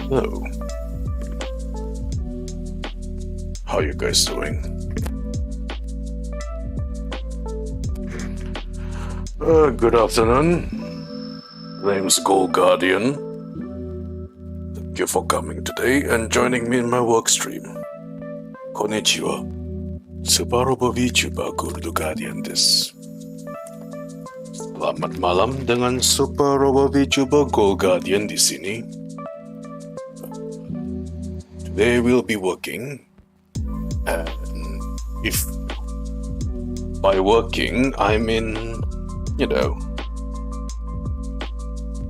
So, how you guys doing? Good afternoon. Name's Gold Guardian. Thank you for coming today and joining me in my work stream. Konnichiwa. Suparobo Vtuber Gold Guardian desu. Selamat malam dengan Suparobo Vtuber Gold Guardian di sini. Today we'll be working, and if by working I mean,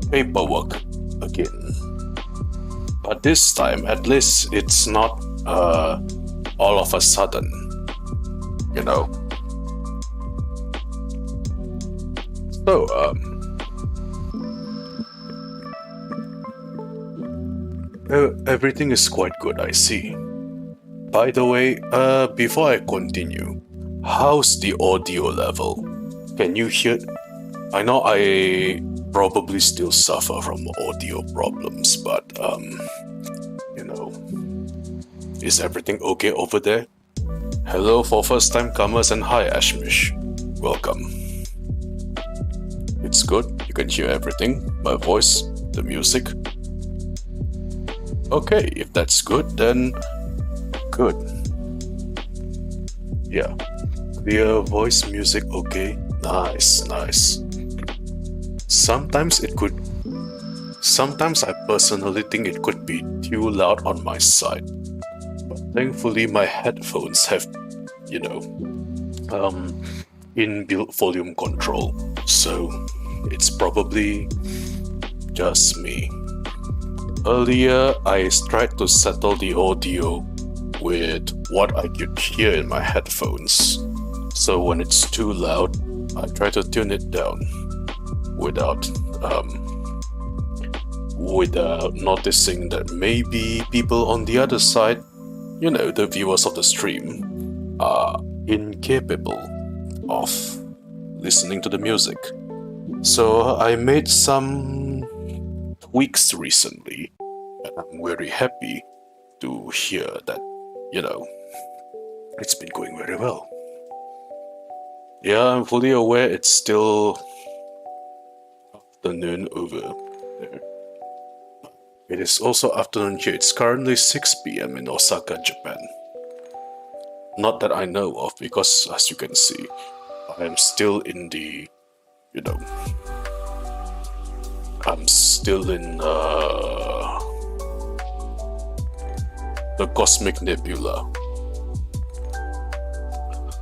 paperwork again. But this time, at least it's not all of a sudden, So, everything is quite good, I see. By the way, before I continue, how's the audio level? Can you hear? I know I probably still suffer from audio problems, but is everything okay over there? Hello for first-time comers and hi Ashmish. Welcome. It's good, you can hear everything, my voice, the music. Okay, if that's good, then good. Yeah, clear voice, music, okay. Nice. Sometimes I personally think it could be too loud on my side. But thankfully my headphones have, inbuilt volume control. So it's probably just me. Earlier, I tried to settle the audio with what I could hear in my headphones. So when it's too loud, I try to tune it down without noticing that maybe people on the other side, the viewers of the stream, are incapable of listening to the music. So I made some tweaks recently, and I'm very happy to hear that, it's been going very well. Yeah, I'm fully aware it's still afternoon over there. It is also afternoon here. It's currently 6 p.m. in Osaka, Japan. Not that I know of, because as you can see, I am still in the, I'm still in the Cosmic Nebula.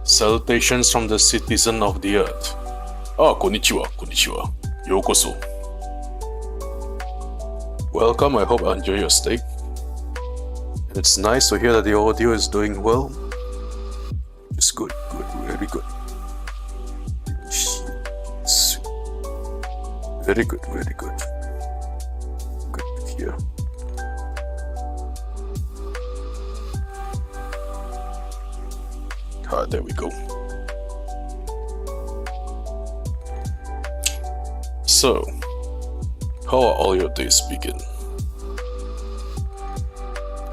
Salutations from the citizen of the earth. Konnichiwa. Yokoso. Welcome, I hope you enjoy your stay. It's nice to hear that the audio is doing well. It's good, very good. Very good. Good to hear. There we go. So, how are all your days begin?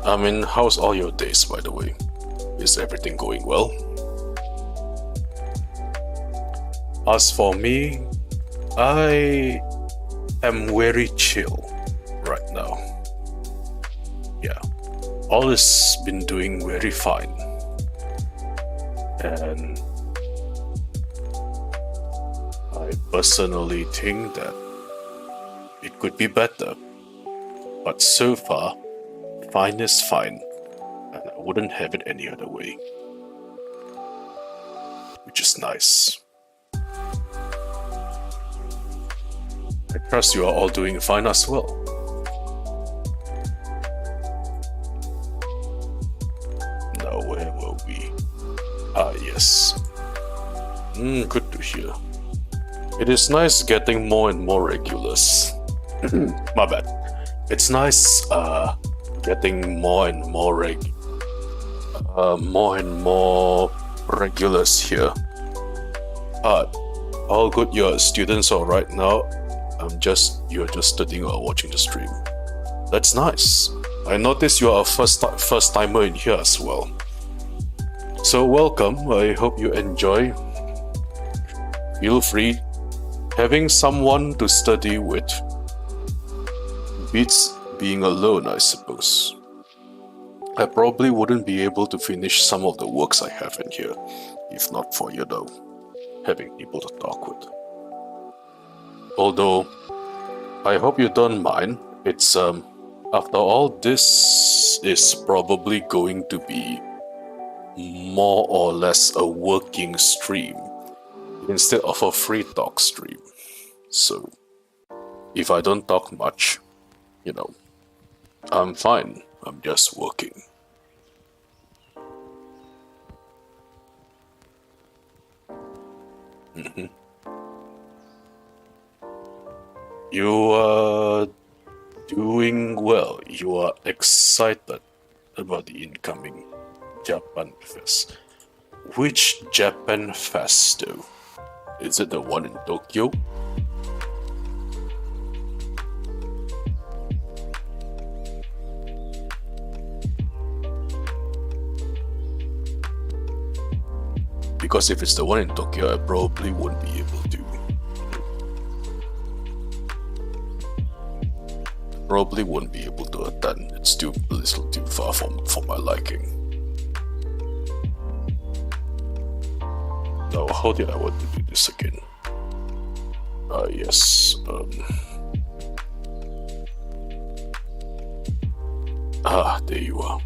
I mean, how's all your days, by the way? Is everything going well? As for me, I am very chill right now. Yeah, all has been doing very fine. And I personally think that it could be better. But so far, fine is fine. And I wouldn't have it any other way. Which is nice. I trust you are all doing fine as well. Now where were we? Yes. Good to hear. It is nice getting more and more regulars. My bad. It's nice getting more and more regulars here. All good. You're students all right now. You're just studying or watching the stream. That's nice. I noticed you are a first timer in here as well. So welcome, I hope you enjoy. Feel free. Having someone to study with beats being alone, I suppose. I probably wouldn't be able to finish some of the works I have in here, if not for, having people to talk with. Although, I hope you don't mind. It's, after all, this is probably going to be more or less a working stream instead of a free talk stream. So, if I don't talk much, I'm fine. I'm just working. You are doing well. You are excited about the incoming Japan Fest. Which Japan Fest though? Is it the one in Tokyo? Because if it's the one in Tokyo, I probably won't be able to. Probably won't be able to attend. It's still a little too far for my liking. Now, how did I want to do this again? Yes. There you are.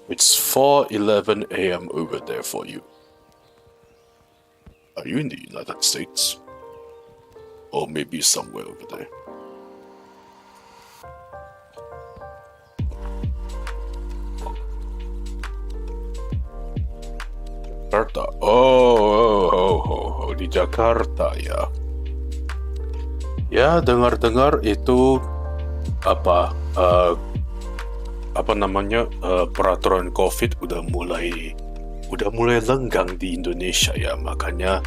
It's 4:11 a.m. over there for you. Are you in the United States? Or maybe somewhere over there? Jakarta. Oh, di Jakarta ya. Ya, dengar-dengar itu apa namanya, peraturan COVID udah mulai lenggang di Indonesia ya, makanya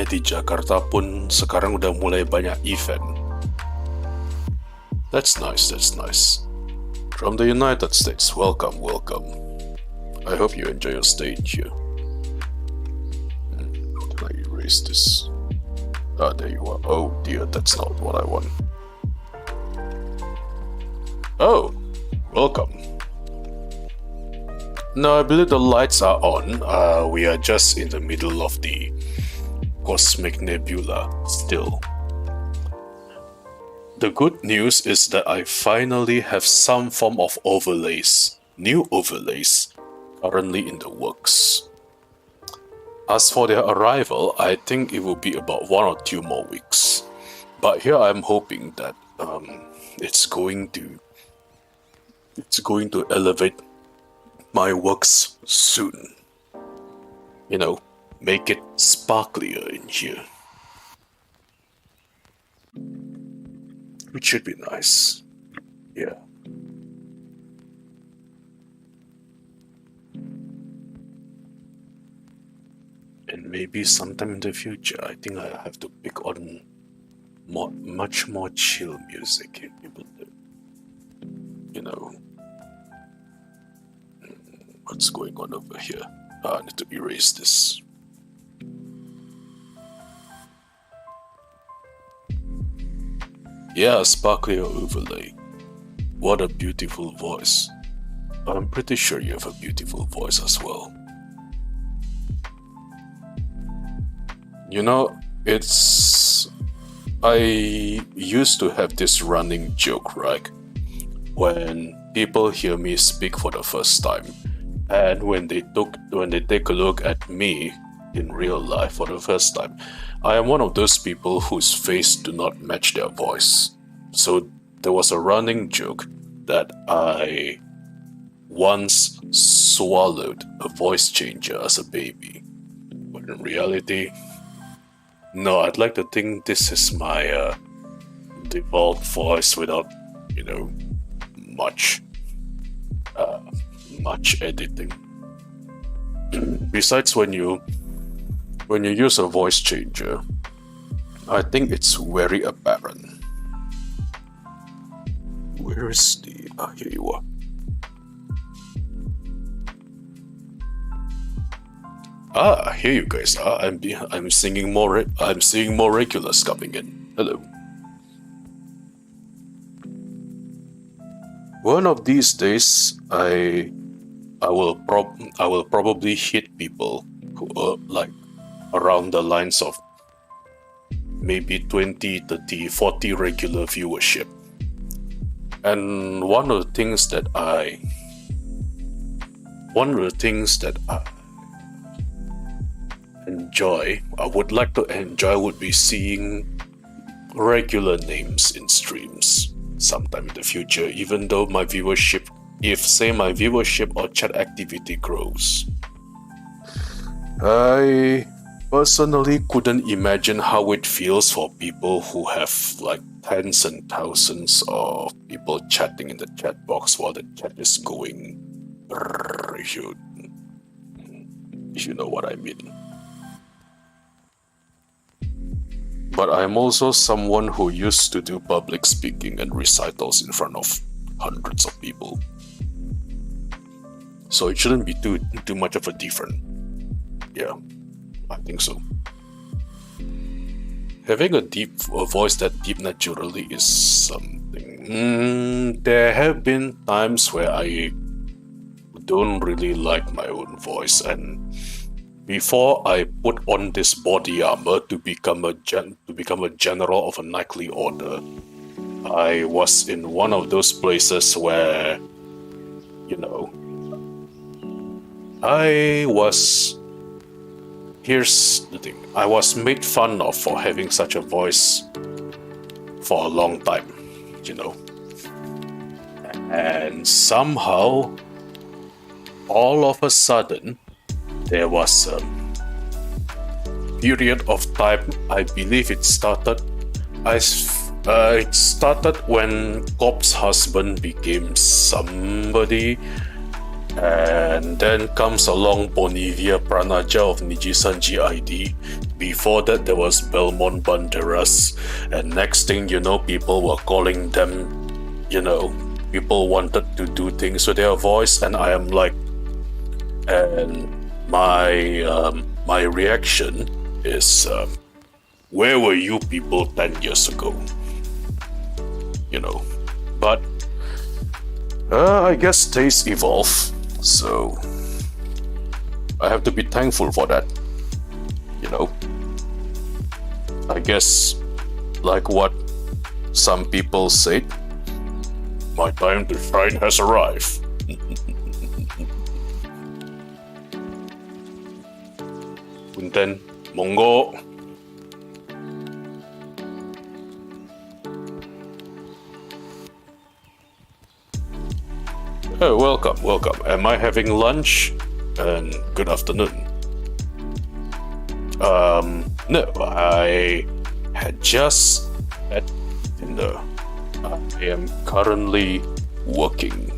di Jakarta pun sekarang udah mulai banyak event. That's nice. From the United States, welcome. I hope you enjoy your stay here. How can I erase this? There you are. Oh dear, that's not what I want. Oh, welcome. No, I believe the lights are on. We are just in the middle of the cosmic nebula still. The good news is that I finally have some form of overlays, new overlays, currently in the works. As for their arrival, I think it will be about 1 or 2 more weeks. But here I'm hoping that it's going to elevate my works soon. Make it sparklier in here. Which should be nice. Yeah. And maybe sometime in the future, I think I have to pick on much more chill music. What's going on over here? I need to erase this. Yeah, sparklier overlay. What a beautiful voice. I'm pretty sure you have a beautiful voice as well. I used to have this running joke, right? When people hear me speak for the first time, and when they take a look at me in real life for the first time, I am one of those people whose face do not match their voice. So there was a running joke that I once swallowed a voice changer as a baby, but in reality, No, I'd like to think this is my default voice without, much much editing. Besides, when you use a voice changer, I think it's very apparent. Where is the... here you are. Here you guys are. I'm seeing more regulars coming in. Hello. One of these days, I will probably hit people who are like around the lines of maybe 20, 30, 40 regular viewership. And one of the things that I would like to enjoy would be seeing regular names in streams sometime in the future, even though my viewership or chat activity grows. I personally couldn't imagine how it feels for people who have like tens and thousands of people chatting in the chat box while the chat is going. If you know what I mean. But I'm also someone who used to do public speaking and recitals in front of hundreds of people. So it shouldn't be too much of a difference. Yeah, I think so. Having a voice that deep naturally is something. There have been times where I don't really like my own voice, and before I put on this body armor to become a general of a knightly order, I was in one of those places where, here's the thing, I was made fun of for having such a voice for a long time, And somehow, all of a sudden, there was a period of time, I believe it started when Cop's husband became somebody, and then comes along Bonivia Pranaja of Nijisanji ID. Before that, there was Belmont Banderas, and next thing you know, people were calling them, people wanted to do things with their voice, and I am like, and my reaction is, where were you people 10 years ago? But I guess tastes evolve, so I have to be thankful for that. I guess, like what some people said, my time to shine has arrived. Punten, monggo. Oh, welcome. Am I having lunch? And good afternoon. No, I had just had dinner. I am currently working.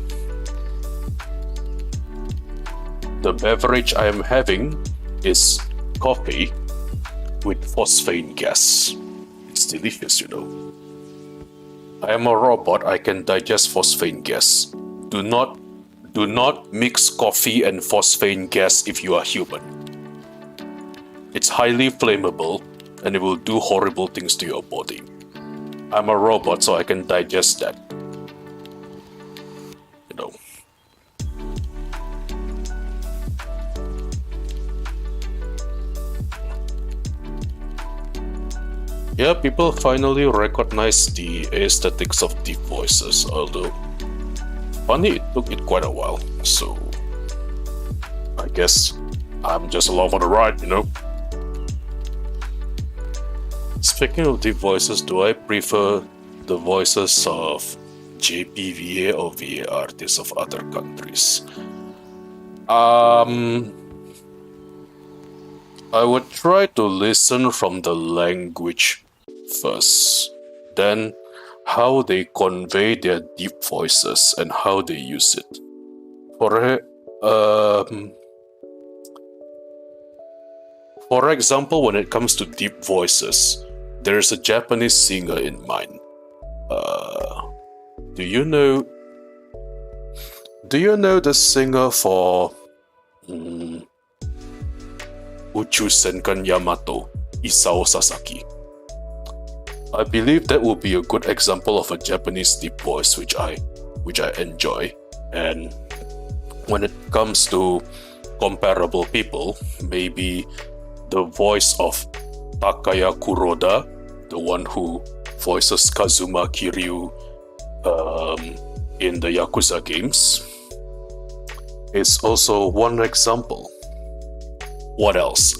The beverage I am having is coffee with phosphine gas. It's delicious, I am a robot, I can digest phosphine gas. Do not mix coffee and phosphine gas if you are human. It's highly flammable and it will do horrible things to your body. I'm a robot, so I can digest that. Yeah, people finally recognize the aesthetics of deep voices, although funny, it took it quite a while, so I guess I'm just along for the ride, Speaking of deep voices, do I prefer the voices of JPVA or VA artists of other countries? I would try to listen from the language first, then how they convey their deep voices and how they use it. For example, when it comes to deep voices, there's a Japanese singer in mind. Do you know the singer for Uchu Senkan Yamato, Isao Sasaki? I believe that would be a good example of a Japanese deep voice which I enjoy. And when it comes to comparable people, maybe the voice of Takaya Kuroda, the one who voices Kazuma Kiryu in the Yakuza games, is also one example. What else?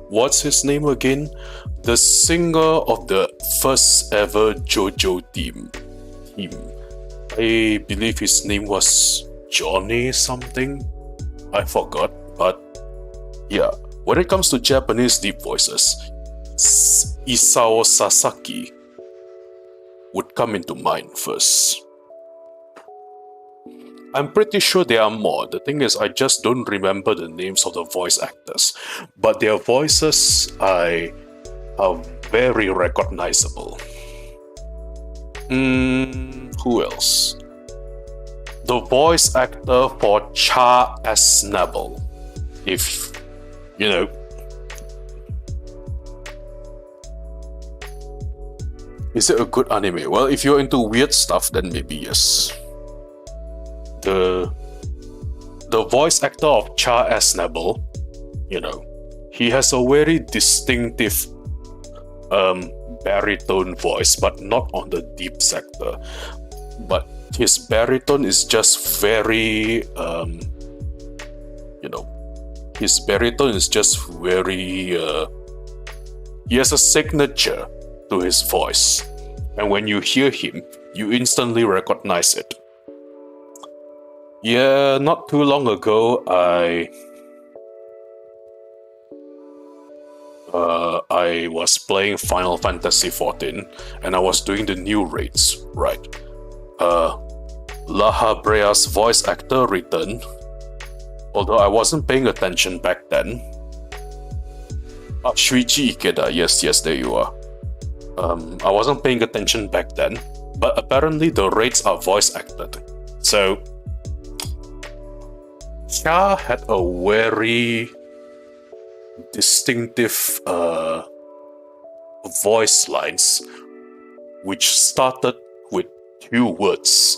What's his name again? The singer of the first ever JoJo team. I believe his name was Johnny something. I forgot, but yeah. When it comes to Japanese deep voices, Isao Sasaki would come into mind first. I'm pretty sure there are more. The thing is, I just don't remember the names of the voice actors, but their voices are very recognizable. Who else? The voice actor for Cha Aznable. If you know. Is it a good anime? Well, if you're into weird stuff, then maybe yes. The voice actor of Cha Aznable, he has a very distinctive baritone voice, but not on the deep sector. But his baritone is just very, his baritone is just very, he has a signature to his voice. And when you hear him, you instantly recognize it. Yeah, not too long ago, I was playing Final Fantasy XIV, and I was doing the new raids, right? Laha Brea's voice actor returned, although I wasn't paying attention back then. Shuichi Ikeda, yes, there you are. I wasn't paying attention back then, but apparently the raids are voice acted. So, Cha had a very distinctive voice lines, which started with two words.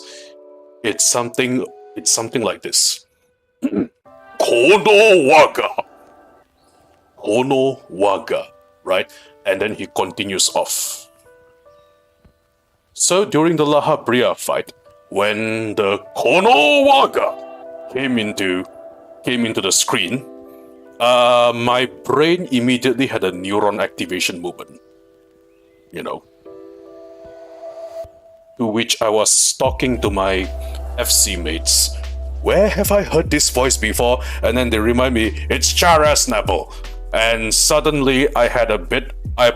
It's something like this. Kono waga, right? And then he continues off. So during the Laha Brea fight, when the Kono waga came into the screen, my brain immediately had a neuron activation movement. To which I was talking to my FC mates. Where have I heard this voice before? And then they remind me, it's Cha Aznable. And suddenly I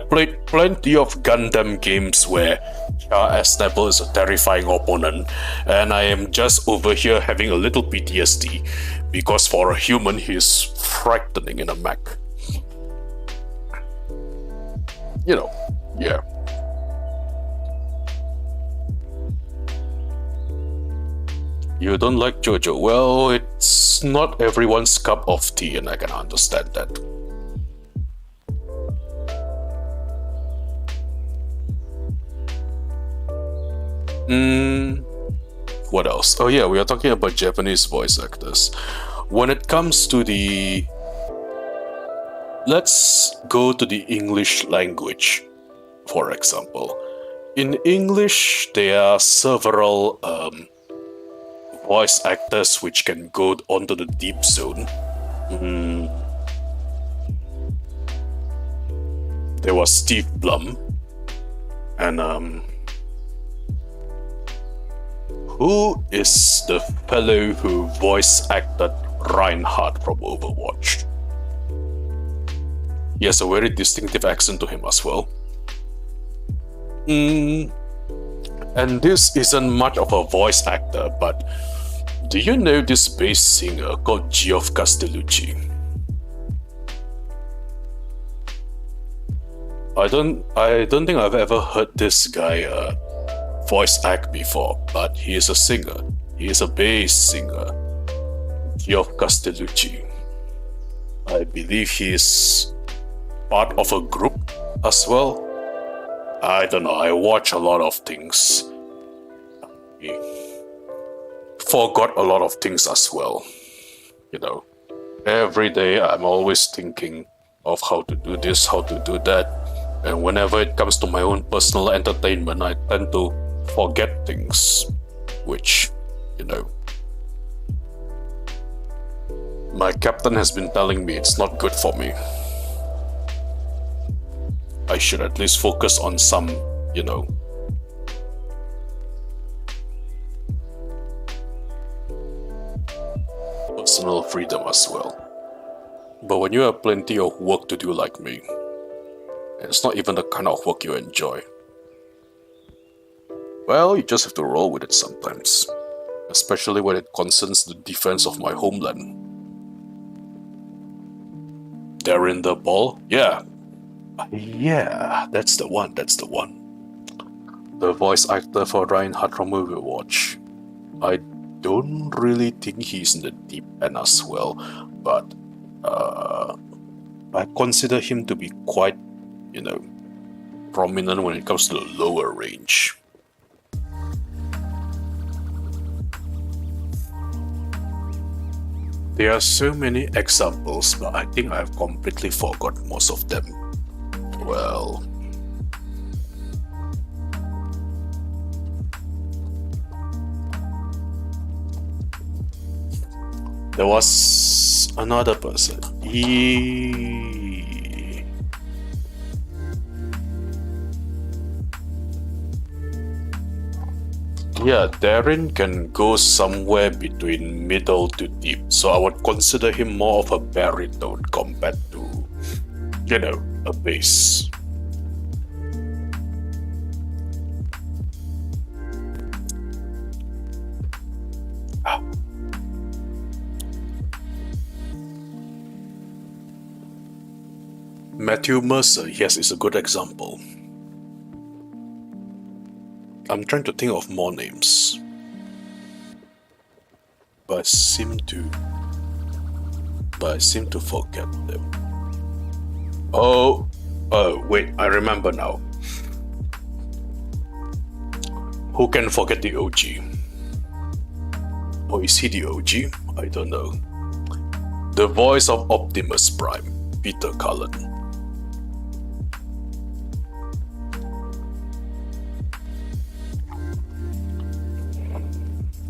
played plenty of Gundam games where Cha Aznable is a terrifying opponent, and I am just over here having a little PTSD, because for a human he is frightening in a mech. Yeah. You don't like JoJo? Well, it's not everyone's cup of tea, and I can understand that. What else? Oh yeah, we are talking about Japanese voice actors. When it comes to let's go to the English language, for example. In English, there are several voice actors which can go onto the deep zone. There was Steve Blum, and who is the fellow who voice acted Reinhardt from Overwatch? He has a very distinctive accent to him as well. And this isn't much of a voice actor, but do you know this bass singer called Geoff Castellucci? I don't think I've ever heard this guy voice act before, but he is a singer. He is a bass singer. Geoff Castellucci. I believe he is part of a group as well. I don't know, I watch a lot of things. I forgot a lot of things as well. You know, every day I'm always thinking of how to do this, how to do that. And whenever it comes to my own personal entertainment, I tend to forget things, which, you know, my captain has been telling me it's not good for me. I should at least focus on some, you know, personal freedom as well. But when you have plenty of work to do like me, it's not even the kind of work you enjoy, well, you just have to roll with it sometimes. Especially when it concerns the defense of my homeland. Darren the Ball? Yeah, that's the one. The voice actor for Reinhardt from Overwatch. I don't really think he's in the deep end as well, but I consider him to be quite, you know, prominent when it comes to the lower range. There are so many examples, but I think I've completely forgot most of them. Well, there was another person. Yeah, Darren can go somewhere between middle to deep, so I would consider him more of a baritone compared to, you know, a bass. Matthew Mercer, yes, is a good example. I'm trying to think of more names, but I seem to forget them. Oh, wait, I remember now. Who can forget the OG? Or is he the OG? I don't know. The voice of Optimus Prime, Peter Cullen.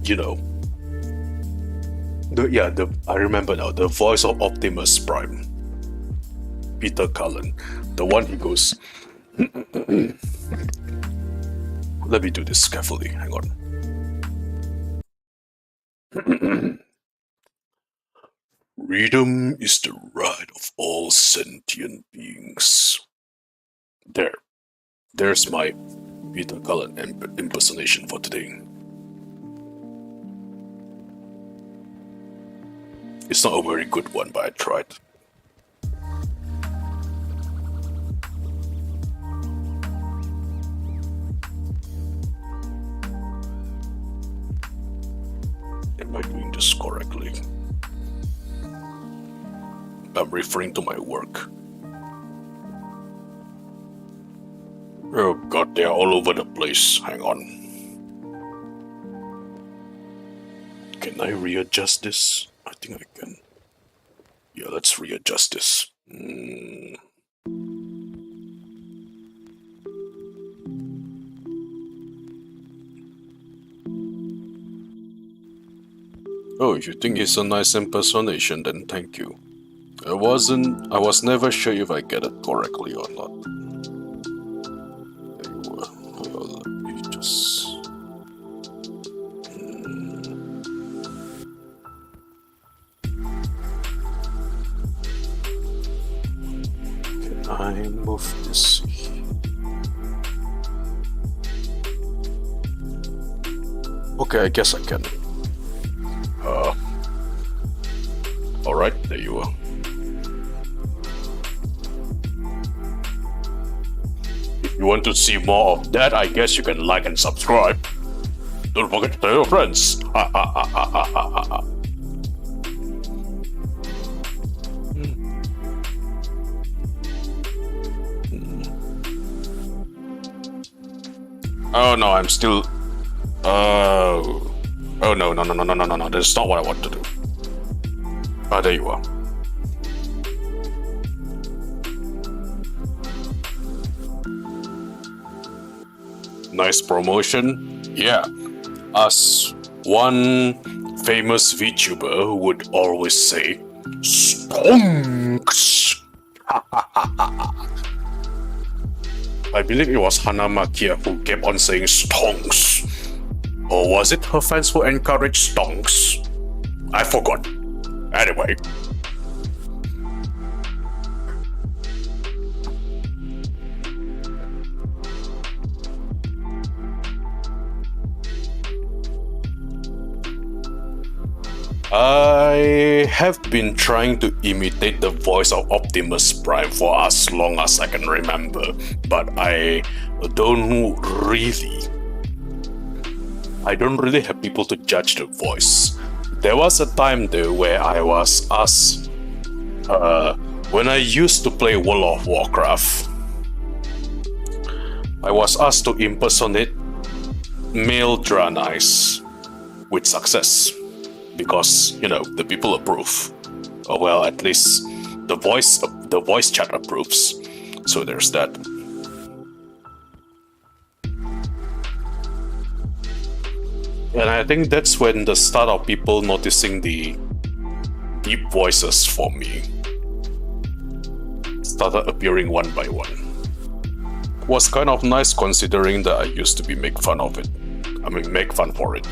You know, I remember now, the voice of Optimus Prime, Peter Cullen, the one who goes, let me do this carefully, hang on. Freedom is the right of all sentient beings. There's my Peter Cullen impersonation for today. It's not a very good one, but I tried. Am I doing this correctly? I'm referring to my work. Oh god, they are all over the place. Hang on. Can I readjust this? I think I can. Yeah, let's readjust this. Oh, if you think it's a nice impersonation, then thank you. I was never sure if I get it correctly or not. Let me just... I move this? Okay, I guess I can. Alright, there you are. If you want to see more of that, I guess you can like and subscribe. Don't forget to tell your friends. Oh no, I'm still... Oh no, that's not what I want to do. Ah, there you are. Nice promotion. Yeah. As one famous VTuber would always say, stonks! I believe it was Hanamakia who kept on saying stonks. Or was it her fans who encouraged stonks? I forgot. Anyway. I have been trying to imitate the voice of Optimus Prime for as long as I can remember, but I don't really have people to judge the voice. There was a time though where I was asked, when I used to play World of Warcraft, I was asked to impersonate male Draenei's with success. Because, you know, the people approve. Or well, at least the voice chat approves. So there's that. And I think that's when the start of people noticing the deep voices for me started appearing one by one. It was kind of nice considering that I used to be make fun for it.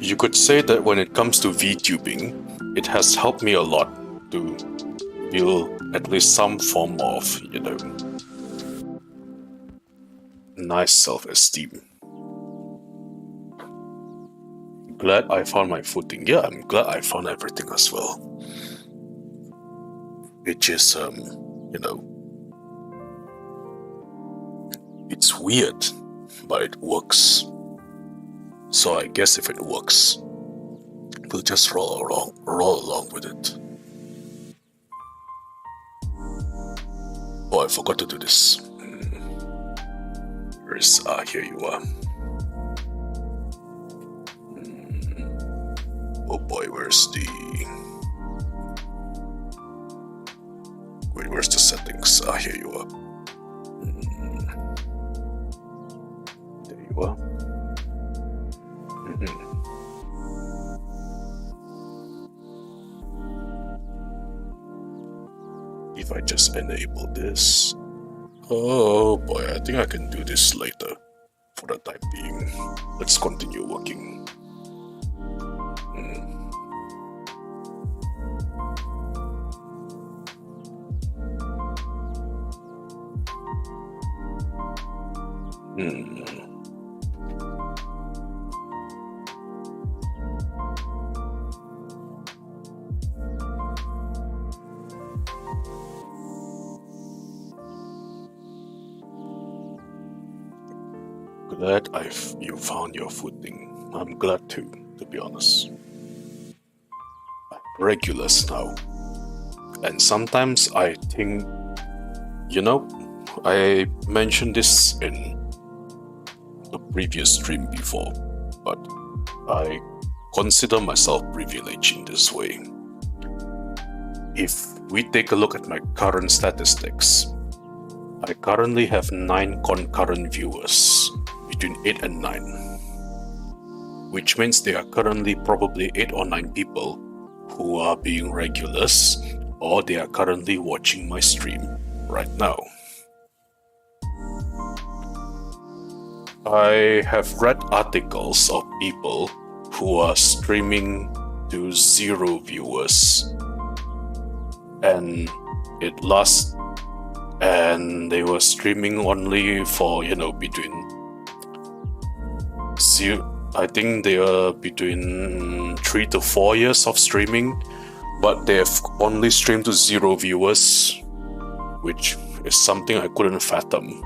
You could say that when it comes to VTubing, it has helped me a lot to build at least some form of, you know, nice self-esteem. Glad I found my footing. Yeah, I'm glad I found everything as well. Which is, you know, it's weird, but it works. So I guess if it works, we'll just roll along with it. Oh, I forgot to do this. Here you are. Oh boy, where's the settings? Here you are. There you are. If I just enable this. Oh boy, I think I can do this later. For the time being, let's continue working. Glad you found your footing. I'm glad too, to be honest. I'm regulars now. And sometimes I think, you know, I mentioned this in a previous stream before, but I consider myself privileged in this way. If we take a look at my current statistics, I currently have 9 concurrent viewers. Between 8 and 9, which means there are currently probably 8 or 9 people who are being regulars, or they are currently watching my stream right now. I have read articles of people who are streaming to 0 viewers, and it lasts, and they were streaming only for, between I think they are between 3 to 4 years of streaming, but they have only streamed to 0 viewers, which is something I couldn't fathom.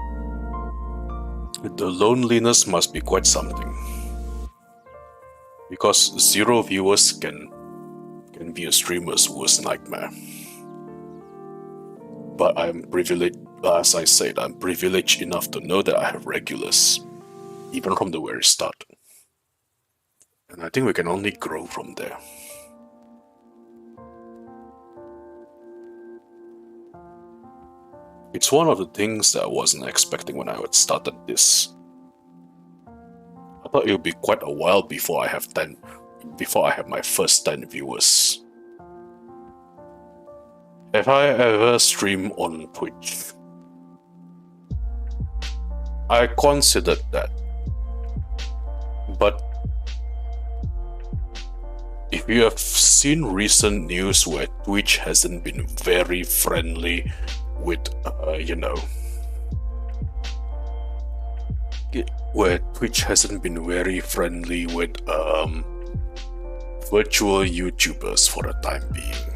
The loneliness must be quite something, because 0 viewers can be a streamer's worst nightmare. But I'm privileged, as I said, I'm privileged enough to know that I have regulars, even from the very start. And I think we can only grow from there. It's one of the things that I wasn't expecting when I had started this. I thought it would be quite a while before I have my first 10 viewers. Have I ever streamed on Twitch? I considered that. But if you have seen recent news where Twitch hasn't been very friendly with, where Twitch hasn't been very friendly with virtual YouTubers for the time being.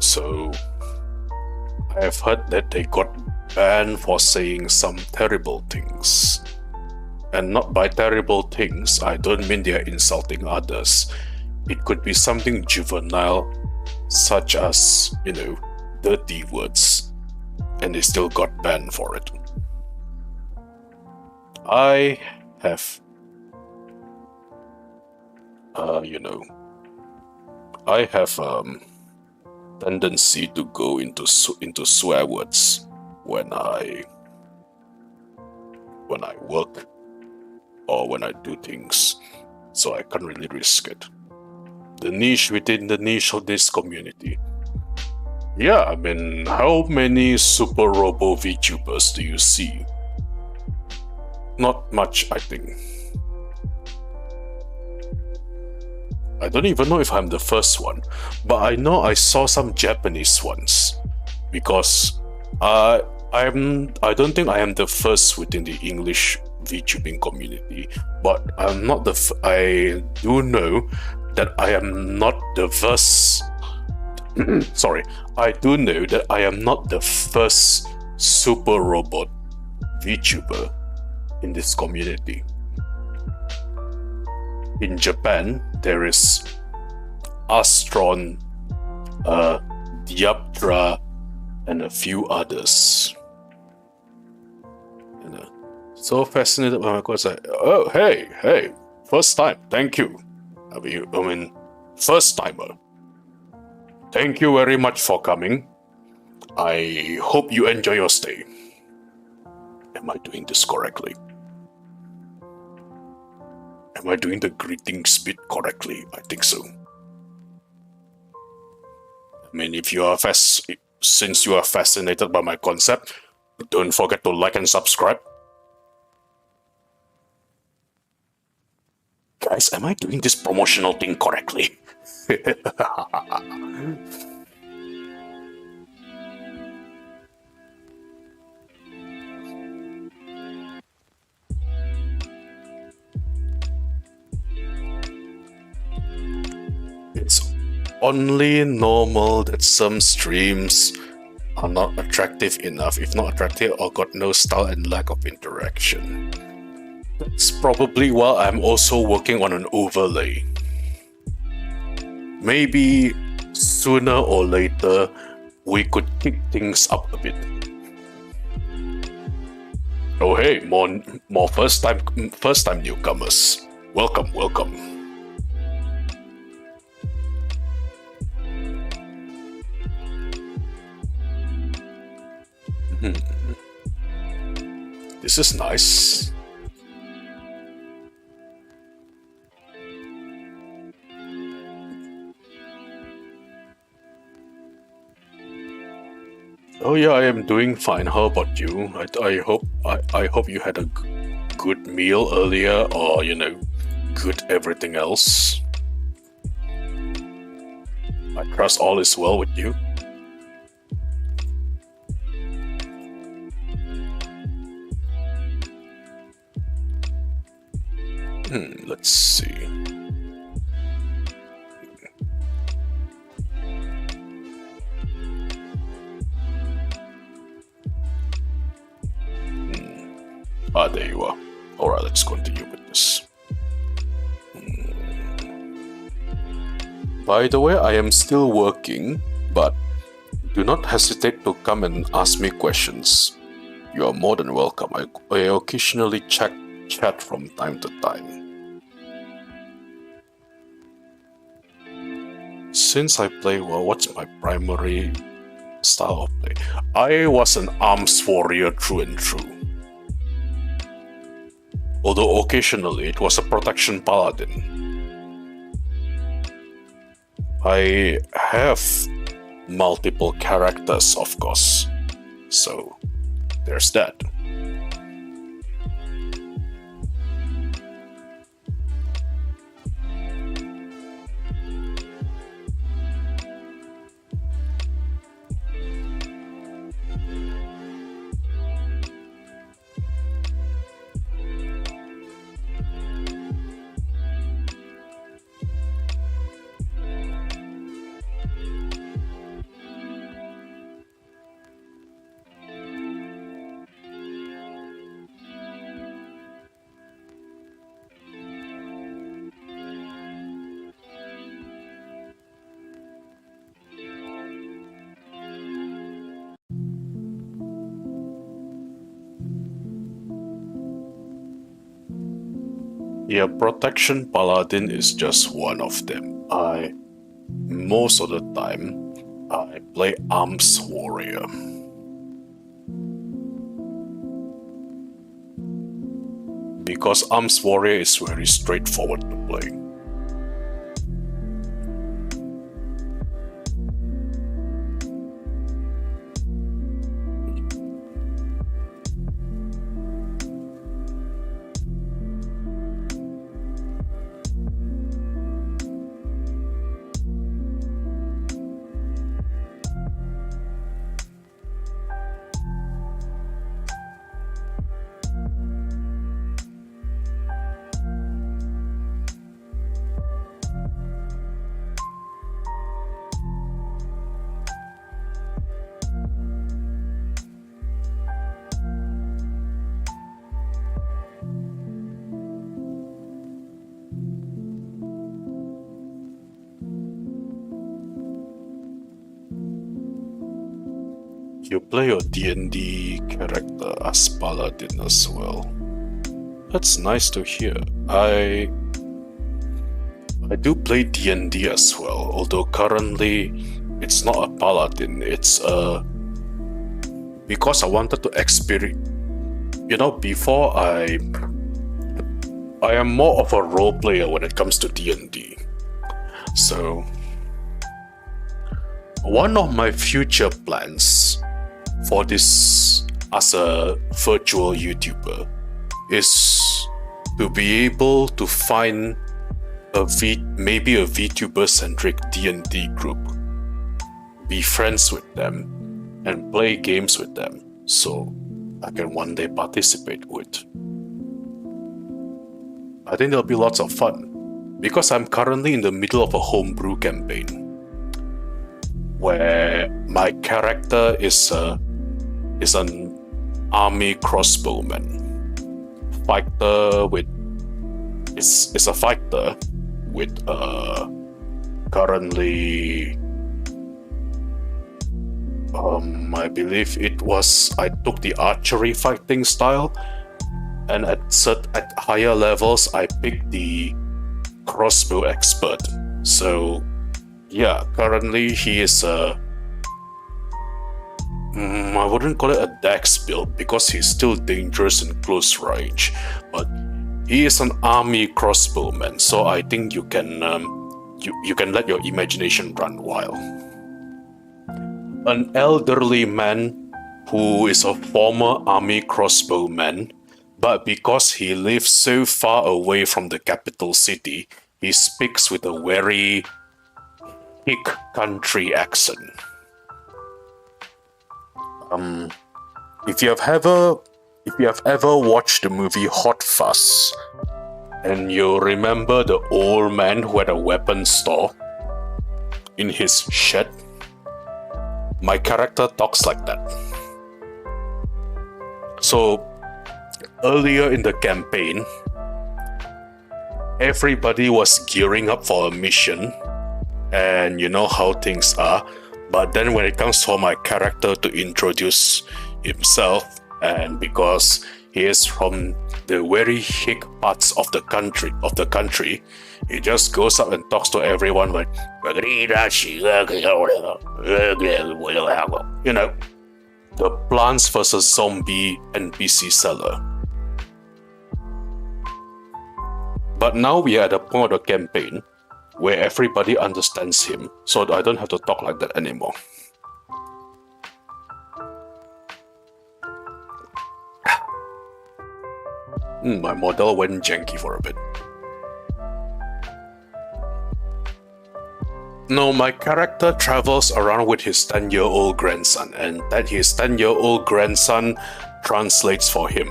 So I have heard that they got banned for saying some terrible things. And not by terrible things, I don't mean they are insulting others. It could be something juvenile, such as, dirty words, and they still got banned for it. I have, tendency to go into swear words when I work or when I do things, so I can't really risk it. The niche within the niche of this community. Yeah, I mean, how many super robo VTubers do you see? Not much, I think. I don't even know if I'm the first one, but I know I saw some Japanese ones, because I don't think I am the first within the English VTubing community, but I'm not I do know that I am not the first. Sorry, I do know that I am not the first super robot VTuber in this community. In Japan, there is Astron, Diabdra, and a few others. And, so fascinated by my course. Oh, hey, first time, thank you. I mean, first timer. Thank you very much for coming. I hope you enjoy your stay. Am I doing this correctly? Am I doing the greetings bit correctly? I think so. I mean, since you are fascinated by my concept, don't forget to like and subscribe. Guys, am I doing this promotional thing correctly? It's only normal that some streams are not attractive enough, if not attractive, or got no style and lack of interaction. That's probably why I'm also working on an overlay. Maybe sooner or later we could kick things up a bit. Oh hey, more first time newcomers. Welcome. This is nice. Oh yeah, I am doing fine. How about you? I hope I hope you had a good meal earlier, or, good everything else. I trust all is well with you. Let's see. There you are. Alright, let's continue with this. By the way, I am still working, but do not hesitate to come and ask me questions. You are more than welcome. I occasionally chat from time to time. Since I play well, what's my primary style of play? I was an arms warrior through and through. Although occasionally it was a protection paladin. I have multiple characters, of course, so there's that. Yeah, Protection Paladin is just one of them. Most of the time, I play Arms Warrior. Because Arms Warrior is very straightforward to play. You play your D&D character as Paladin as well. That's nice to hear. I do play D&D as well, although currently it's not a Paladin, it's because I wanted to experience, before I am more of a role player when it comes to D&D. So one of my future plans for this as a virtual YouTuber is to be able to find maybe a VTuber-centric D&D group, be friends with them, and play games with them, so I can one day participate with. I think there'll be lots of fun, because I'm currently in the middle of a homebrew campaign, where my character is an army crossbowman. Is a fighter with currently I believe I took the archery fighting style, and at higher levels I picked the crossbow expert. So yeah, currently he is I wouldn't call it a dex build because he's still dangerous in close range, but he is an army crossbowman, so I think you can let your imagination run wild. An elderly man who is a former army crossbowman, but because he lives so far away from the capital city, he speaks with a very hick country accent. If you have ever watched the movie Hot Fuzz, and you remember the old man who had a weapons store in his shed, my character talks like that. So earlier in the campaign, everybody was gearing up for a mission, and you know how things are. But then when it comes for my character to introduce himself, and because he is from the very hick parts of the country, he just goes up and talks to everyone like, you know, the Plants vs. Zombie NPC seller. But now we are at a point of the campaign where everybody understands him, so I don't have to talk like that anymore. My model went janky for a bit. No, my character travels around with his 10-year-old grandson, and that his 10-year-old grandson translates for him.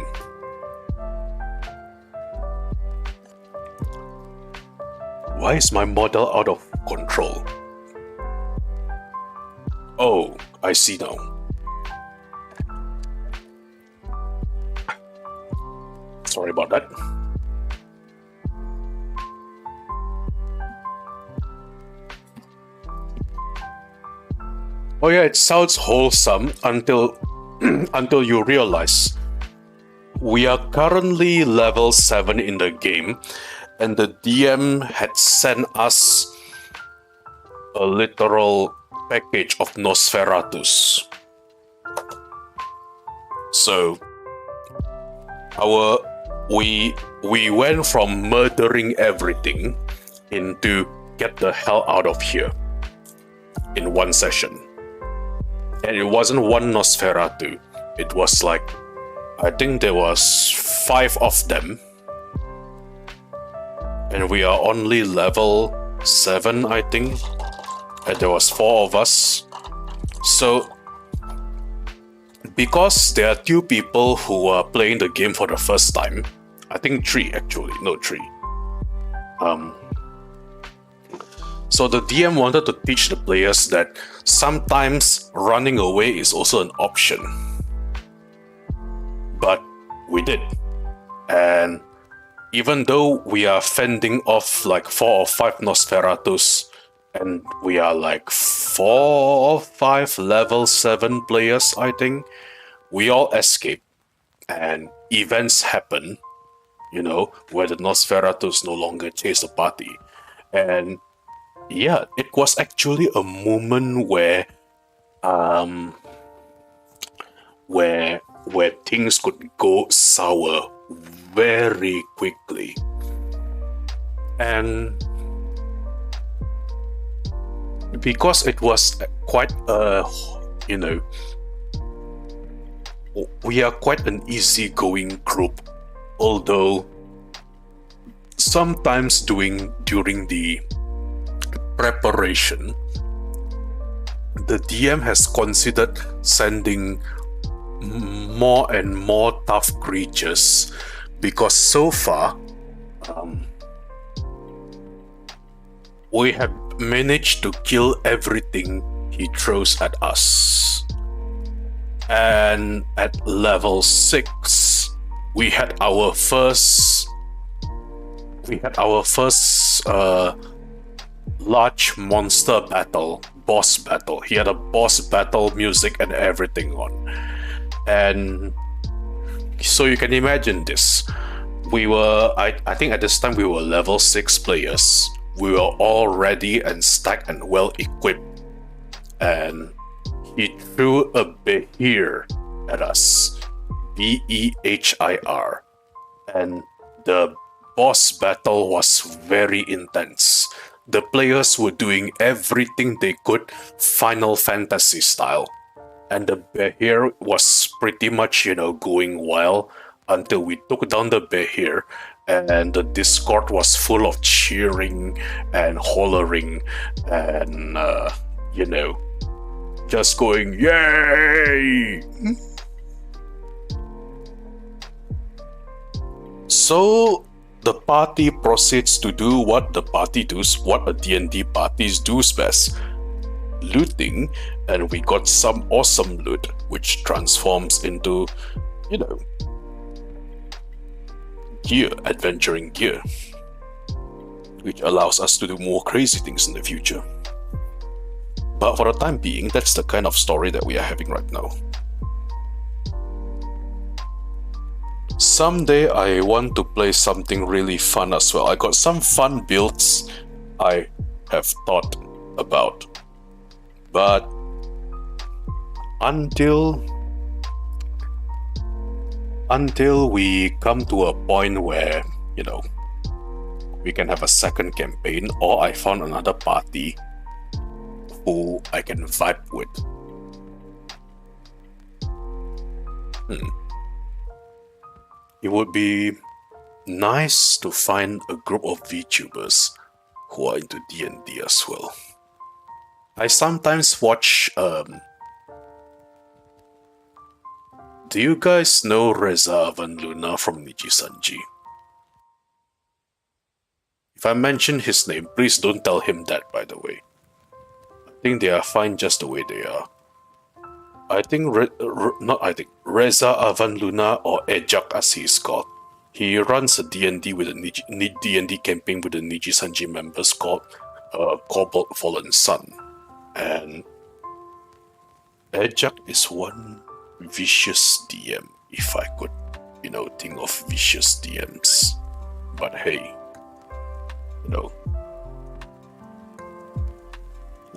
Why is my model out of control? Oh, I see now. Sorry about that. Oh yeah, it sounds wholesome until until you realize we are currently level 7 in the game, and the DM had sent us a literal package of Nosferatus. So we went from murdering everything into get the hell out of here in one session. And it wasn't one Nosferatu. It was like, I think there was 5 of them. And we are only level 7, I think. And there was 4 of us. So, because there are 2 people who are playing the game for the first time, I think 3 actually, no 3. So the DM wanted to teach the players that sometimes running away is also an option. But we did. And even though we are fending off like 4 or 5 Nosferatus, and we are like 4 or 5 level 7 players, I think, we all escape. And events happen, you know, where the Nosferatus no longer chase the party. And yeah, it was actually a moment where things could go sour very quickly. And because it was quite you know, we are quite an easygoing group, although sometimes during the preparation, the DM has considered sending more and more tough creatures, because so far we have managed to kill everything he throws at us. And at level 6, we had our first large monster battle, boss battle. He had a boss battle music and everything on. And so you can imagine this. We were, I think at this time we were level 6 players. We were all ready and stacked and well equipped. And he threw a Behir at us. Behir. And the boss battle was very intense. The players were doing everything they could, Final Fantasy style. and the bear here was pretty much, going wild until we took down the bear here, and the Discord was full of cheering and hollering and, just going, yay! So the party proceeds to do what the party does, what a D&D parties does best. Looting, and we got some awesome loot, which transforms into, gear, adventuring gear, which allows us to do more crazy things in the future. But for the time being, that's the kind of story that we are having right now. Someday I want to play something really fun as well. I got some fun builds I have thought about. But until we come to a point where, we can have a second campaign, or I found another party who I can vibe with. It would be nice to find a group of Vtubers who are into D&D as well. I sometimes watch, do you guys know Reza Van Luna from Nijisanji? If I mention his name, please don't tell him that, by the way. I think they are fine just the way they are. Reza Van Luna, or Ejak as he is called. He runs a D&D with a D&D campaign with the Nijisanji members called Cobalt Fallen Sun. And Ejak is one vicious DM, if I could, think of vicious DMs. But hey,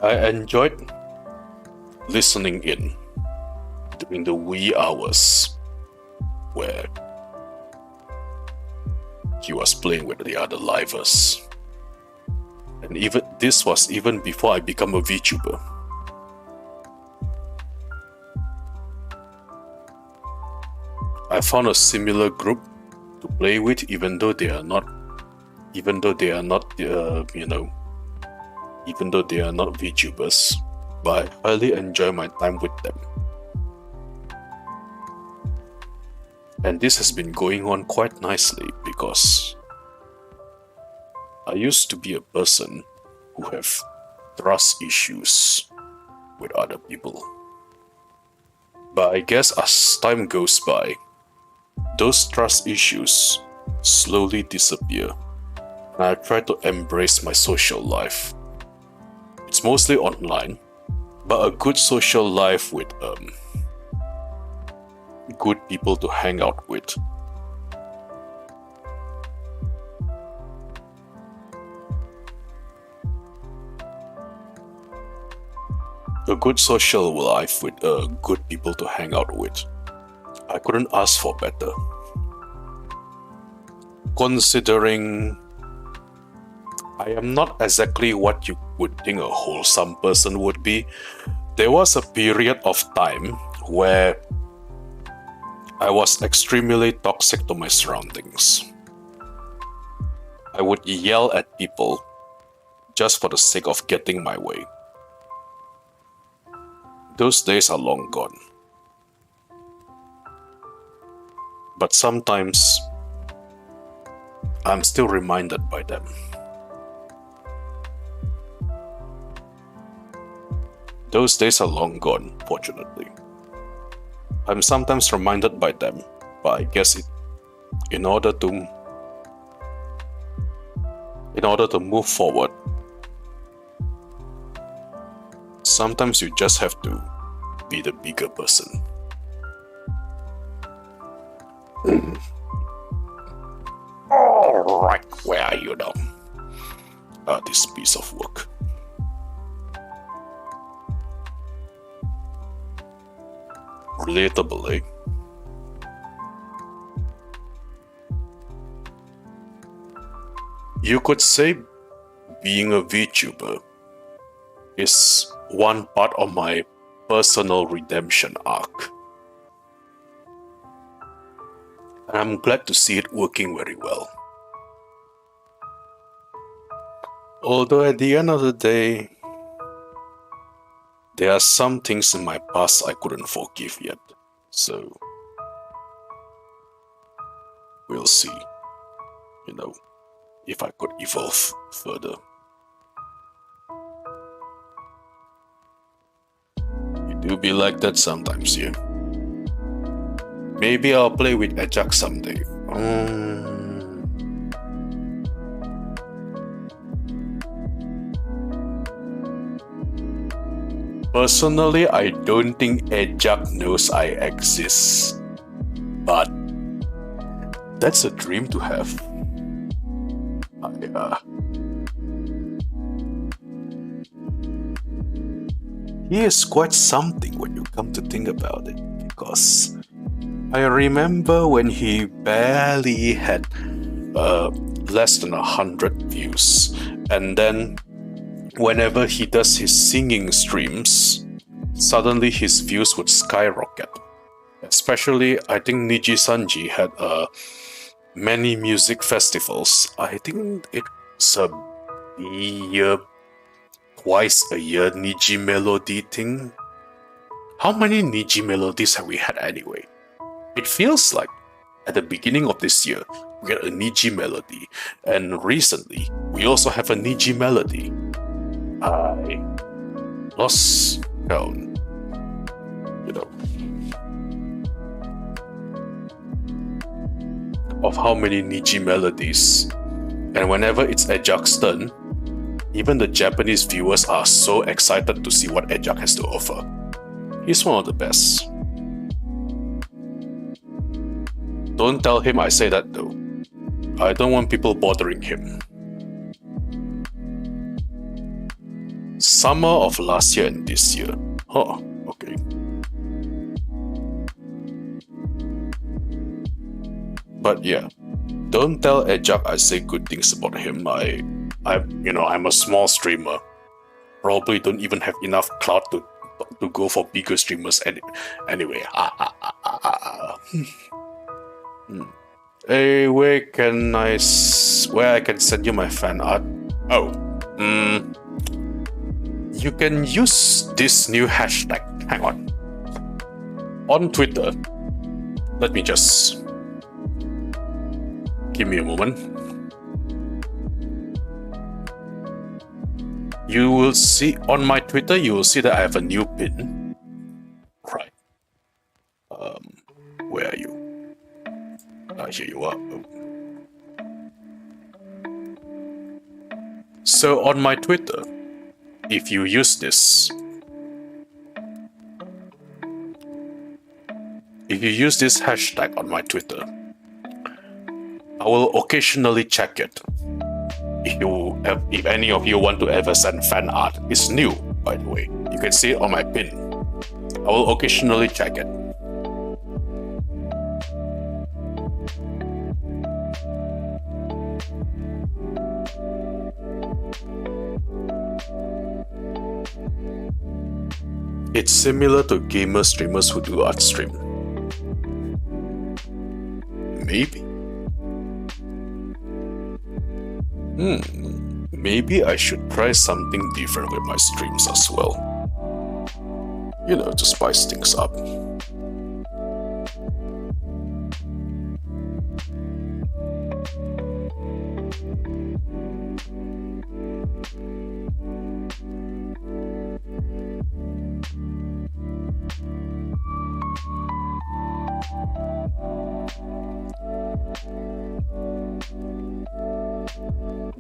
I enjoyed listening in during the wee hours where he was playing with the other livers. And this was even before I become a VTuber. I found a similar group to play with, even though they are not VTubers, but I highly enjoy my time with them. And this has been going on quite nicely because I used to be a person who have trust issues with other people. But I guess as time goes by, those trust issues slowly disappear, and I try to embrace my social life. It's mostly online, but a good social life with good people to hang out with. A good social life with good people to hang out with. I couldn't ask for better. Considering I am not exactly what you would think a wholesome person would be, there was a period of time where I was extremely toxic to my surroundings. I would yell at people just for the sake of getting my way. Those days are long gone. But sometimes I'm still reminded by them. Those days are long gone, fortunately. I'm sometimes reminded by them, but I guess in order to move forward, sometimes you just have to be the bigger person. Alright, where are you now? This piece of work. Relatable, eh? You could say being a VTuber is one part of my personal redemption arc. And I'm glad to see it working very well. Although at the end of the day, there are some things in my past I couldn't forgive yet. So, we'll see, if I could evolve further. You do be like that sometimes, yeah. Maybe I'll play with Ajax someday. Personally, I don't think Ajax knows I exist. But that's a dream to have. He is quite something when you come to think about it, because I remember when he barely had less than 100 views, and then whenever he does his singing streams, suddenly his views would skyrocket. Especially, I think Niji Sanji had many music festivals. I think it's a year, twice a year Niji Melody thing. How many Niji Melodies have we had anyway? It feels like at the beginning of this year, we had a Niji Melody, and recently, we also have a Niji Melody. I lost count, of how many Niji melodies. And whenever it's Ajax's turn, even the Japanese viewers are so excited to see what Ajax has to offer. He's one of the best. Don't tell him I say that though. I don't want people bothering him. Summer of last year and this year. Huh, okay. But yeah, don't tell Ajax I say good things about him. I'm a small streamer. Probably don't even have enough clout to go for bigger streamers anyway. Hey, where I can send you my fan art? You can use this new hashtag. Hang on Twitter. Let me just give me a moment. You will see on my Twitter, you will see that I have a new pin. Right. Where are you? Here you are. So on my Twitter, if you use this hashtag on my Twitter, I will occasionally check it. If any of you want to ever send fan art, it's new, by the way. You can see it on my pin. I will occasionally check it. It's similar to gamer streamers who do art stream. Maybe. Maybe I should try something different with my streams as well. To spice things up.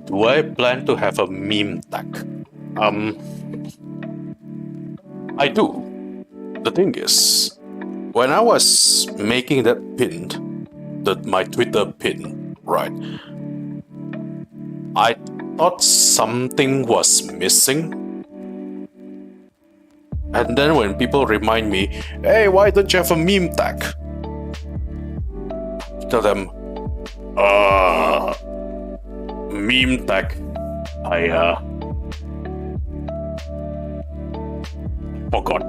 Do I plan to have a meme tag? I do. The thing is, when I was making that pin, my Twitter pin, right, I thought something was missing. And then when people remind me, hey, why don't you have a meme tag? Tell them, meme tag. I forgot.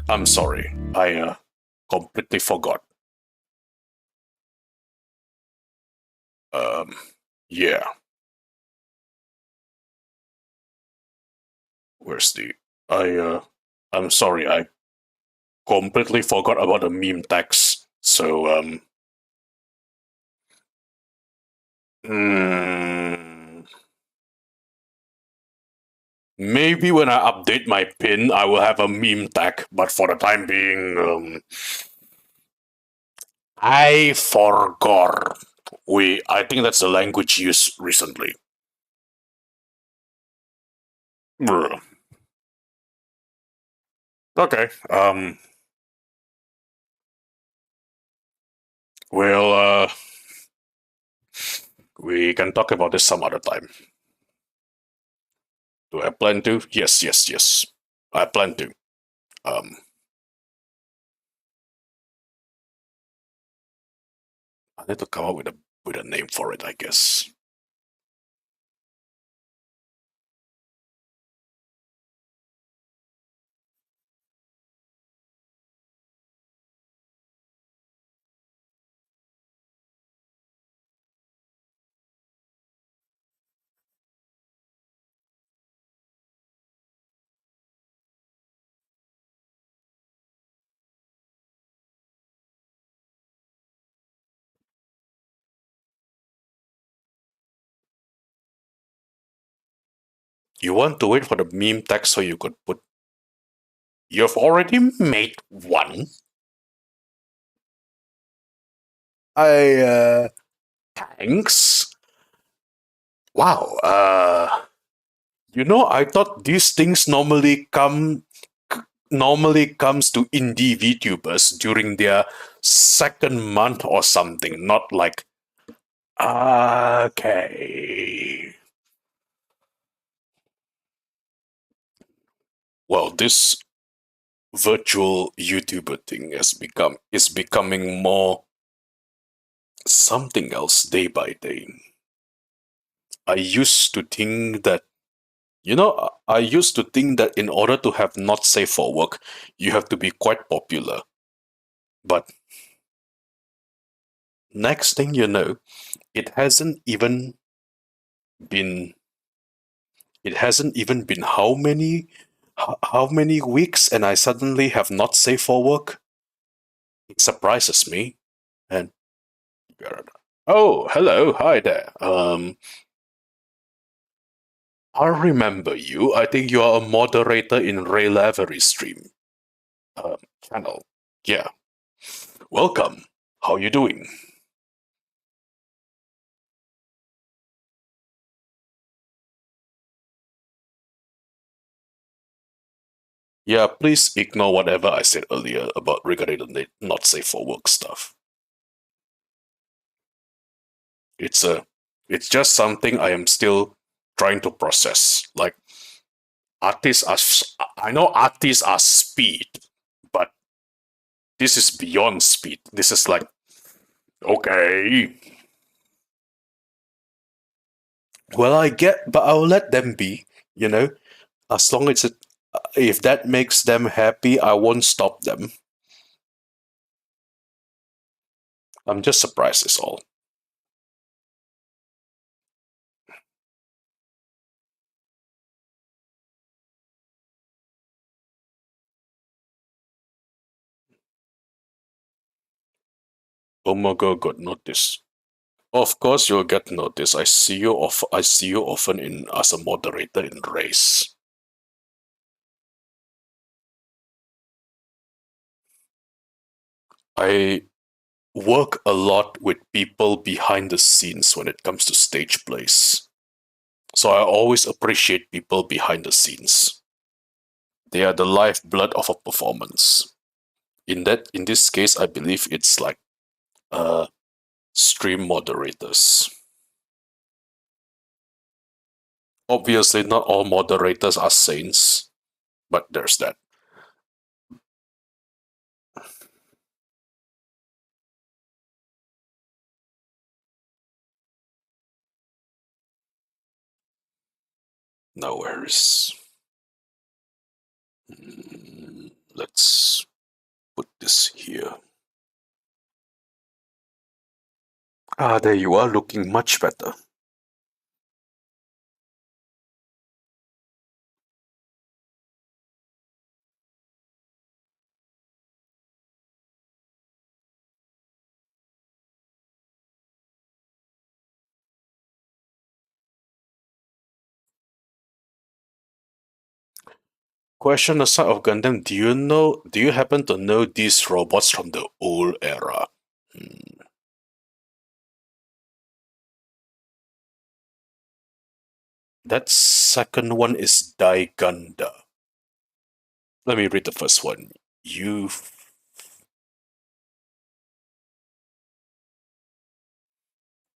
I'm sorry. I completely forgot. Um, yeah. Where's the? I'm sorry. I completely forgot about the meme tags. So. Hmm, maybe when I update my pin, I will have a meme tag. But for the time being, I forgot. I think that's the language used recently. Bruh. Okay. Well, we can talk about this some other time. Do I plan to? Yes, yes, yes. I plan to. Um, I need to come up with a name for it, I guess. You want to wait for the meme tag so you could put. You've already made one. I thanks. Wow. I thought these things normally comes to indie VTubers during their second month or something, not like okay. Well, this virtual YouTuber thing is becoming more something else day by day. I used to think that I used to think that in order to have not safe for work, you have to be quite popular. But next thing you know, it hasn't even been how many weeks and I suddenly have not safe for work. It surprises me. And oh, hello, hi there. I remember you. I think you are a moderator in Ray Lavery stream channel. Yeah. Welcome. How you doing? Yeah, please ignore whatever I said earlier about regarding the not safe for work stuff. It's a it's just something I am still trying to process. Like artists are I know artists are speed, but this is beyond speed. This is like okay. Well, I get, but I'll let them be. You know, as long as if that makes them happy, I won't stop them. I'm just surprised. Is all. Omega got noticed. Of course, you'll get noticed. I see you often in as a moderator in race. I work a lot with people behind the scenes when it comes to stage plays. So I always appreciate people behind the scenes. They are the lifeblood of a performance. In this case, I believe it's like uh stream moderators. Obviously, not all moderators are saints, but there's that. No worries. Let's put this here. Ah, there you are, looking much better. Question aside of Gundam, do you happen to know these robots from the old era? That second one is Daiganda. Let me read the first one.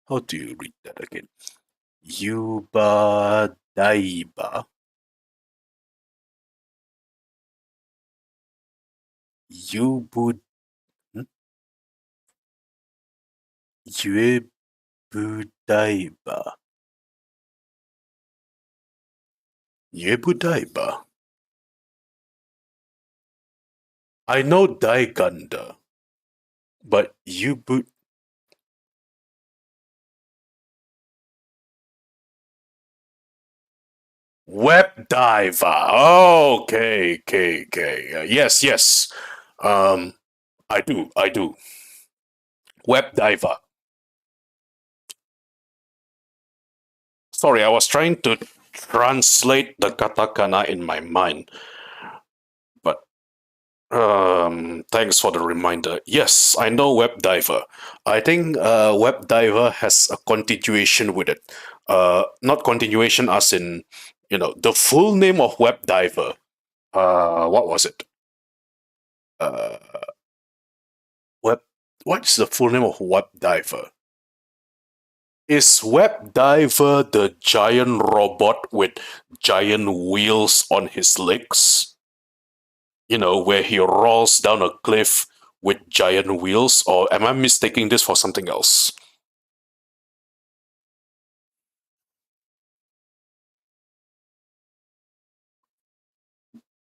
How do you read that again? Yuba Daiba. Yubu. Yuebudaiba. Yuebudaiba. I know Daiganda, but Yubu. Web diver. Oh, okay. Yes, yes. I do. Web diver. Sorry, I was trying to translate the katakana in my mind, but thanks for the reminder. Yes, I know web diver. I think web diver has a continuation with it. Not continuation as in, the full name of web diver. What was it? Uh, web. What's the full name of web diver? Is Web Diver the giant robot with giant wheels on his legs? Where he rolls down a cliff with giant wheels, or am I mistaking this for something else?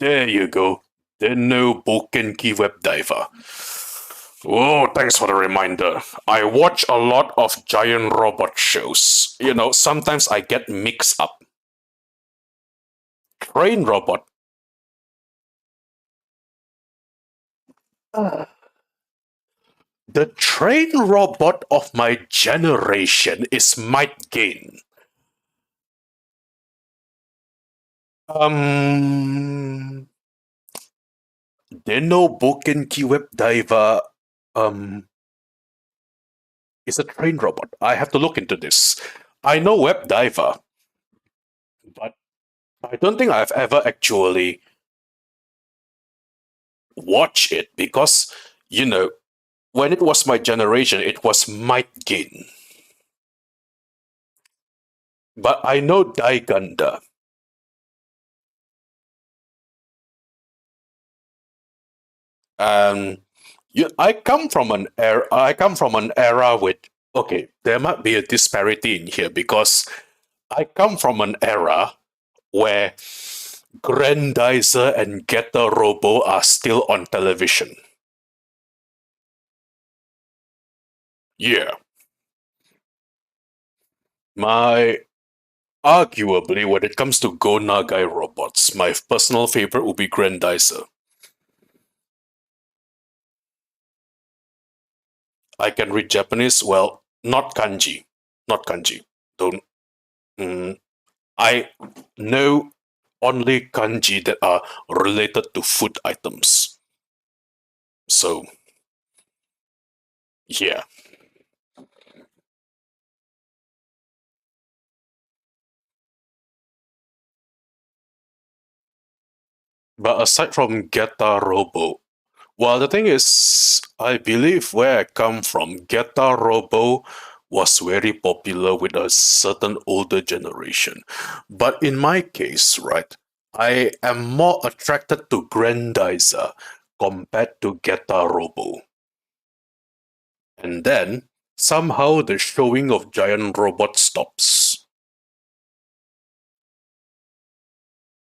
There you go. Denno Bokenki Web Diver. Oh, thanks for the reminder. I watch a lot of giant robot shows. Sometimes I get mixed up. Train robot. The train robot of my generation is Might Gain. Denno Bokenki Web Diver is a train robot. I have to look into this. I know Web Diver, but I don't think I've ever actually watched it because, when it was my generation, it was Might Gain. But I know Daiganda. Um, I come from an era. I come from an era with. Okay, there might be a disparity in here because I come from an era where Grandizer and Getter Robo are still on television. Yeah. My Arguably, when it comes to Go Nagai robots, my personal favorite would be Grandizer. I can read Japanese, well, not kanji. Not kanji. Don't. Mm, I know only kanji that are related to food items. So, yeah. But aside from Geta Robo, well, the thing is, I believe where I come from, Geta Robo was very popular with a certain older generation. But in my case, right, I am more attracted to Grandizer compared to Geta Robo. And then, somehow the showing of giant robot stops.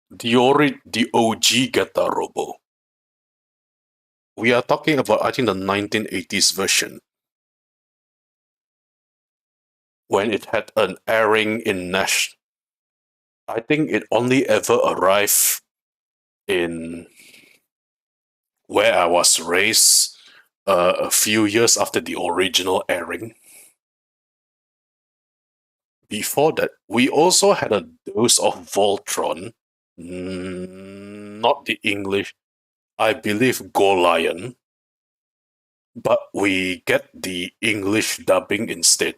The OG Geta Robo. We are talking about, I think, the 1980s version, when it had an airing in Nash. I think it only ever arrived in where I was raised a few years after the original airing. Before that, we also had a dose of Voltron, not the English, I believe Go Lion, but we get the English dubbing instead.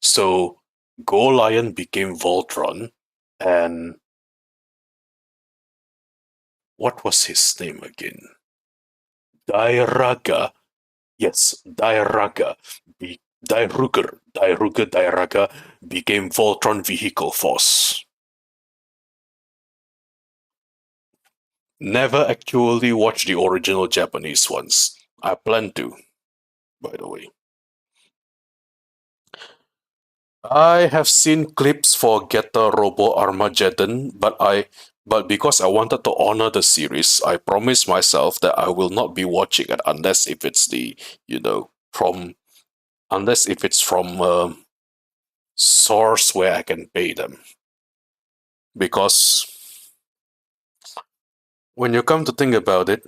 So Go Lion became Voltron, and what was his name again? Dairaga. Yes, Dairaga. Dairaga became Voltron Vehicle Force. Never actually watched the original Japanese ones. I plan to, by the way. I have seen clips for Geta Robo Armageddon, but because I wanted to honor the series, I promised myself that I will not be watching it unless if it's the from unless if it's from source where I can pay them. Because when you come to think about it,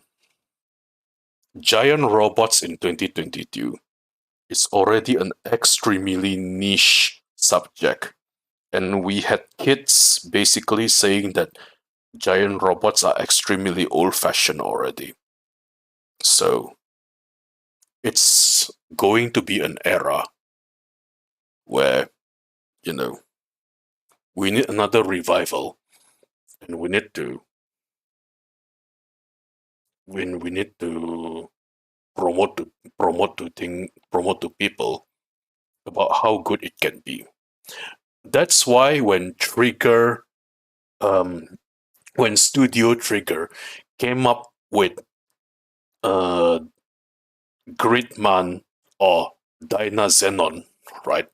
giant robots in 2022 is already an extremely niche subject. And we had kids basically saying that giant robots are extremely old fashioned already. So it's going to be an era where, you know, we need another revival, and we need to when we need to promote to people about how good it can be. That's why when Studio Trigger came up with uh, Gridman or Dynazenon, right?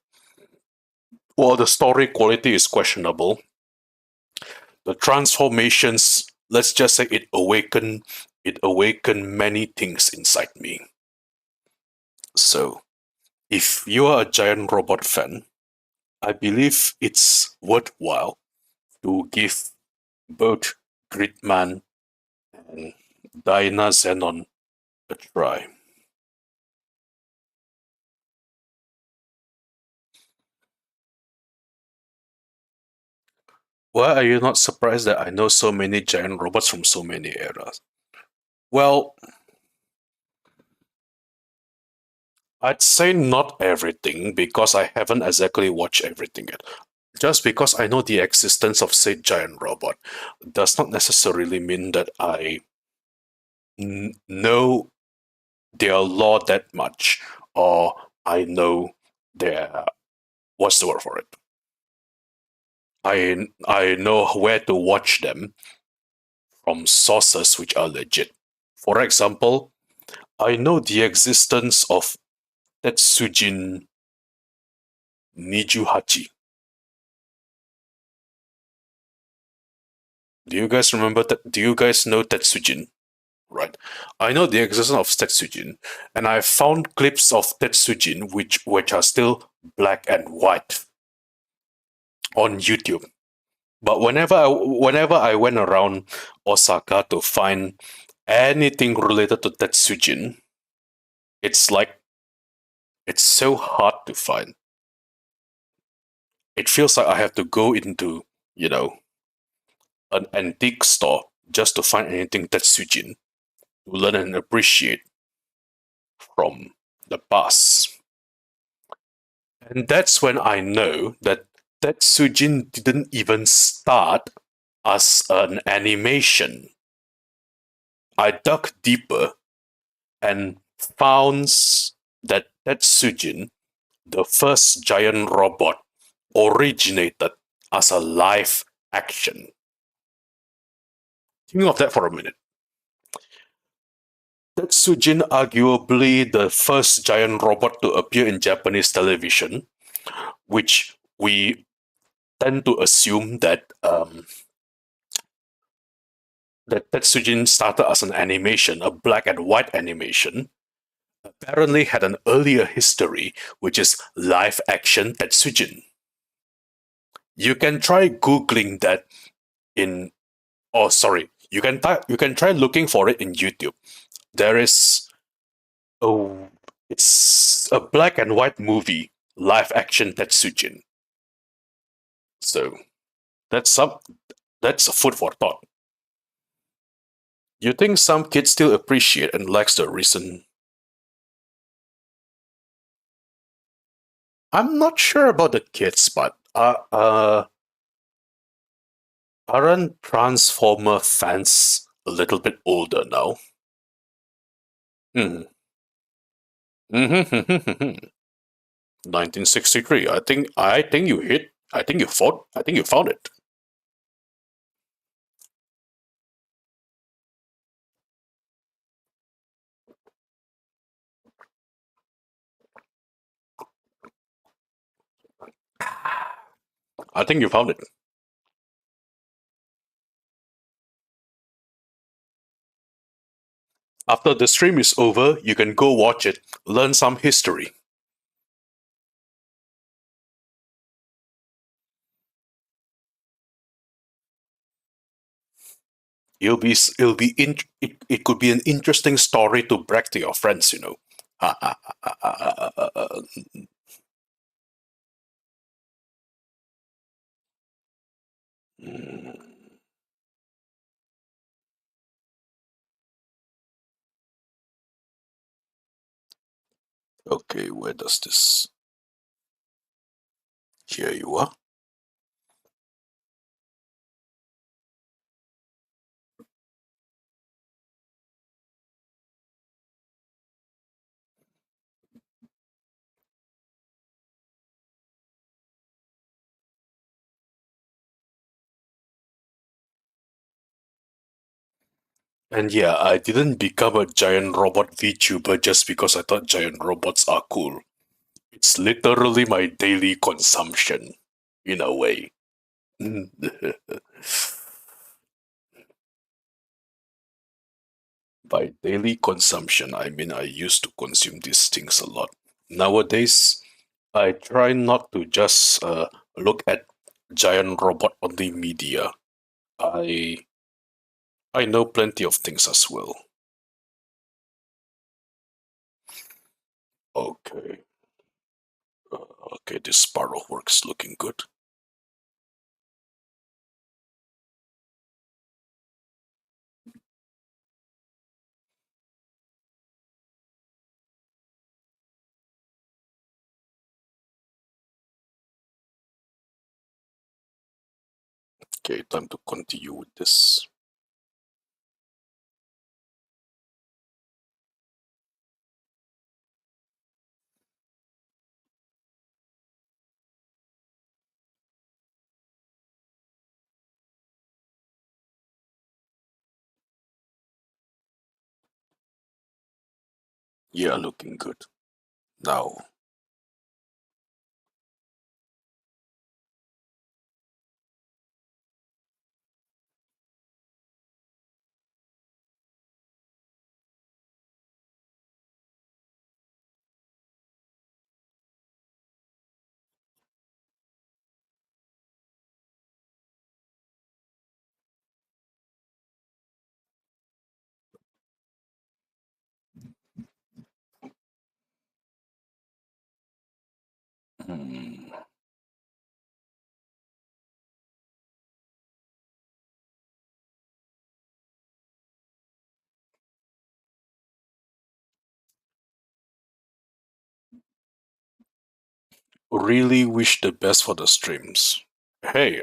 While the story quality is questionable, the transformations, let's just say it awakened many things inside me. So, if you are a giant robot fan, I believe it's worthwhile to give both Gridman and Dynazenon a try. Why are you not surprised that I know so many giant robots from so many eras? Well, I'd say not everything because I haven't exactly watched everything yet. Just because I know the existence of said giant robot does not necessarily mean that I know their lore that much, or I know their what's the word for it. I know where to watch them from sources which are legit. For example, I know the existence of Tetsujin Nijuhachi. Do you guys remember that? Do you guys know Tetsujin? Right. I know the existence of Tetsujin, and I found clips of Tetsujin which are still black and white on YouTube. But whenever I went around Osaka to find anything related to Tetsujin, it's like it's so hard to find. It feels like I have to go into, an antique store just to find anything Tetsujin to learn and appreciate from the past. And that's when I know that Tetsujin didn't even start as an animation. I dug deeper and found that Tetsujin, the first giant robot, originated as a live action. Think of that for a minute. Tetsujin, arguably the first giant robot to appear in Japanese television, which we tend to assume that that Tetsujin started as an animation, a black and white animation, apparently had an earlier history, which is live action Tetsujin. You can try googling that in. Oh, sorry. You can try looking for it in YouTube. There is oh, it's a black and white movie, live action Tetsujin. So that's some that's a food for thought. You think some kids still appreciate and likes the recent? I'm not sure about the kids, but aren't Transformer fans a little bit older now? Mm. Mm-hmm. 1963. I think you hit. I think you found it. I think you found it. After the stream is over, you can go watch it, learn some history. It could be an interesting story to brag to your friends, you know. Okay, where does this? Here you are. And yeah, I didn't become a giant robot VTuber just because I thought giant robots are cool. It's literally my daily consumption, in a way. By daily consumption, I mean I used to consume these things a lot. Nowadays, I try not to just look at giant robot only media. I I know plenty of things as well. Okay, okay, this sparrow works looking good. Okay, time to continue with this. Yeah, looking good. Now, hmm, really wish the best for the streams. Hey,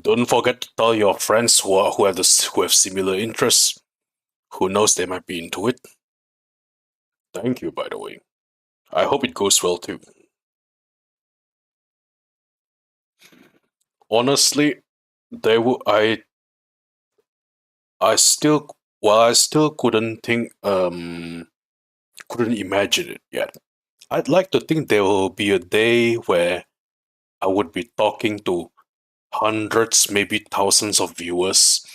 don't forget to tell your friends who have similar interests. Who knows, they might be into it. Thank you, by the way. I hope it goes well too. Honestly, they w- I still well I still couldn't imagine it yet. I'd like to think there will be a day where I would be talking to hundreds, maybe thousands of viewers,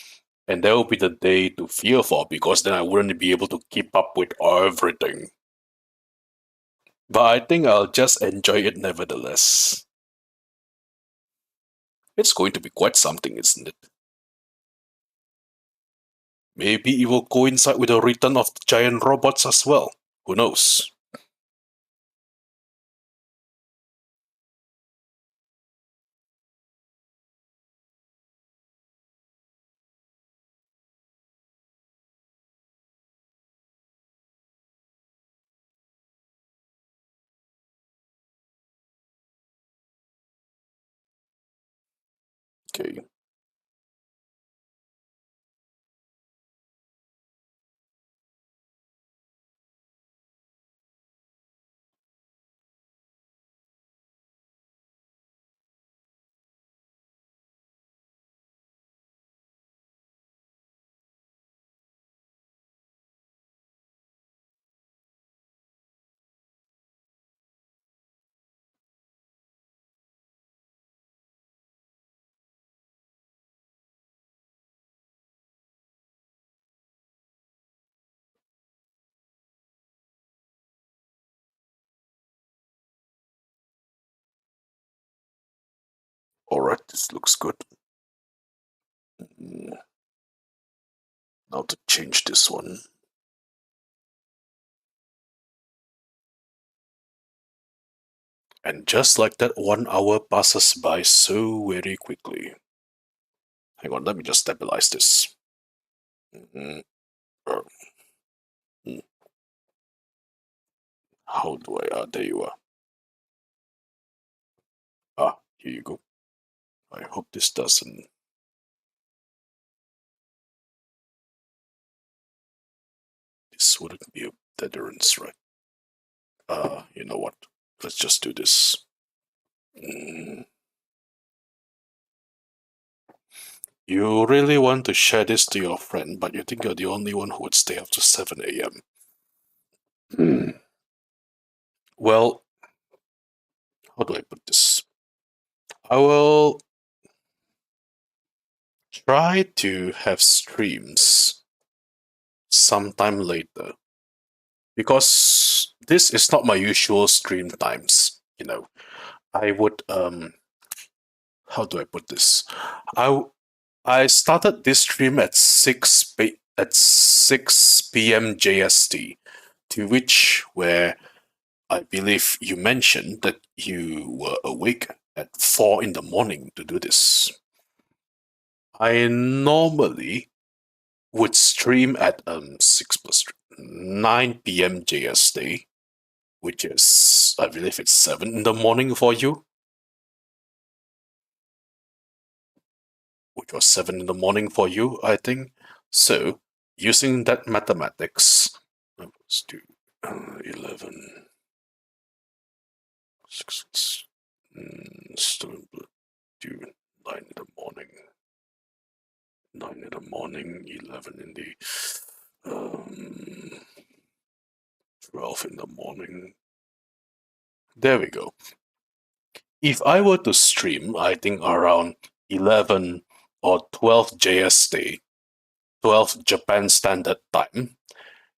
and that will be the day to fear for, because then I wouldn't be able to keep up with everything. But I think I'll just enjoy it nevertheless. It's going to be quite something, isn't it? Maybe it will coincide with the return of the giant robots as well. Who knows? Okay. Alright, this looks good. Now to change this one. And just like that, 1 hour passes by so very quickly. Hang on, let me just stabilize this. Mm, uh, mm. How do I? There you are. Here you go. I hope this doesn't. This wouldn't be a deterrence, right? You know what? Let's just do this. Mm. You really want to share this to your friend, but you think you're the only one who would stay after 7 a.m. Well, how do I put this? I will try to have streams sometime later, because this is not my usual stream times. I would how do I put this? I I started this stream at 6 p.m. JST, to which where I believe you mentioned that you were awake at 4 in the morning to do this. I normally would stream at 6 plus 9 p.m. JST, which is, I believe it's 7 in the morning for you, which was 7 in the morning for you, I think. So, using that mathematics, let's do 11, 6, 7, do 9 in the morning, 9 in the morning, 11 in the 12 in the morning. There we go. If I were to stream, I think around 11 or 12 JST, 12 Japan Standard Time,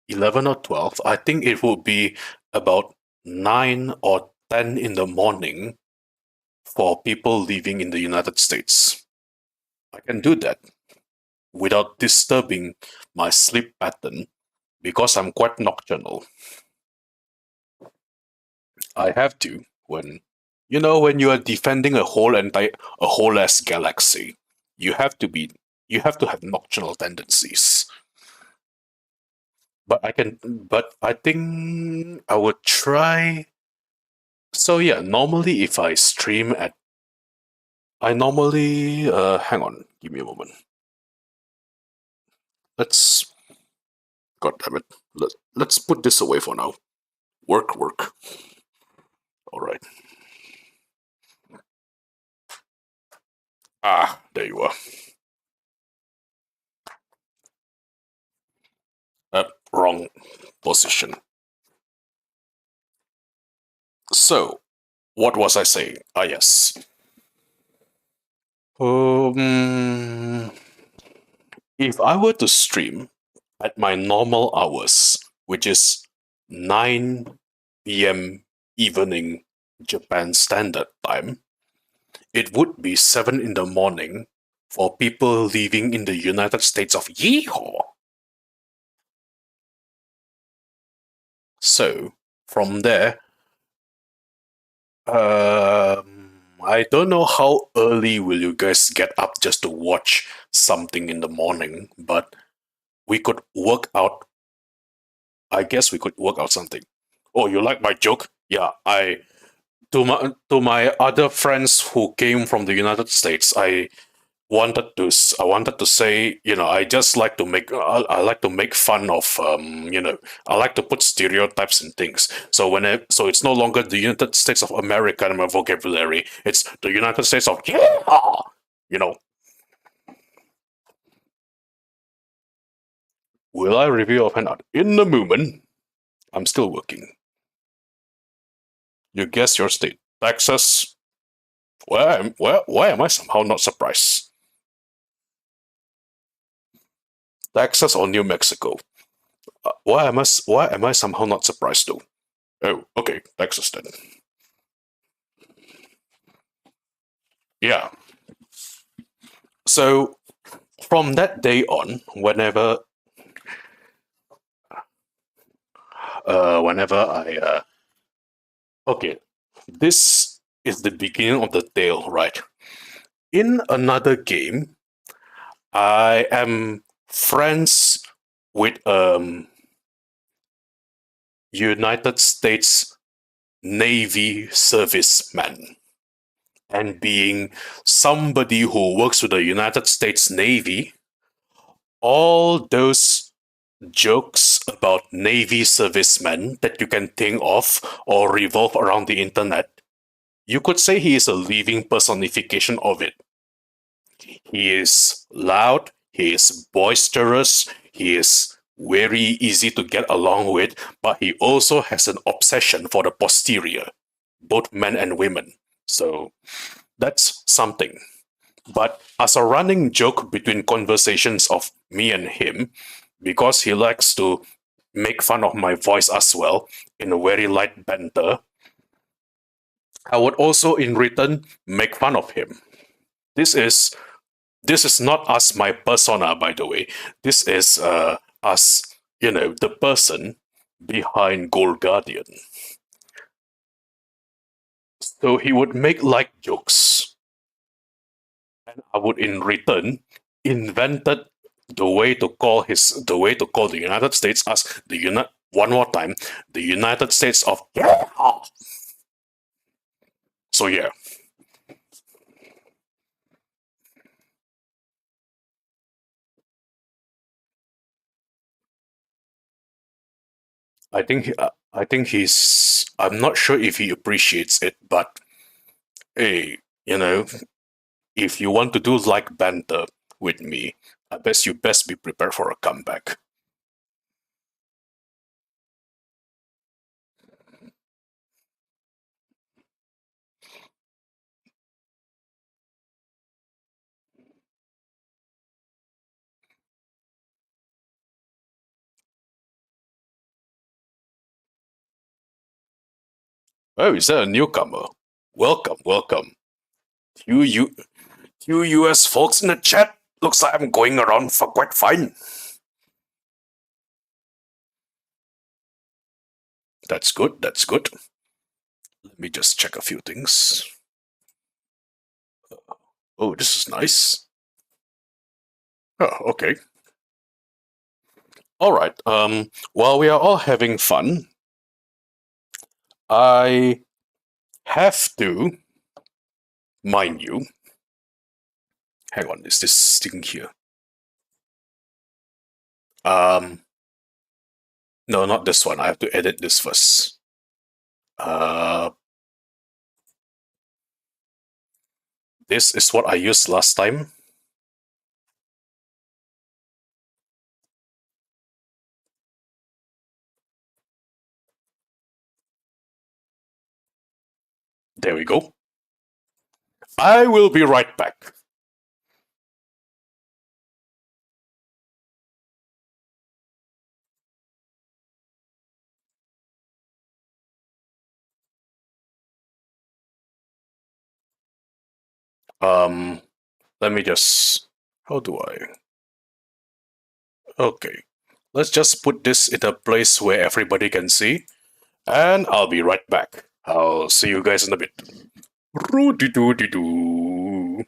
11 or 12, I think it would be about 9 or 10 in the morning for people living in the United States. I can do that without disturbing my sleep pattern, because I'm quite nocturnal. I have to when when you are defending a whole ass galaxy, you have to have nocturnal tendencies. But I think I would try. So yeah, normally if I stream at, I normally hang on, give me a moment. Let's, God damn it, let's put this away for now. Work. All right. There you are. Wrong position. So, what was I saying? Yes. Um, if I were to stream at my normal hours, which is 9 p.m. evening Japan Standard Time, it would be 7 in the morning for people living in the United States of Yeehaw. So, from there, I don't know how early will you guys get up just to watch something in the morning, but we could work out. I guess we could work out something. Oh, you like my joke? Yeah, I to my other friends who came from the United States, I wanted to say, I just like to make I like to make fun of I like to put stereotypes in things. So it's no longer the United States of America in my vocabulary. It's the United States of yeah. You know, will I reveal or find out in the moment? I'm still working. You guess your state, Texas. Why am I somehow not surprised? Texas or New Mexico? Why am I somehow not surprised though? Oh, okay, Texas then. Yeah. So from that day on, whenever okay, this is the beginning of the tale, right? In another game, I am friends with United States Navy serviceman, and being somebody who works with the United States Navy, all those jokes about Navy servicemen that you can think of or revolve around the internet, you could say he is a living personification of it. He is loud, he is boisterous, he is very easy to get along with, but he also has an obsession for the posterior, both men and women. So that's something. But as a running joke between conversations of me and him, because he likes to make fun of my voice as well in a very light banter, I would also in return make fun of him. This is this is not us my persona, by the way. This is us, the person behind Gold Guardian. So he would make light jokes, and I would in return invented the way to call the United States as one more time, the United States of yeah. So yeah, I think he's. I'm not sure if he appreciates it, but hey, if you want to do like banter with me, I bet you best be prepared for a comeback. Oh, is that a newcomer? Welcome, welcome. You you US folks in the chat. Looks like I'm going around for quite fine. That's good. That's good. Let me just check a few things. Oh, this is nice. Oh, okay. All right. While we are all having fun, I have to, mind you. Hang on, is this thing here? Um, no, not this one. I have to edit this first. Uh, this is what I used last time. There we go. I will be right back. Um, let me just. How do I? Okay. Let's just put this in a place where everybody can see, and I'll be right back. I'll see you guys in a bit. Roo-dee-doo-dee-doo.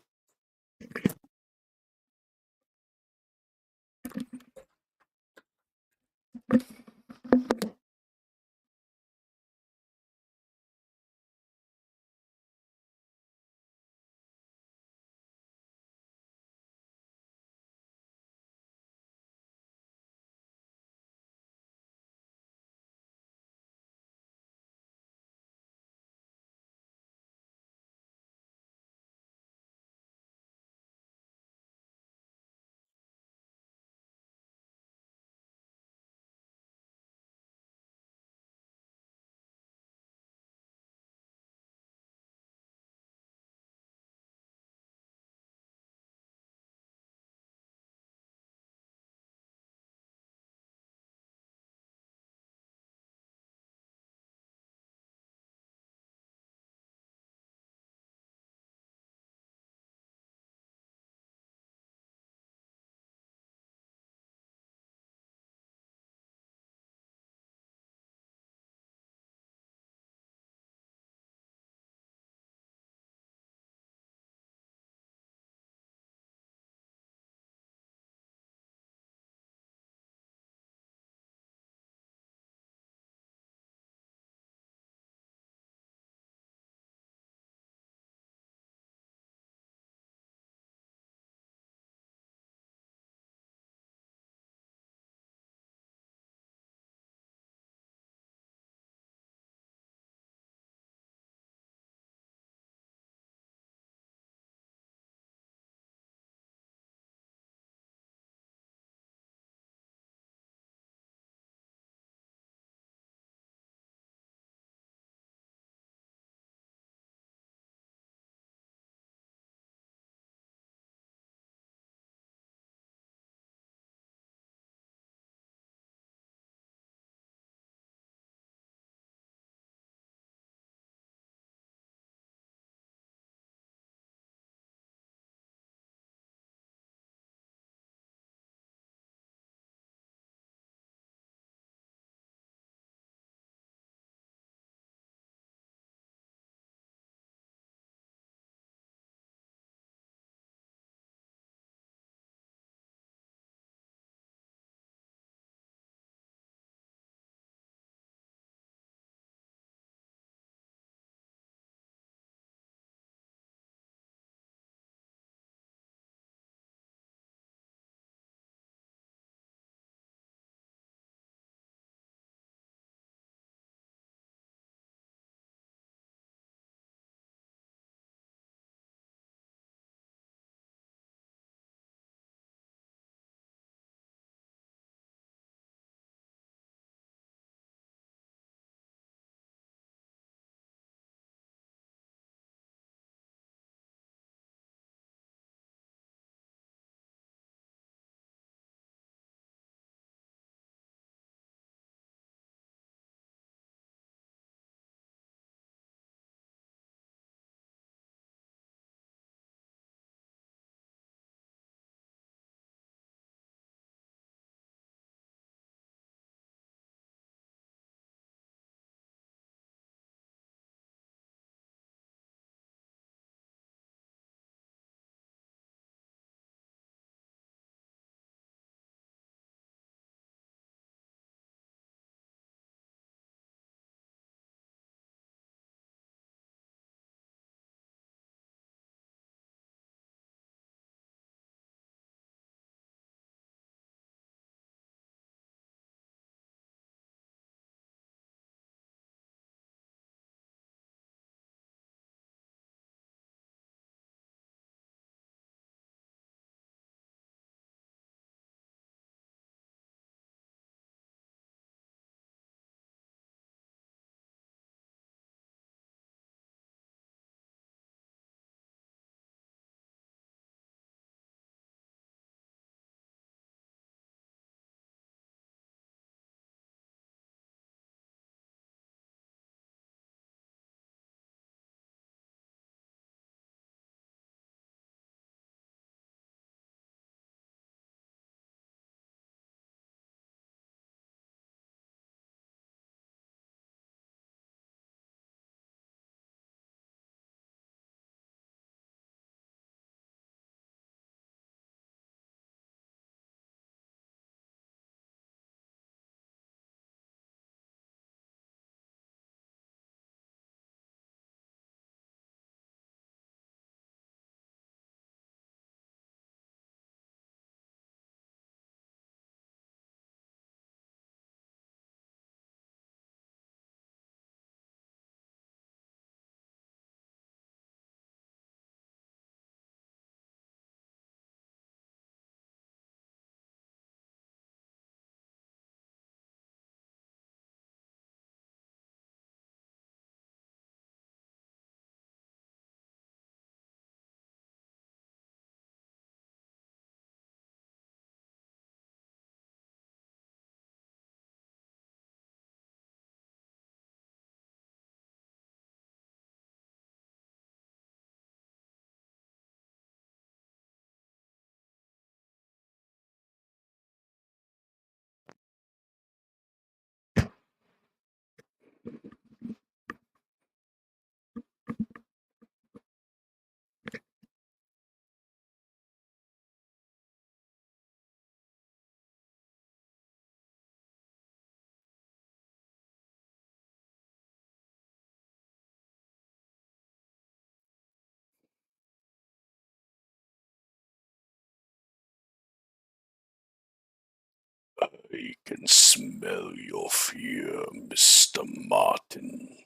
I can smell your fear, Mr. Martin.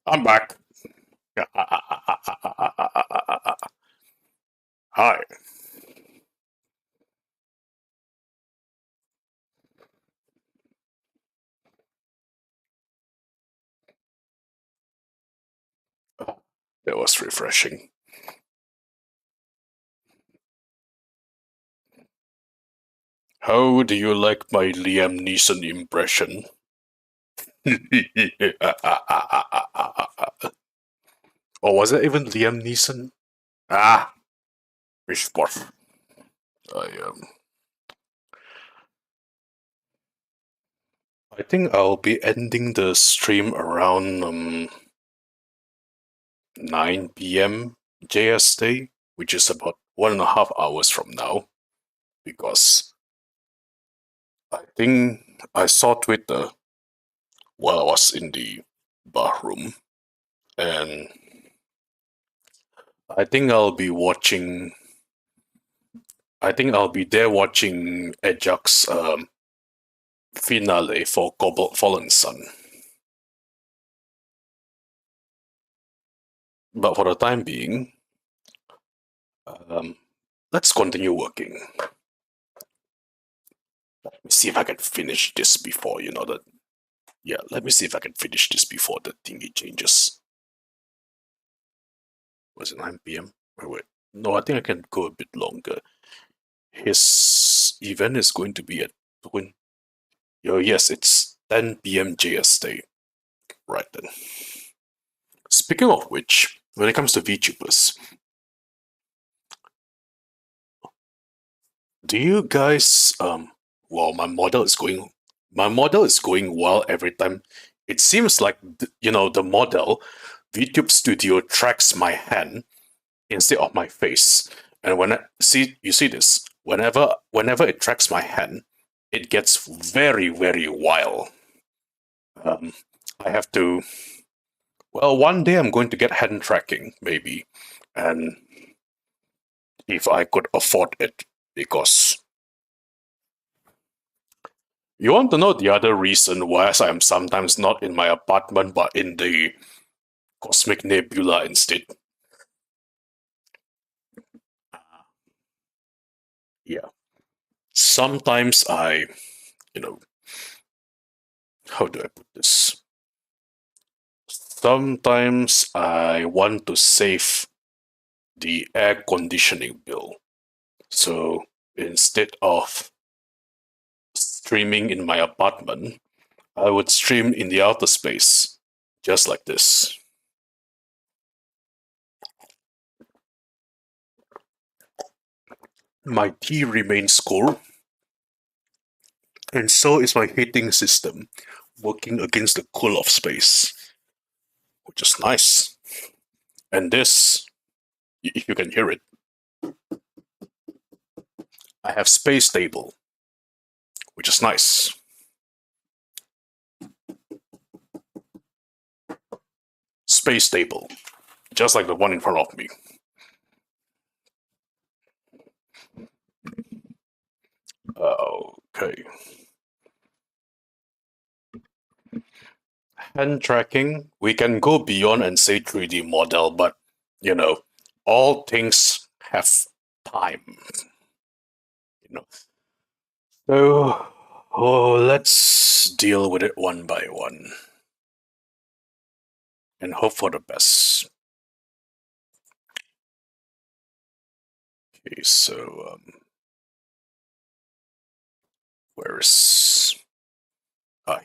I'm back. Hi. That was refreshing. How do you like my Liam Neeson impression? Or was it even Liam Neeson? Ah, which part? I I think I'll be ending the stream around 9 p.m. JST, which is about 1.5 hours from now, because I think I saw Twitter while I was in the bathroom, and I think I'll be watching. I think I'll be there watching Ajax finale for Cobalt Fallen Sun. But for the time being, um, let's continue working. Let me see if I can finish this before that. Yeah, let me see if I can finish this before the thingy changes. Was it 9 p.m.? Wait. No, I think I can go a bit longer. His event is going to be at when? Oh, yes, it's 10 p.m. JST. Right then. Speaking of which, when it comes to VTubers, do you guys well, my model is going well every time. It seems like the model VTube Studio tracks my hand instead of my face. And when I see you see this, whenever it tracks my hand, it gets very, very wild. Um, I have to well, one day I'm going to get hand tracking, maybe. And if I could afford it, because you want to know the other reason why I'm sometimes not in my apartment but in the cosmic nebula instead? Yeah. Sometimes you know, how do I put this? Sometimes I want to save the air conditioning bill. So instead of streaming in my apartment, I would stream in the outer space, just like this. My tea remains cool, and so is my heating system, working against the cool of space, which is nice. And this, if you can hear it, I have space stable, which is nice. Space stable, just like the one in front of me. Okay. Hand tracking, we can go beyond and say 3D model, but you know, all things have time. You know. So let's deal with it one by one. And hope for the best. Okay, so where's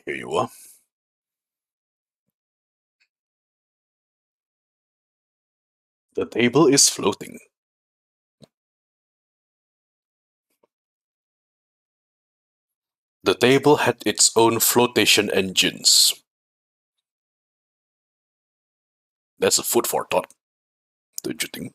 here you are. The table is floating. The table had its own flotation engines. That's a food for thought, don't you think?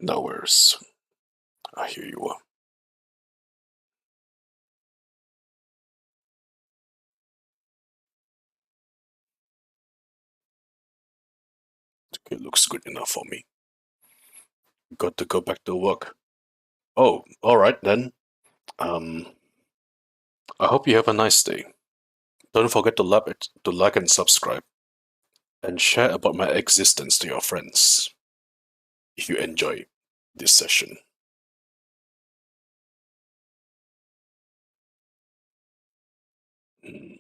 No worries. Here you are. Okay, looks good enough for me. Got to go back to work. Oh, alright then. Um, I hope you have a nice day. Don't forget to like and subscribe, and share about my existence to your friends if you enjoy this session. Mm,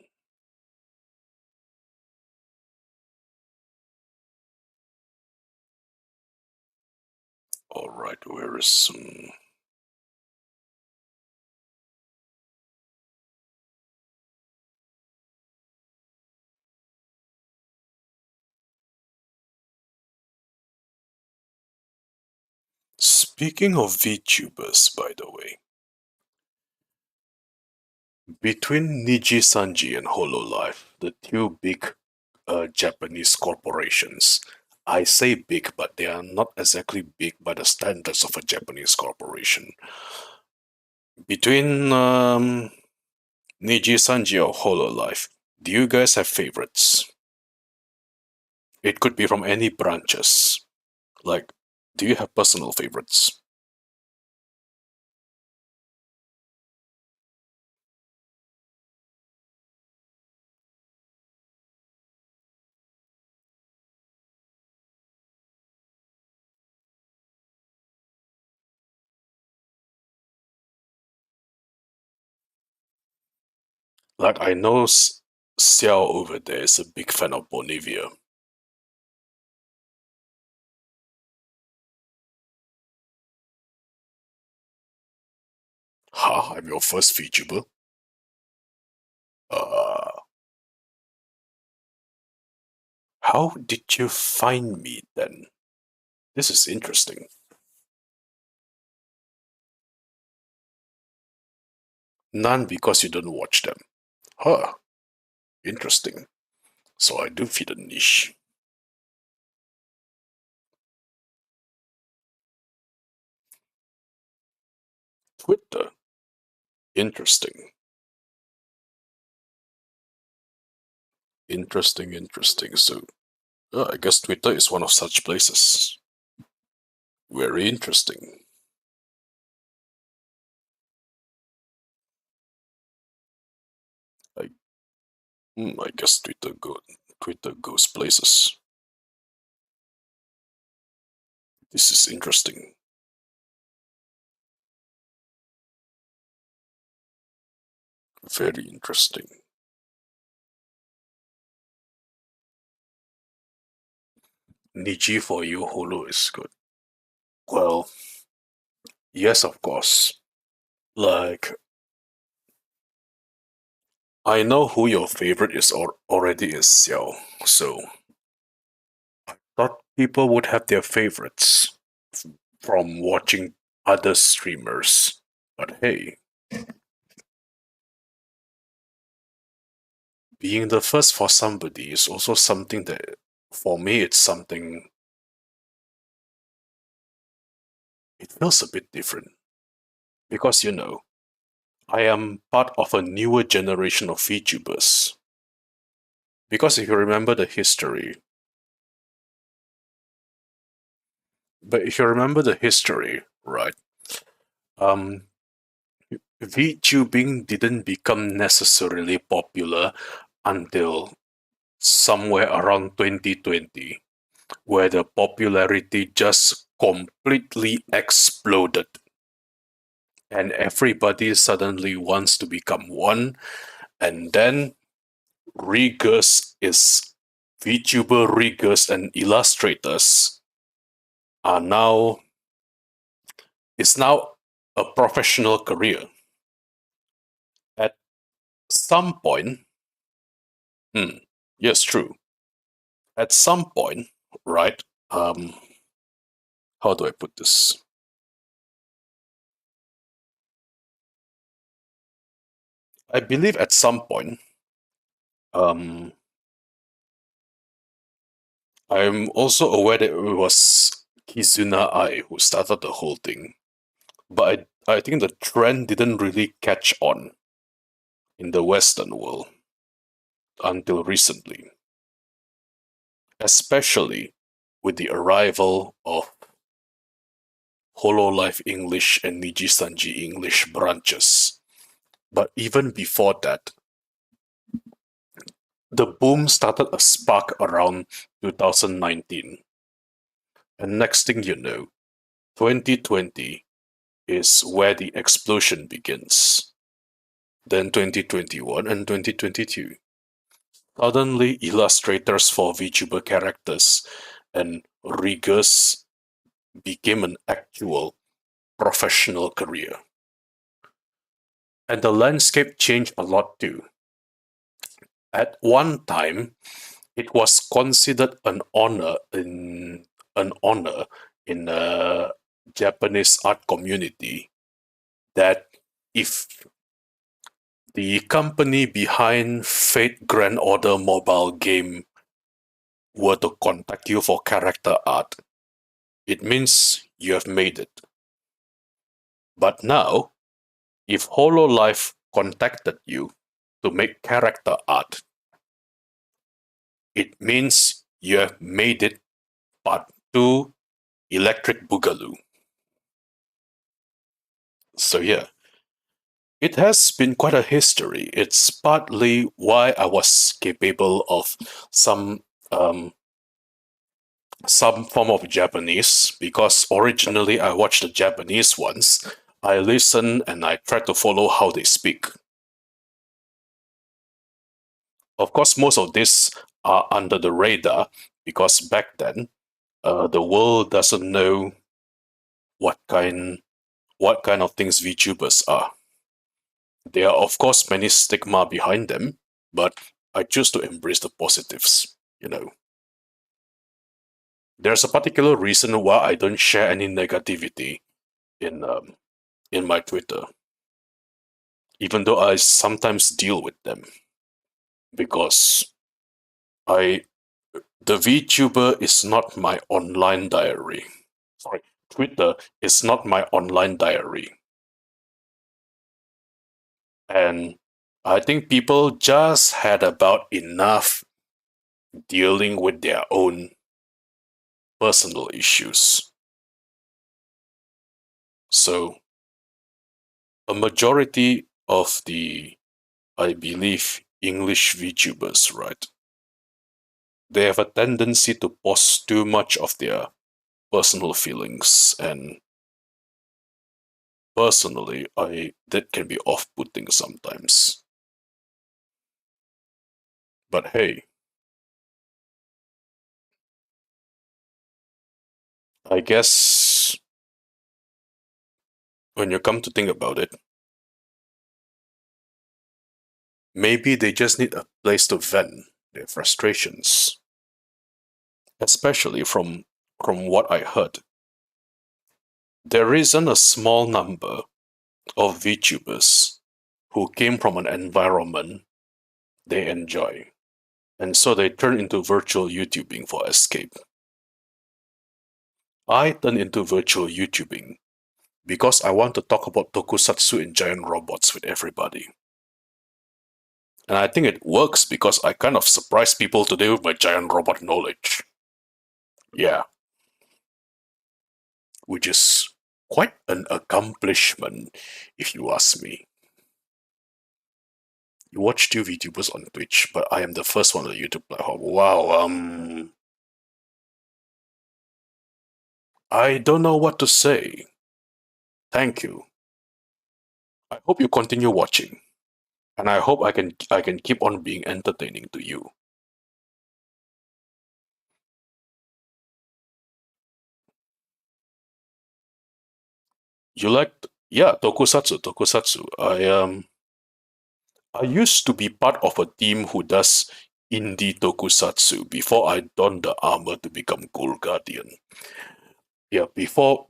alright, where is some... Speaking of VTubers, by the way, between Niji Sanji and Hololive, the two big Japanese corporations, I say big, but they are not exactly big by the standards of a Japanese corporation. Between Niji Sanji or Hololive, do you guys have favorites? It could be from any branches. Like, do you have personal favorites? Like, I know Xiao over there is a big fan of Bonavia. Ha, I'm your first VTuber. Uh, how did you find me then? This is interesting. None because you don't watch them. Huh, interesting. So I do fit a niche. Twitter. Interesting. Interesting. So, I guess Twitter is one of such places. Very interesting. I, I guess Twitter goes places. This is interesting. Very interesting. Niji for you, Holo is good. Well, yes, of course. Like, I know who your favorite is already is Xiao, so I thought people would have their favorites from watching other streamers. But hey, being the first for somebody is also something that, for me, it's something, it feels a bit different. Because, I am part of a newer generation of VTubers. Because if you remember the history, right? Um, VTubing didn't become necessarily popular until somewhere around 2020, where the popularity just completely exploded. And everybody suddenly wants to become one, and then riggers is VTuber riggers and illustrators are now it's now a professional career. At some point, yes, true. At some point, right? Um, how do I put this? I believe at some point, um, I'm also aware that it was Kizuna Ai who started the whole thing. but I think the trend didn't really catch on in the Western world until recently, especially with the arrival of Hololive English and Nijisanji English branches. But even before that, the boom started a spark around 2019. And next thing you know, 2020 is where the explosion begins. Then 2021 and 2022. Suddenly, illustrators for VTuber characters and riggers became an actual professional career. And the landscape changed a lot too. At one time, it was considered an honor in a Japanese art community that if the company behind Fate Grand Order mobile game were to contact you for character art, it means you have made it. But now, if Hololive contacted you to make character art, it means you have made it part 2 Electric Boogaloo. So yeah, it has been quite a history. It's partly why I was capable of some um, some form of Japanese, because originally I watched the Japanese ones. I listen and I try to follow how they speak. Of course, most of this are under the radar because back then the world doesn't know what kind of things VTubers are. There are of course many stigma behind them, but I choose to embrace the positives. There's a particular reason why I don't share any negativity in in my Twitter, even though I sometimes deal with them, because I the VTuber is not my online diary. Sorry, Twitter is not my online diary, and I think people just had about enough dealing with their own personal issues. So a majority of the, I believe, English VTubers, right? They have a tendency to post too much of their personal feelings, and personally, that can be off-putting sometimes. But hey, I guess when you come to think about it, maybe they just need a place to vent their frustrations. Especially from what I heard, there isn't a small number of VTubers who came from an environment they enjoy, and so they turn into virtual YouTubing for escape. I turn into virtual YouTubing because I want to talk about tokusatsu and giant robots with everybody. And I think it works because I kind of surprise people today with my giant robot knowledge. Yeah. Which is quite an accomplishment, if you ask me. You watch two VTubers on Twitch, but I am the first one on the YouTube platform. Wow, I don't know what to say. Thank you. I hope you continue watching, and I hope I can keep on being entertaining to you. You liked, yeah, tokusatsu. I used to be part of a team who does indie tokusatsu before I donned the armor to become Gold Guardian. Yeah, before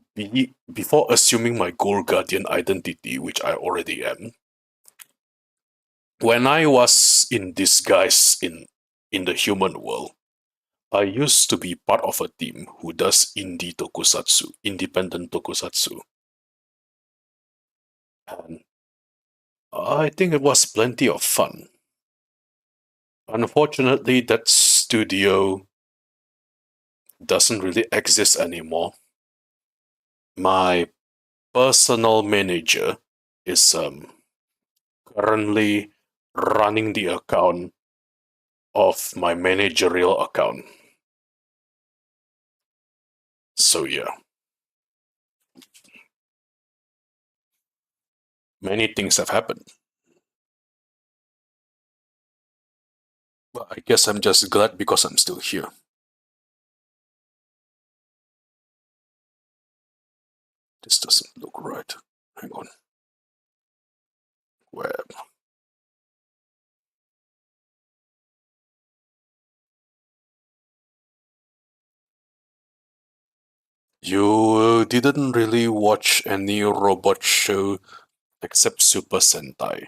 assuming my Gold Guardian identity, which I already am. When I was in disguise in the human world, I used to be part of a team who does indie tokusatsu, independent tokusatsu. And I think it was plenty of fun. Unfortunately, that studio doesn't really exist anymore. My personal manager is currently running the account of my managerial account. So yeah, many things have happened. But I guess I'm just glad because I'm still here. This doesn't look right. Hang on. Web. You didn't really watch any robot show except Super Sentai.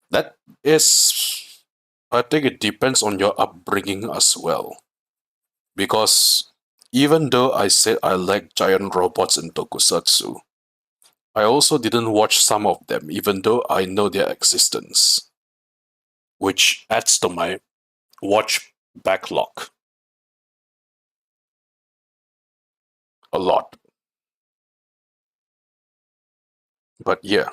That is, I think it depends on your upbringing as well. Because even though I said I like giant robots in tokusatsu, I also didn't watch some of them, even though I know their existence, which adds to my watch backlog a lot. But yeah,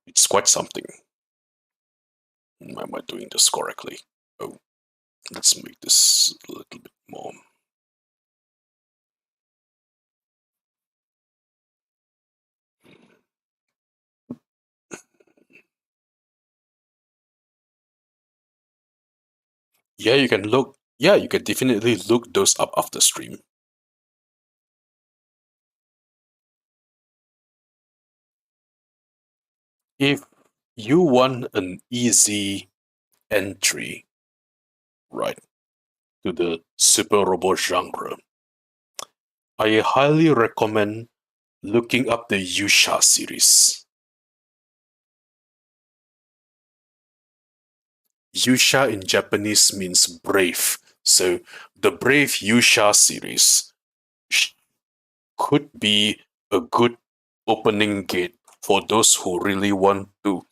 it's quite something. Am I doing this correctly? Oh, let's make this a little bit more. Yeah, you can look. Yeah, you can definitely look those up after stream. If you want an easy entry, right, to the super robot genre, I highly recommend looking up the Yusha series. Yusha in Japanese means brave, so the Brave Yusha series could be a good opening gate for those who really want to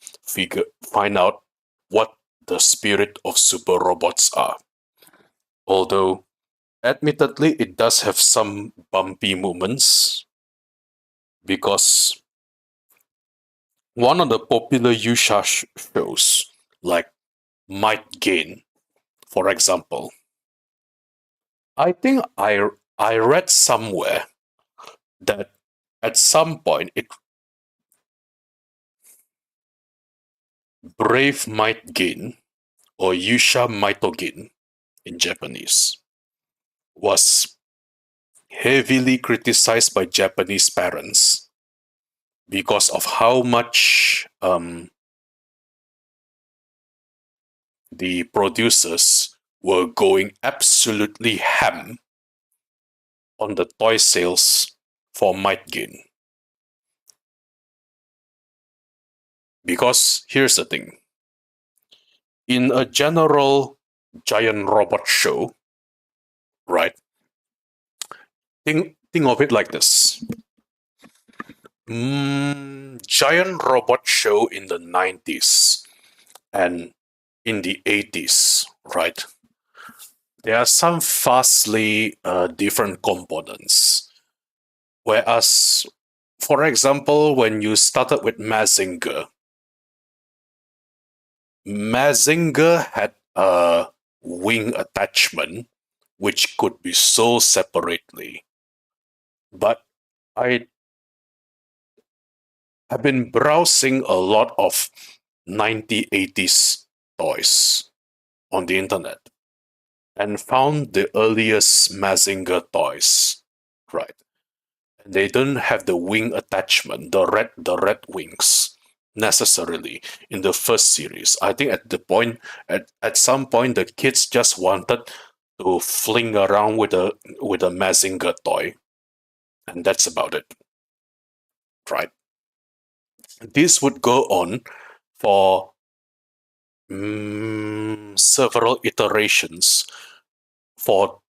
find out what the spirit of super robots are. Although, admittedly, it does have some bumpy moments because one of the popular Yusha shows, like Might Gain, for example, I think I read somewhere that at some point it Brave Might Gain or Yusha Maitogin in Japanese was heavily criticized by Japanese parents because of how much the producers were going absolutely ham on the toy sales for Might Gain. Because here's the thing, in a general giant robot show, right? Think of it like this. Giant robot show in the 90s and in the 80s, right? There are some vastly different components. Whereas, for example, when you started with Mazinger had a wing attachment which could be sold separately. But I have been browsing a lot of 1980s toys on the internet and found the earliest Mazinger toys, right? And they don't have the wing attachment, the red wings necessarily in the first series. I think at some point the kids just wanted to fling around with a Mazinger toy, and that's about it, right? This would go on for several iterations for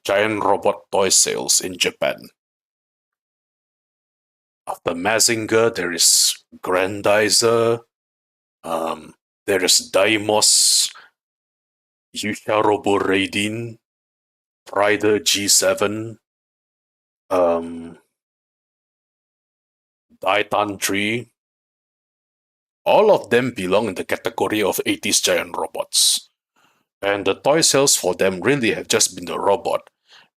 giant robot toy sales in Japan. After Mazinger, there is Grandizer, there is Daimos, Yusha Robo Raidin, Rider G7, Daitan 3. All of them belong in the category of 80s giant robots. And the toy sales for them really have just been the robot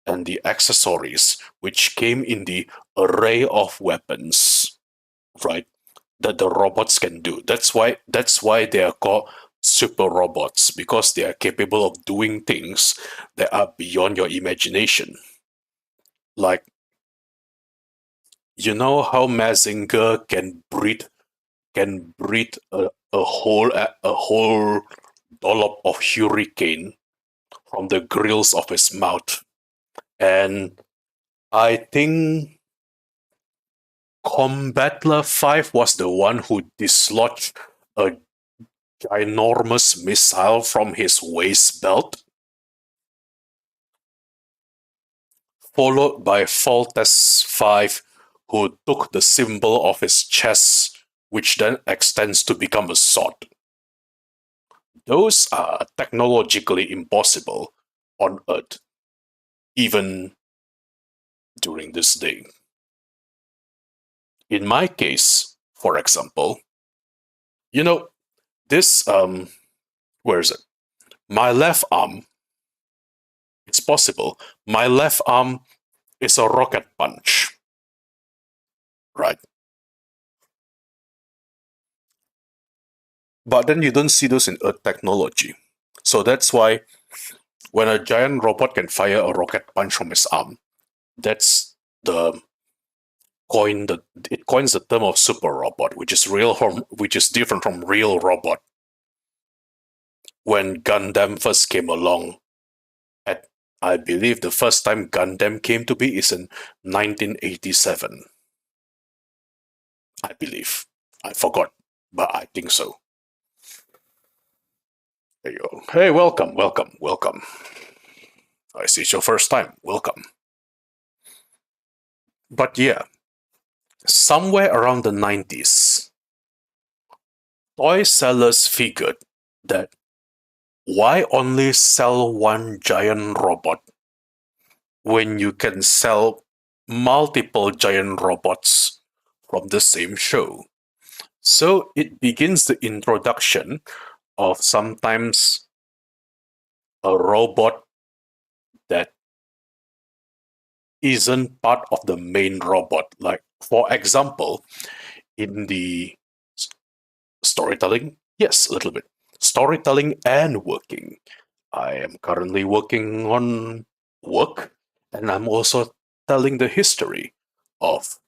and the accessories, which came in the array of weapons, right? That the robots can do. That's why they are called super robots, because they are capable of doing things that are beyond your imagination. Like, you know how Mazinger can breathe a whole dollop of hurricane from the grills of his mouth. And I think Combattler 5 was the one who dislodged a ginormous missile from his waist belt, followed by Foltest 5, who took the symbol of his chest, which then extends to become a sword. Those are technologically impossible on Earth, even during this day. In my case, for example, you know, this, where is it? My left arm, it's possible. My left arm is a rocket punch, right? But then you don't see those in Earth technology. So that's why when a giant robot can fire a rocket punch from his arm, that's the it coins the term of super robot, which is different from real robot. When Gundam first came along, I believe the first time Gundam came to be is in 1987. I believe. I forgot, but I think so. There you go. Hey, welcome. I see it's your first time. Welcome. But yeah, somewhere around the 90s, toy sellers figured that why only sell one giant robot when you can sell multiple giant robots from the same show? So it begins the introduction of sometimes a robot that isn't part of the main robot. Like, for example, in the storytelling, yes, a little bit. Storytelling and working. I am currently working on work, and I'm also telling the history of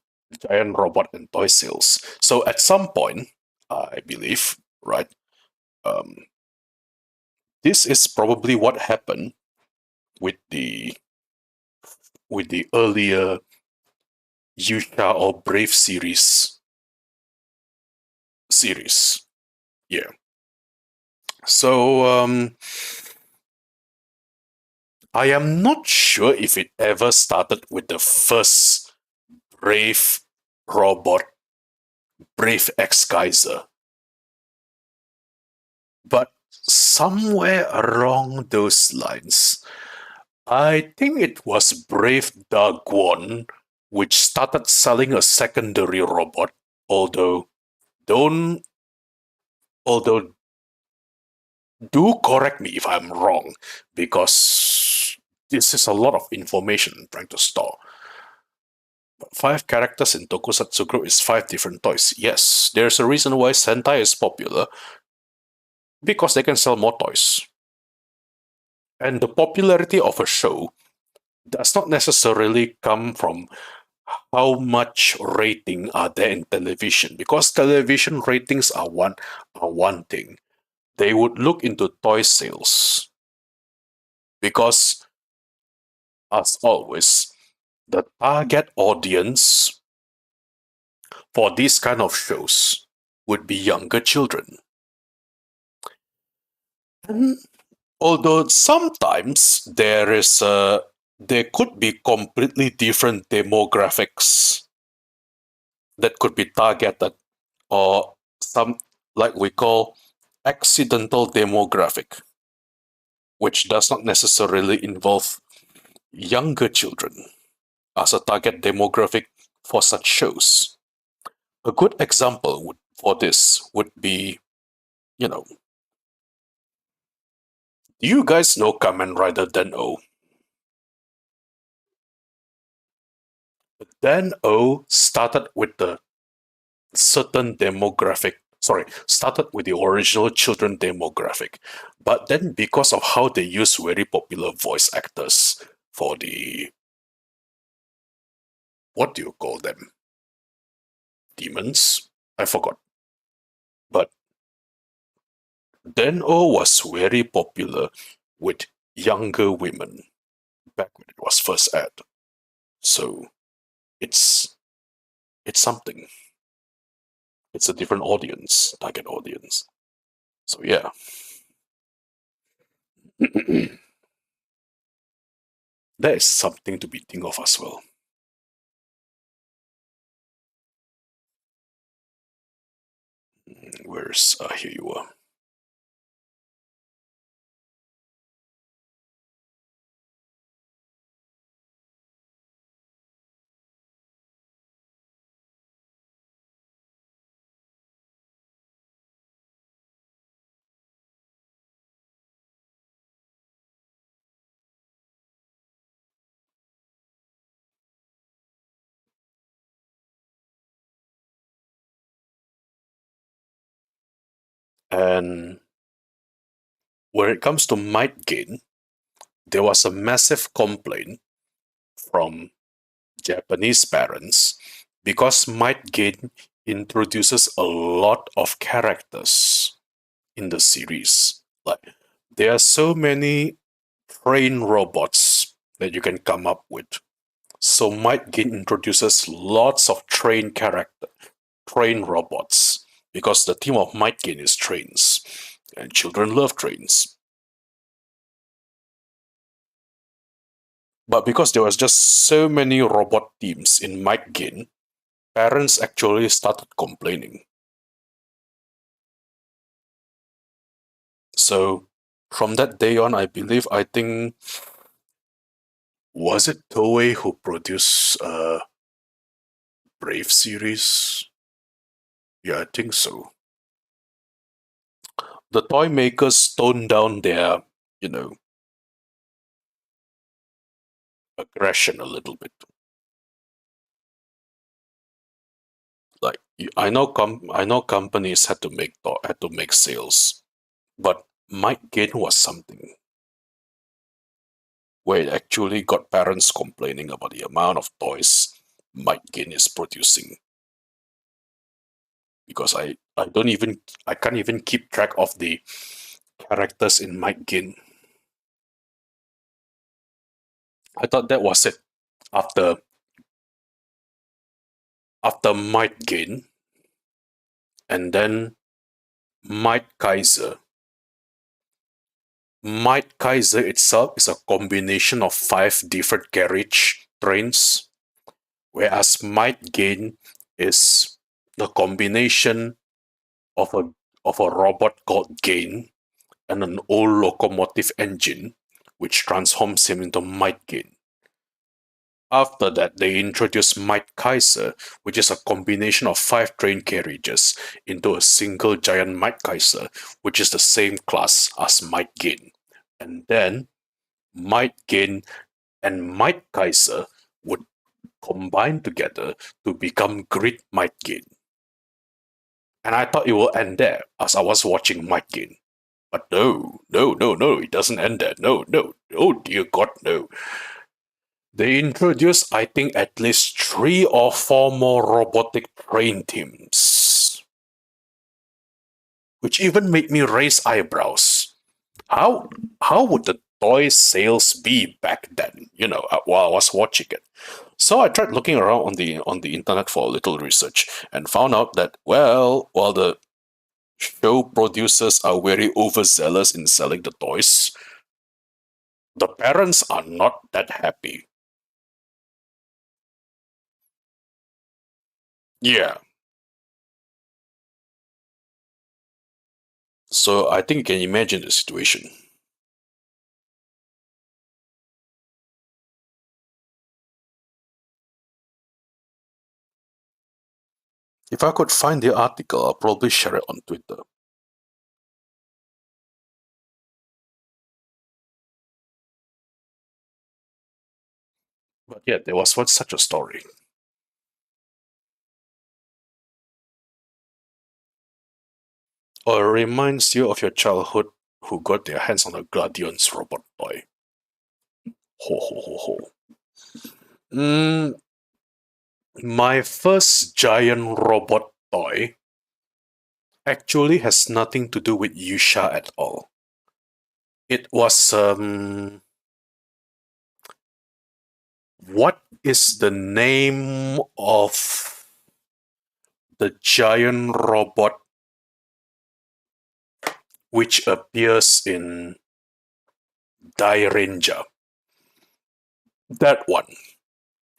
giant robot and toy sales. So at some point, I believe, right, this is probably what happened with the earlier Yusha or Brave series. Yeah. So I am not sure if it ever started with the first Brave robot, Brave X Kaiser. But somewhere along those lines, I think it was Brave Dagon which started selling a secondary robot, although don't although do correct me if I'm wrong, because this is a lot of information I'm trying to store. But 5 characters in Tokusatsu Group is 5 different toys. Yes, there's a reason why Sentai is popular, because they can sell more toys. And the popularity of a show does not necessarily come from how much rating are there in television, because television ratings are one thing. They would look into toy sales, because, as always, the target audience for these kind of shows would be younger children. And Although sometimes there could be completely different demographics that could be targeted, or some, like we call, accidental demographic, which does not necessarily involve younger children as a target demographic for such shows. A good example for this would be, you know, do you guys know Kamen Rider Den-O? Den-O started with the certain demographic, sorry, started with the original children demographic. But then because of how they use very popular voice actors for the, what do you call them? Demons? I forgot. But Den-O was very popular with younger women back when it was first aired. So it's something. It's a different audience, target audience. So yeah. There is something to be think of as well. Where's here you are. And when it comes to might gain, there was a massive complaint from Japanese parents because might gain introduces a lot of characters in the series. Like, there are so many train robots that you can come up with. So might gain introduces lots of train robots, because the theme of might gain is trains, and children love trains. But because there was just so many robot teams in might gain, parents actually started complaining. So from that day on, I think, was it Toei who produced Brave series? Yeah, I think so. The toy makers toned down their, you know, aggression a little bit. Like, I know companies had to make sales, but might gain was something where it actually got parents complaining about the amount of toys might gain is producing. Because I can't even keep track of the characters in might gain. I thought that was it. After might gain, and then might Kaiser. Might Kaiser itself is a combination of 5 different carriage trains, whereas might gain is the combination of a robot called Gain and an old locomotive engine, which transforms him into might gain. After that, they introduced Might Kaiser, which is a combination of 5 train carriages into a single giant Might Kaiser, which is the same class as Might Gain. And then Might Gain and Might Kaiser would combine together to become Great Might Gain. And I thought it will end there as I was watching Might Gain. But no, it doesn't end there. No, oh dear God, no. They introduced, I think, at least 3 or 4 more robotic train teams, which even made me raise eyebrows. How would the toy sales be back then? While I was watching it. So I tried looking around on the internet for a little research and found out that, well, while the show producers are very overzealous in selling the toys, the parents are not that happy. Yeah. So I think you can imagine the situation. If I could find the article, I'll probably share it on Twitter. But yeah, there was once such a story. Or it reminds you of your childhood who got their hands on a Guardian's robot toy. Ho ho ho ho. My first giant robot toy actually has nothing to do with Yusha at all. It was what is the name of the giant robot which appears in Die Ranger? That one.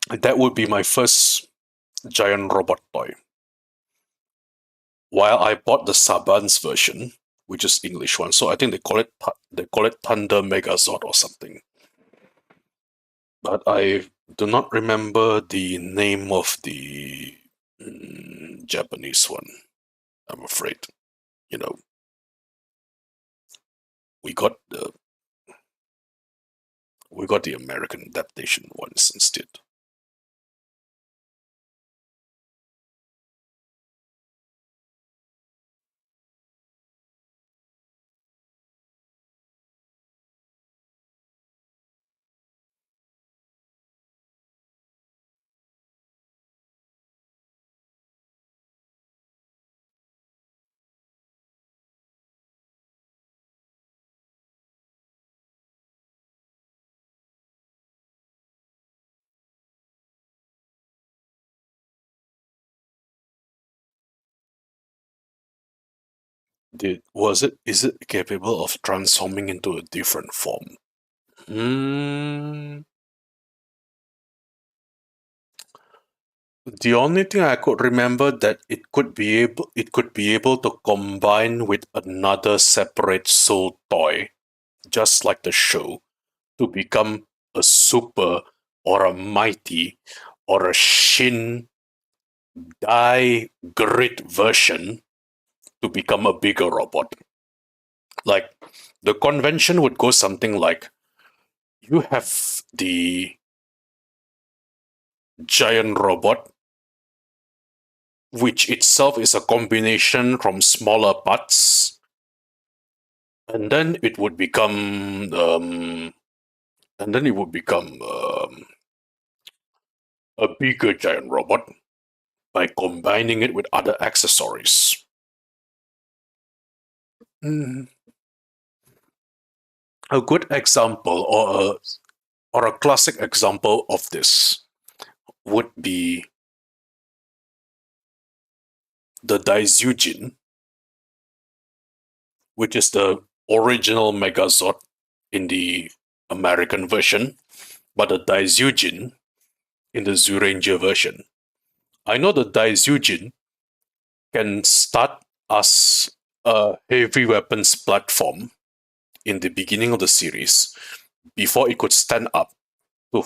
That would be my first giant robot toy. While I bought the Saban's version, which is English one, so I think they call it Thunder Megazord or something. But I do not remember the name of the Japanese one. I'm afraid. You know, we got the American adaptation ones instead. Is it capable of transforming into a different form? Hmm. The only thing I could remember that it could be able to combine with another separate soul toy, just like the show, to become a super or a mighty or a Shin Dai grid version to become a bigger robot. Like the convention would go something like you have the giant robot, which itself is a combination from smaller parts, and then it would become a bigger giant robot by combining it with other accessories. Mm. A good example or a classic example of this would be the Daizujin, which is the original Megazord in the American version, but the Daizujin in the Zyuranger version. I know the Daizujin can start as a heavy weapons platform in the beginning of the series before it could stand up to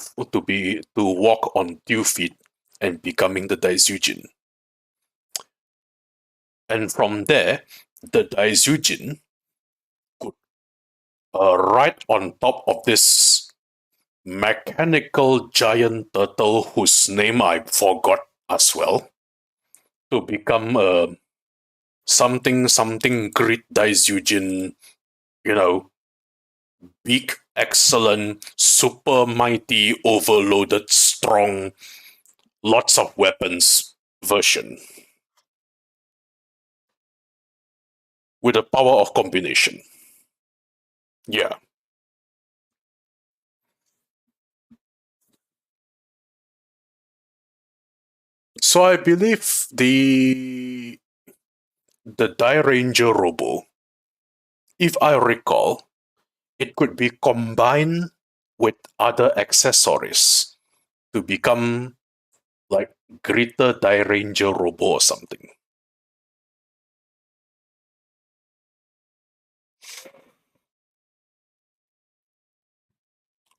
walk on 2 feet and becoming the Daizujin. And from there, the Daizujin could ride on top of this mechanical giant turtle whose name I forgot as well to become something great Daizujin, you know, big, excellent, super mighty, overloaded, strong, lots of weapons version with the power of combination. Yeah. So I believe the Die Ranger Robo, if I recall, it could be combined with other accessories to become like Greta Die Ranger Robo or something.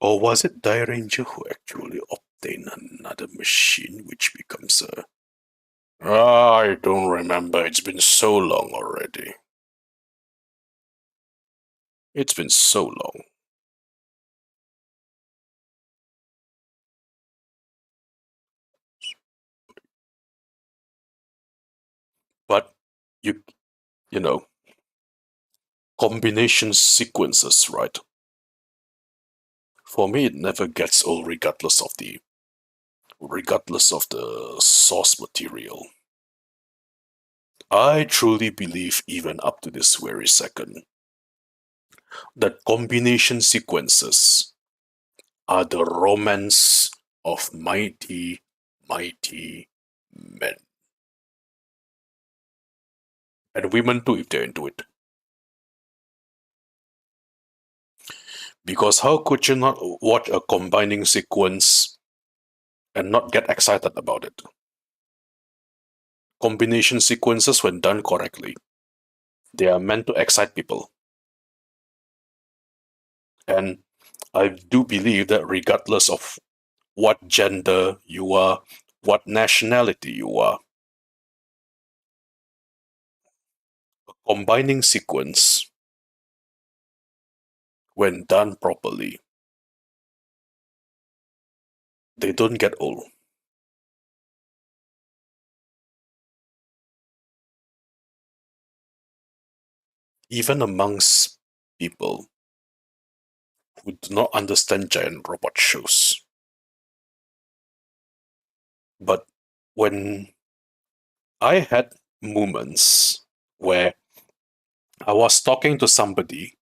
Or was it Die Ranger who actually obtained another machine which becomes a... I don't remember, it's been so long already. It's been so long. But you know, combination sequences, right? For me, it never gets old regardless of the source material. I truly believe, even up to this very second, that combination sequences are the romance of mighty, mighty men. And women too, if they're into it. Because how could you not watch a combining sequence and not get excited about it? Combination sequences, when done correctly, they are meant to excite people. And I do believe that regardless of what gender you are, what nationality you are, a combining sequence, when done properly, they don't get old. Even amongst people who do not understand giant robot shows. But when I had moments where I was talking to somebody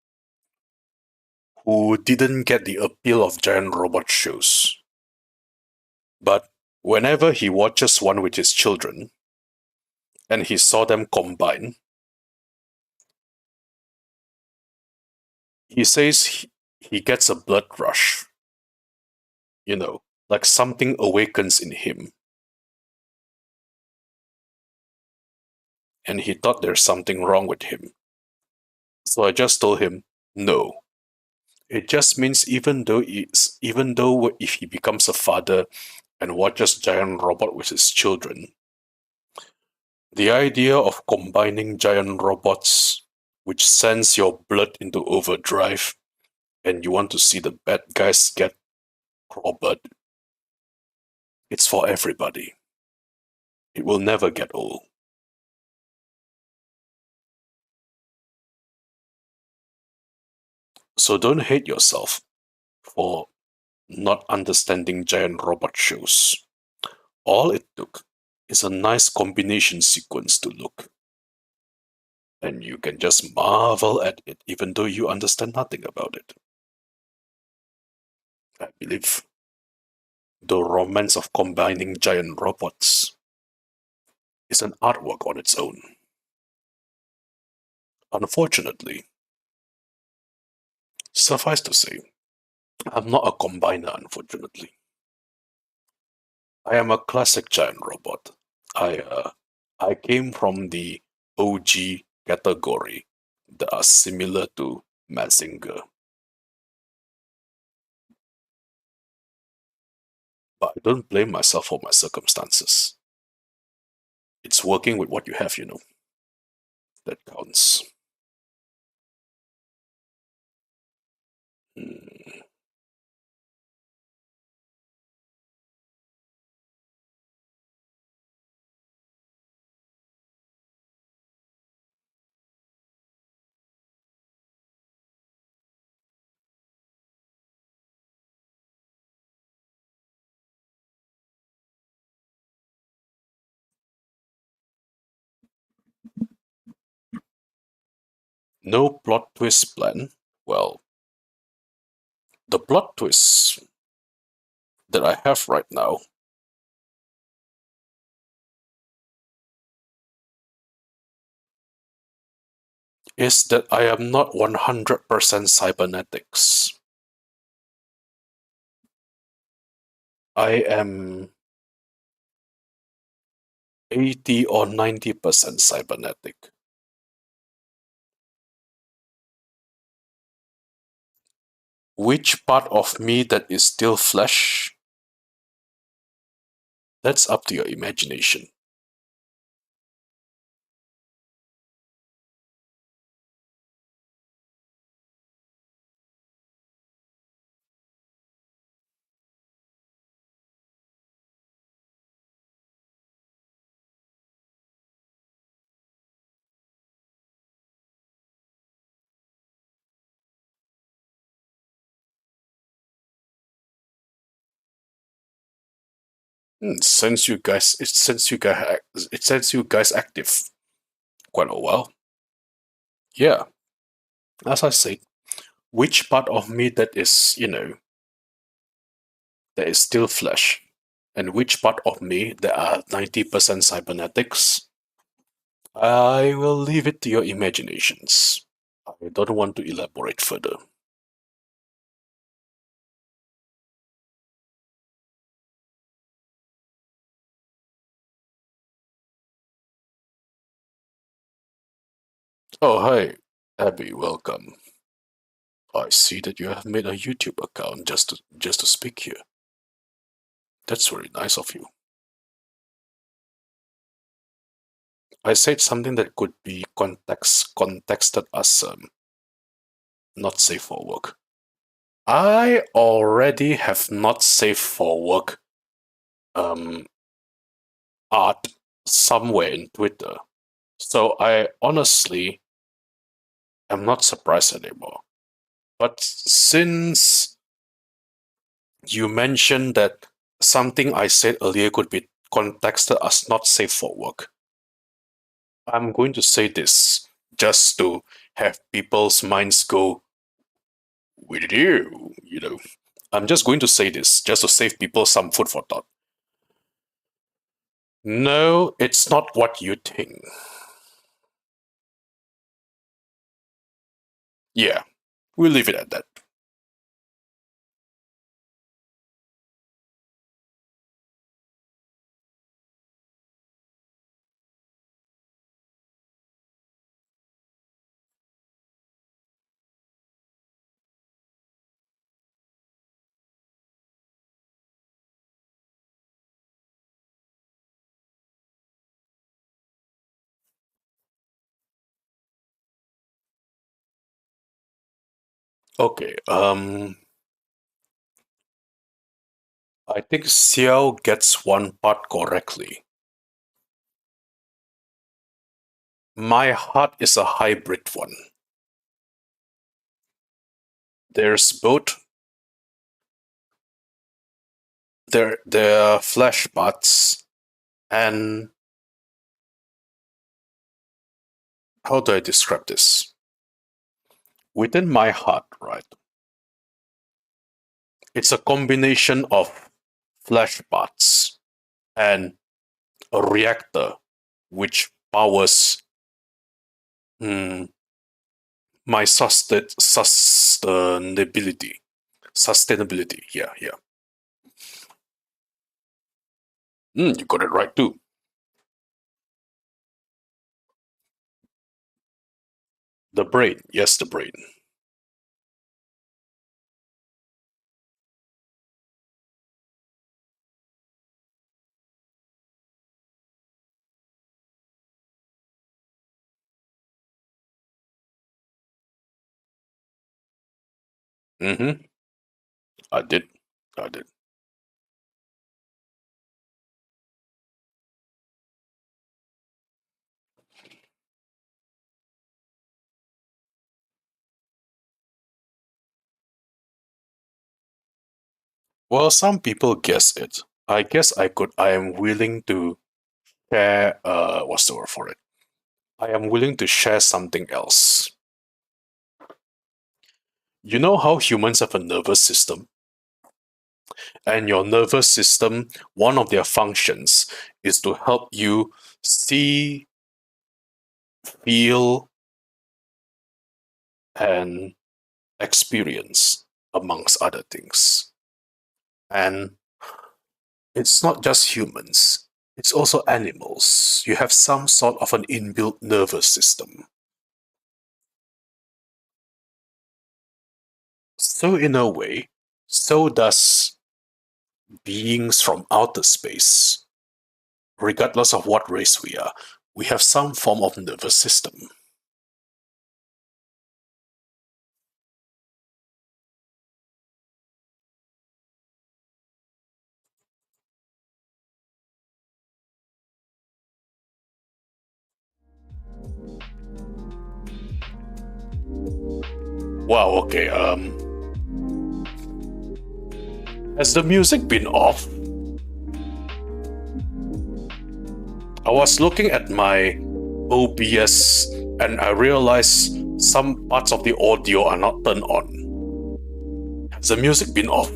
who didn't get the appeal of giant robot shows, but whenever he watches one with his children and he saw them combine, he says he gets a blood rush, like something awakens in him. And he thought there's something wrong with him. So I just told him, no. It just means even though if he becomes a father and watches giant robot with his children, the idea of combining giant robots, which sends your blood into overdrive, and you want to see the bad guys get clobbered, it's for everybody. It will never get old. So don't hate yourself for not understanding giant robot shows. All it took is a nice combination sequence to look. And you can just marvel at it even though you understand nothing about it. I believe the romance of combining giant robots is an artwork on its own. Unfortunately, suffice to say, I'm not a combiner, unfortunately. I am a classic giant robot. I came from the OG category that are similar to Mazinger. But I don't blame myself for my circumstances. It's working with what you have, that counts. Hmm. No plot twist plan? Well, the plot twist that I have right now is that I am not 100% cybernetics. I am 80 or 90% cybernetic. Which part of me that is still flesh? That's up to your imagination. Since you guys active quite a while. Yeah, as I said, which part of me that is, that is still flesh, and which part of me that are 90% cybernetics, I will leave it to your imaginations. I don't want to elaborate further. Oh, hi, Abby, welcome. I see that you have made a YouTube account just to speak here. That's very nice of you. I said something that could be contexted as not safe for work. I already have not safe for work um, art somewhere in Twitter. So I honestly am not surprised anymore. But since you mentioned that something I said earlier could be contexted as not safe for work, I'm going to say this just to have people's minds go, with you. I'm just going to say this just to save people some food for thought. No, it's not what you think. Yeah, we'll leave it at that. Okay, I think Xiao gets one part correctly. My heart is a hybrid one. There's both there are flesh parts and how do I describe this? Within my heart, right? It's a combination of flesh parts and a reactor which powers mm, my sustainability. Sustainability, yeah, yeah. You got it right too. The brain, yes, the brain. Mm-hmm. I did. I did. Well, some people guess it. I guess I could. I am willing to share. What's the word for it? I am willing to share something else. You know how humans have a nervous system, and your nervous system, one of their functions is to help you see, feel, and experience, amongst other things. And It's not just humans, it's also animals. You have some sort of an inbuilt nervous system. So, in a way, so does beings from outer space. Regardless of what race we are, we have some form of nervous system. Wow, okay, has the music been off? I was looking at my OBS and I realized some parts of the audio are not turned on. Has the music been off?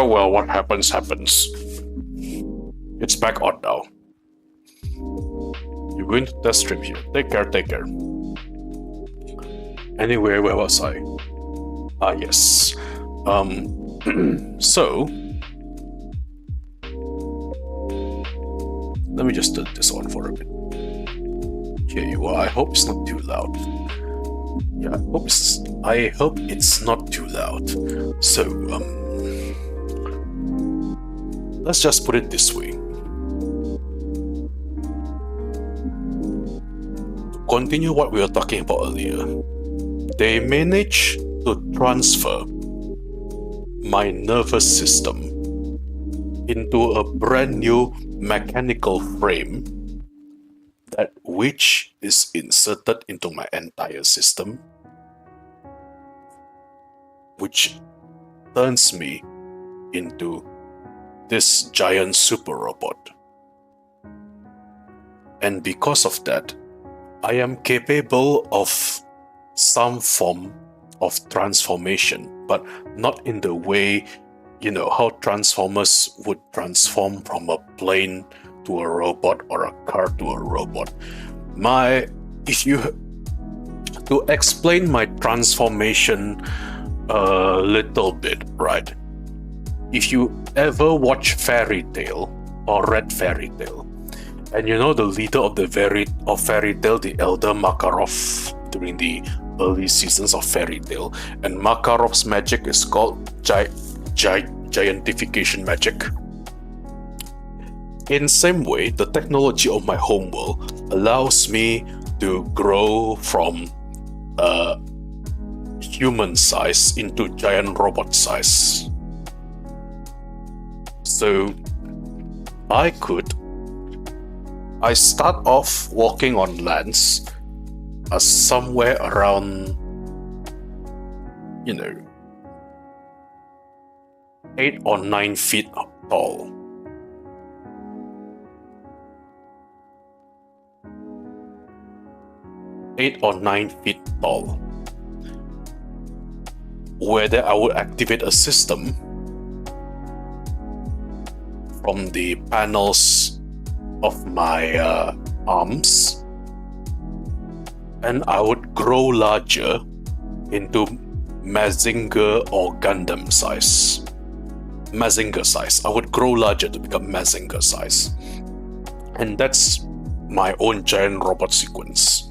Well, what happens, happens. It's back on now. You're going to test stream here. Take care, take care. Anyway, where was I? Ah, yes. So... let me just turn this on for a bit. Here you are. I hope it's not too loud. Yeah, I hope it's not too loud. So, let's just put it this way. To continue what we were talking about earlier, they managed to transfer my nervous system into a brand new mechanical frame that which is inserted into my entire system, which turns me into this giant super robot. And because of that, I am capable of some form of transformation, but not in the way, you know, how Transformers would transform from a plane to a robot or a car to a robot. To explain my transformation a little bit, right? If you ever watch Fairy Tail or read Fairy Tail, and you know the leader of Fairy Tail, the Elder Makarov, during the early seasons of Fairy Tail, and Makarov's magic is called giantification magic. In same way, the technology of my homeworld allows me to grow from human size into giant robot size. So I start off walking on lands somewhere around, 8 or 9 feet tall. Whether I would activate a system from the panels of my arms, and I would grow larger into Mazinger or Gundam size. Mazinger size. I would grow larger to become Mazinger size. And that's my own giant robot sequence.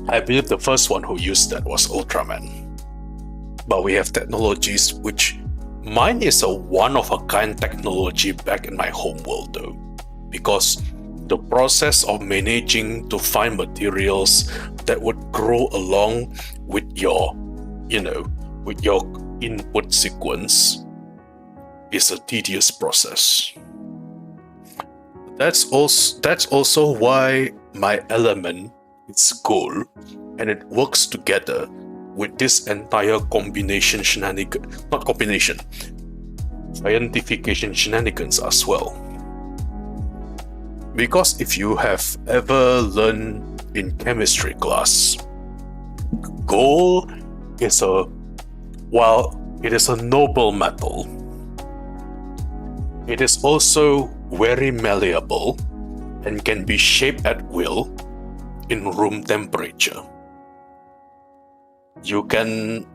I believe the first one who used that was Ultraman. But we have technologies which... mine is a one-of-a-kind technology back in my homeworld though. Because the process of managing to find materials that would grow along with your, with your input sequence is a tedious process. That's also why my element is gold, and it works together with this entire scientification shenanigans as well. Because if you have ever learned in chemistry class, gold is it is a noble metal, it is also very malleable and can be shaped at will in room temperature. You can,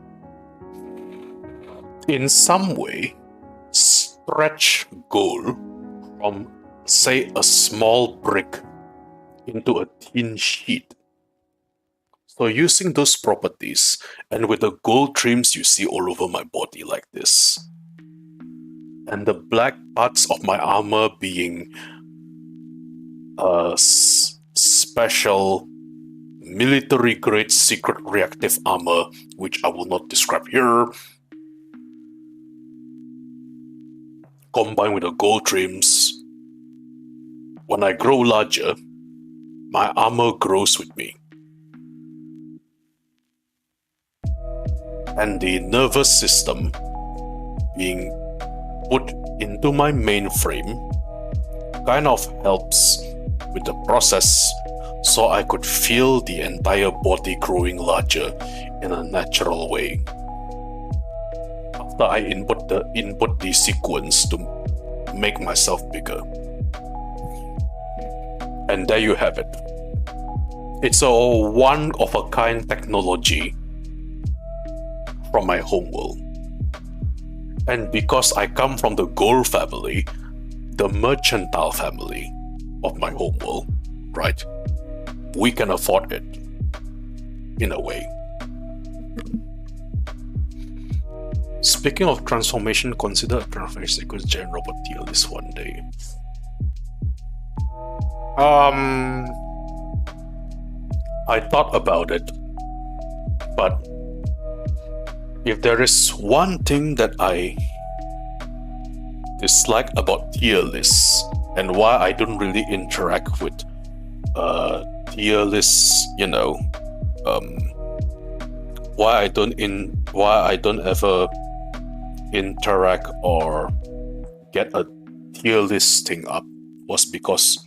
in some way, stretch gold from, say, a small brick into a thin sheet. So using those properties, and with the gold trims you see all over my body like this, and the black parts of my armor being special military-grade secret reactive armor, which I will not describe here, combined with the gold trims, when I grow larger, my armor grows with me. And the nervous system being put into my mainframe kind of helps with the process, so I could feel the entire body growing larger in a natural way. After I input the sequence to make myself bigger. And there you have it. It's a one-of-a-kind technology from my homeworld. And because I come from the gold family, the mercantile family of my homeworld, right? We can afford it, in a way. Speaking of transformation, consider a transformation sequence giant robot tier list one day. I thought about it, but if there is one thing that I dislike about tier lists and why I don't really interact with tier lists, why I don't ever interact or get a tier list thing up, was because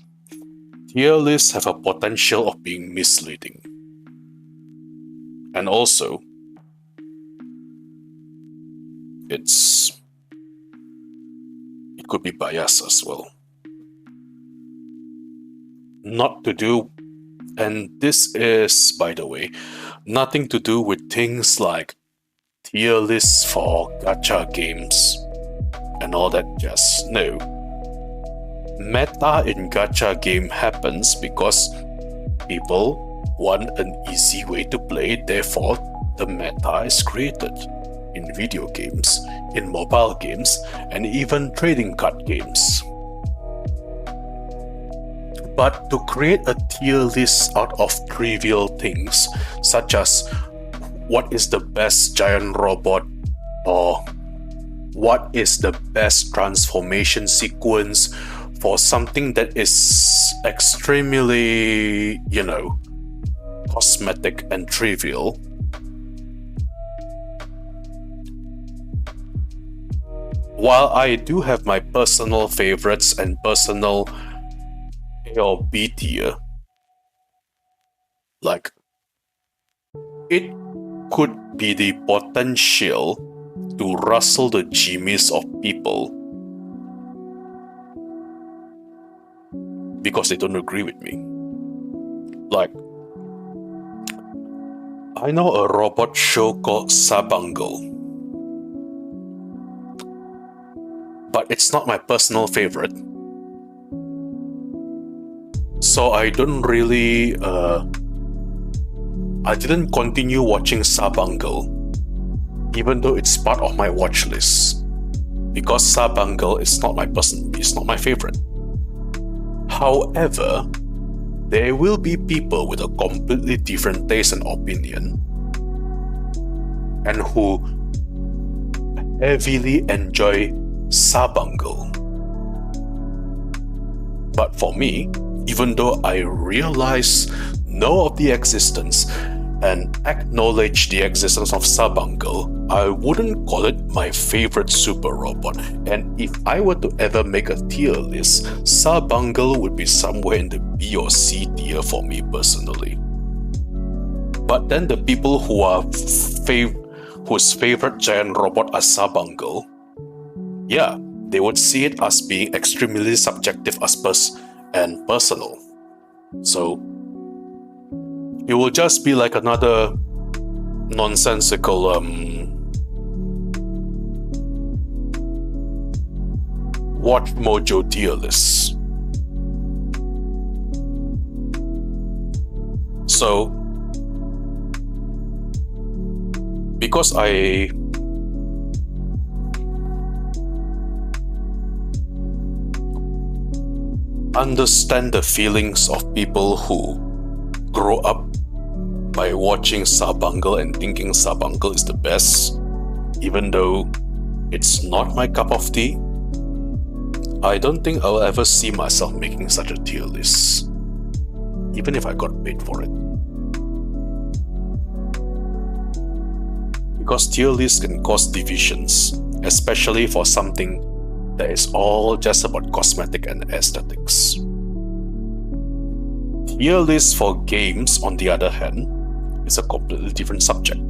tier lists have a potential of being misleading. And also, it could be biased as well. Not to do, and this is, by the way, nothing to do with things like tier lists for gacha games and all that jazz. No. Meta in gacha game happens because people want an easy way to play, therefore the meta is created in video games, in mobile games, and even trading card games. But to create a tier list out of trivial things, such as what is the best giant robot, or what is the best transformation sequence for something that is extremely, cosmetic and trivial, while I do have my personal favorites and personal A or B tier, like, it could be the potential to rustle the jimmies of people because they don't agree with me. Like, I know a robot show called Sabangle, but it's not my personal favorite. So I don't really, I didn't continue watching Sabangle, even though it's part of my watch list, because Sabangle is not my favorite. However, there will be people with a completely different taste and opinion, and who heavily enjoy Sabangle. But for me, even though I realize, know of the existence, and acknowledge the existence of Sabangle, I wouldn't call it my favorite super robot. And if I were to ever make a tier list, Sabangle would be somewhere in the B or C tier for me personally. But then the people who are whose favorite giant robot are Sabangle, yeah, they would see it as being extremely subjective and personal. So it will just be like another nonsensical Watch Mojo tier list. So because I understand the feelings of people who grow up by watching Sabangle and thinking Sabangle is the best, even though it's not my cup of tea, I don't think I'll ever see myself making such a tier list, even if I got paid for it. Because tier lists can cause divisions, especially for something that is all just about cosmetic and aesthetics. Tier lists for games, on the other hand, is a completely different subject.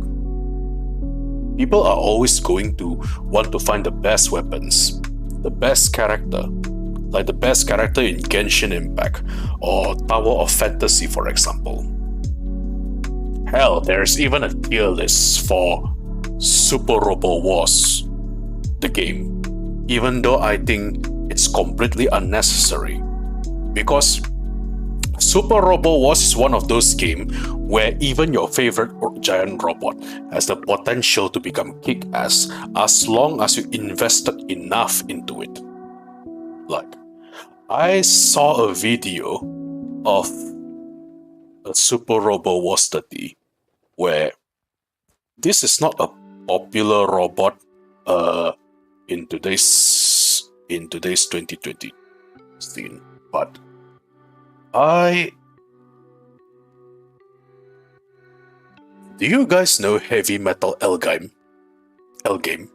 People are always going to want to find the best weapons, the best character, like the best character in Genshin Impact or Tower of Fantasy, for example. Hell, there's even a tier list for Super Robo Wars, the game, even though I think it's completely unnecessary, because Super Robo Wars is one of those games where even your favorite giant robot has the potential to become kick-ass as long as you invested enough into it. Like, I saw a video of a Super Robo Wars 30 where this is not a popular robot in today's 2020 scene, but do you guys know Heavy Metal Elgame? Elgame?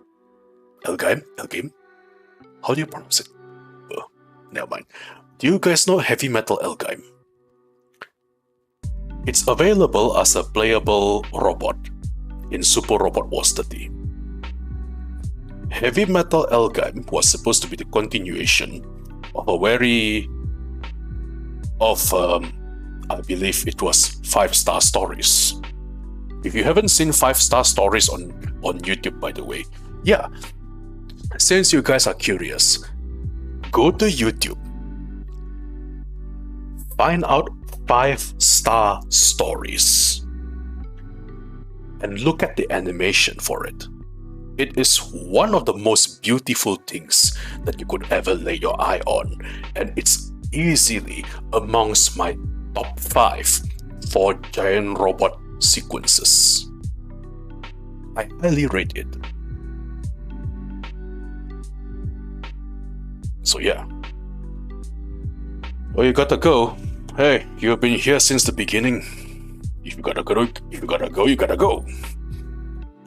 How do you pronounce it? Oh, never mind. Do you guys know Heavy Metal Elgame? It's available as a playable robot in Super Robot Wars 30. Heavy Metal Elgame was supposed to be the continuation of I believe it was 5-Star Stories. If you haven't seen 5-Star Stories on YouTube, by the way, yeah, since you guys are curious, go to YouTube, find out 5-Star Stories, and look at the animation for it. It is one of the most beautiful things that you could ever lay your eye on, and it's easily amongst my top 5 for giant robot sequences. I highly rate it. So yeah. Well, you gotta go. Hey, you've been here since the beginning. If you gotta go, you gotta go.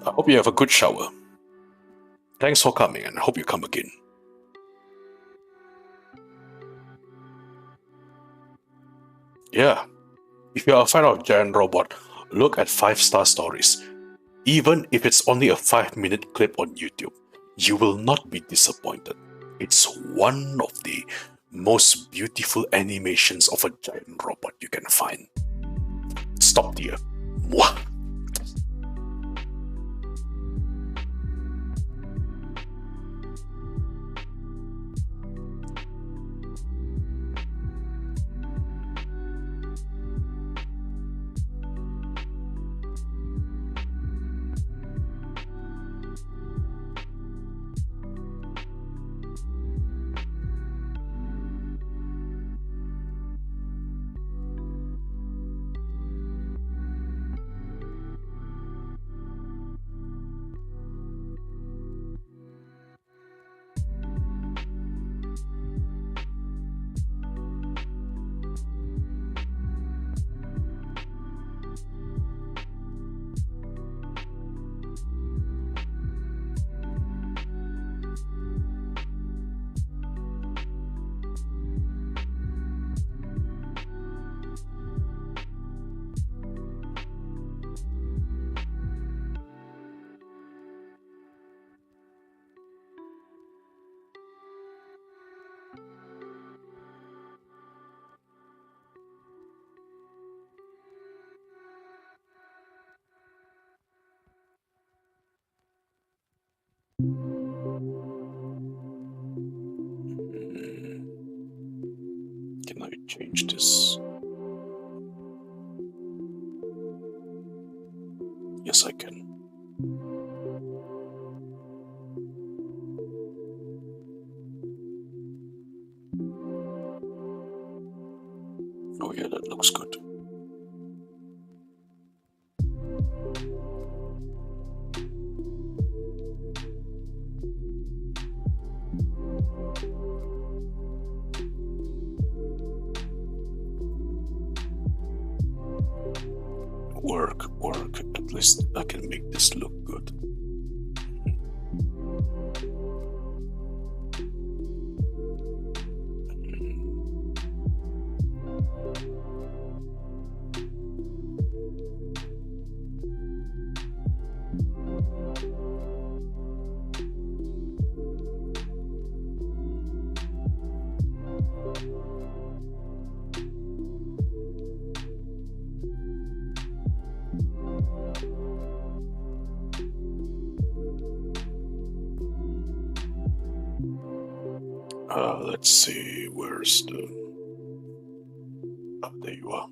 I hope you have a good shower. Thanks for coming, and I hope you come again. Yeah, if you're a fan of giant robot, look at 5-Star Stories. Even if it's only a 5-minute clip on YouTube, you will not be disappointed. It's one of the most beautiful animations of a giant robot you can find. Stop here. Mwah. Can I change this? Yes, I can. Oh yeah, that looks good. Work. At least I can make this look good. Let's see, where's the... Oh, there you are.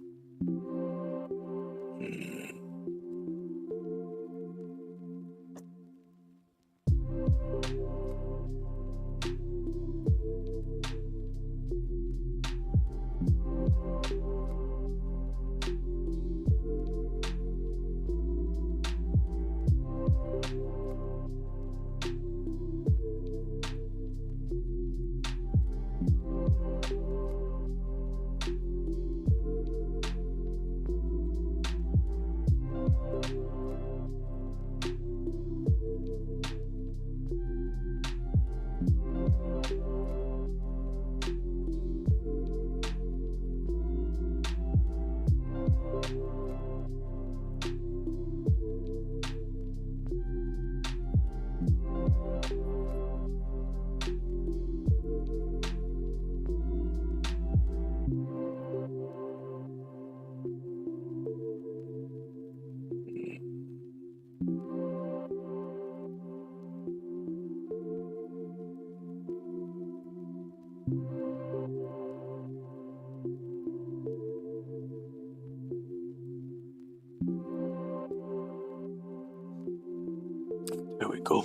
There we go.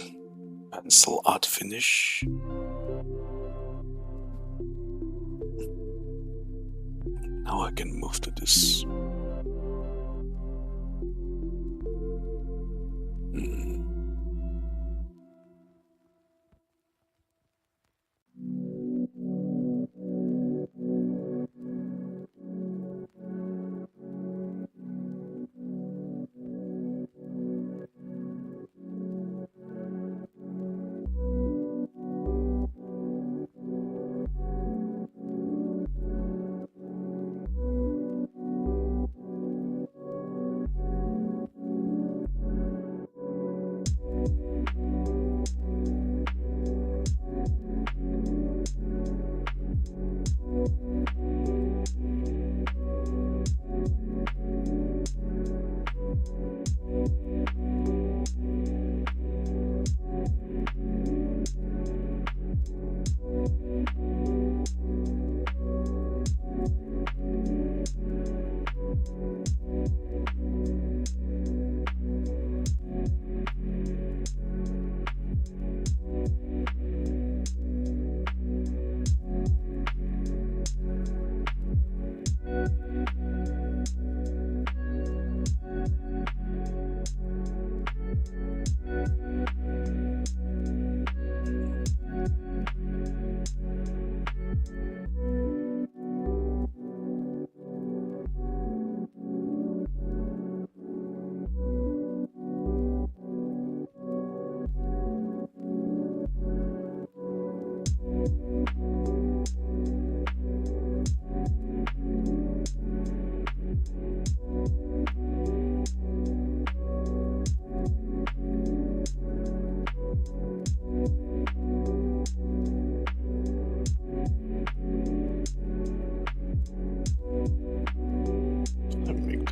Pencil art finish. Now I can move to this.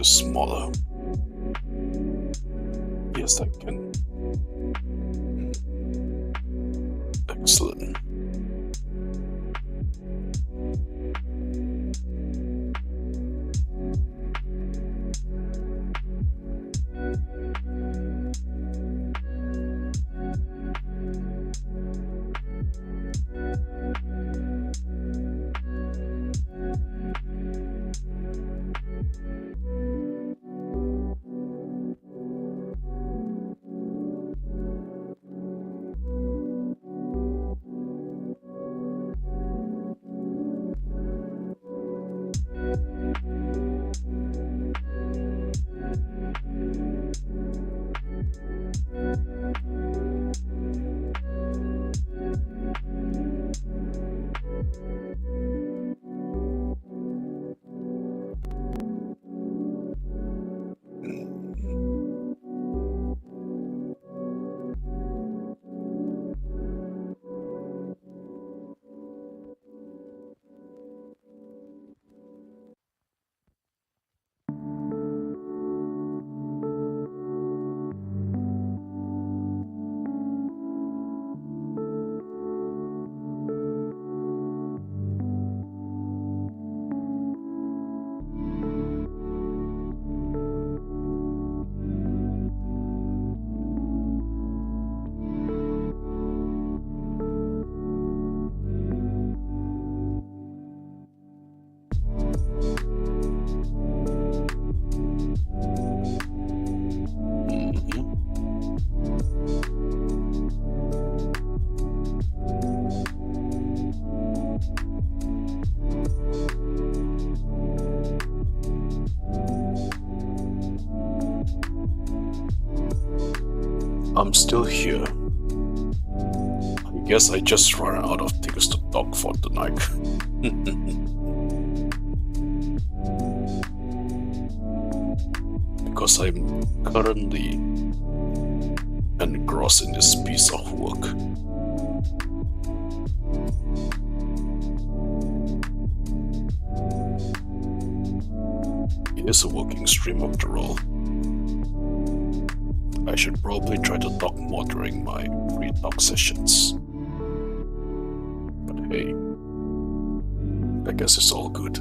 Smaller. Yes, I can. Excellent. I'm still here. I guess I just ran out of things to talk for tonight. Because I'm currently engrossed in this piece of work. It is a working stream after all. I should probably try to talk more during my free talk sessions. But hey, I guess it's all good.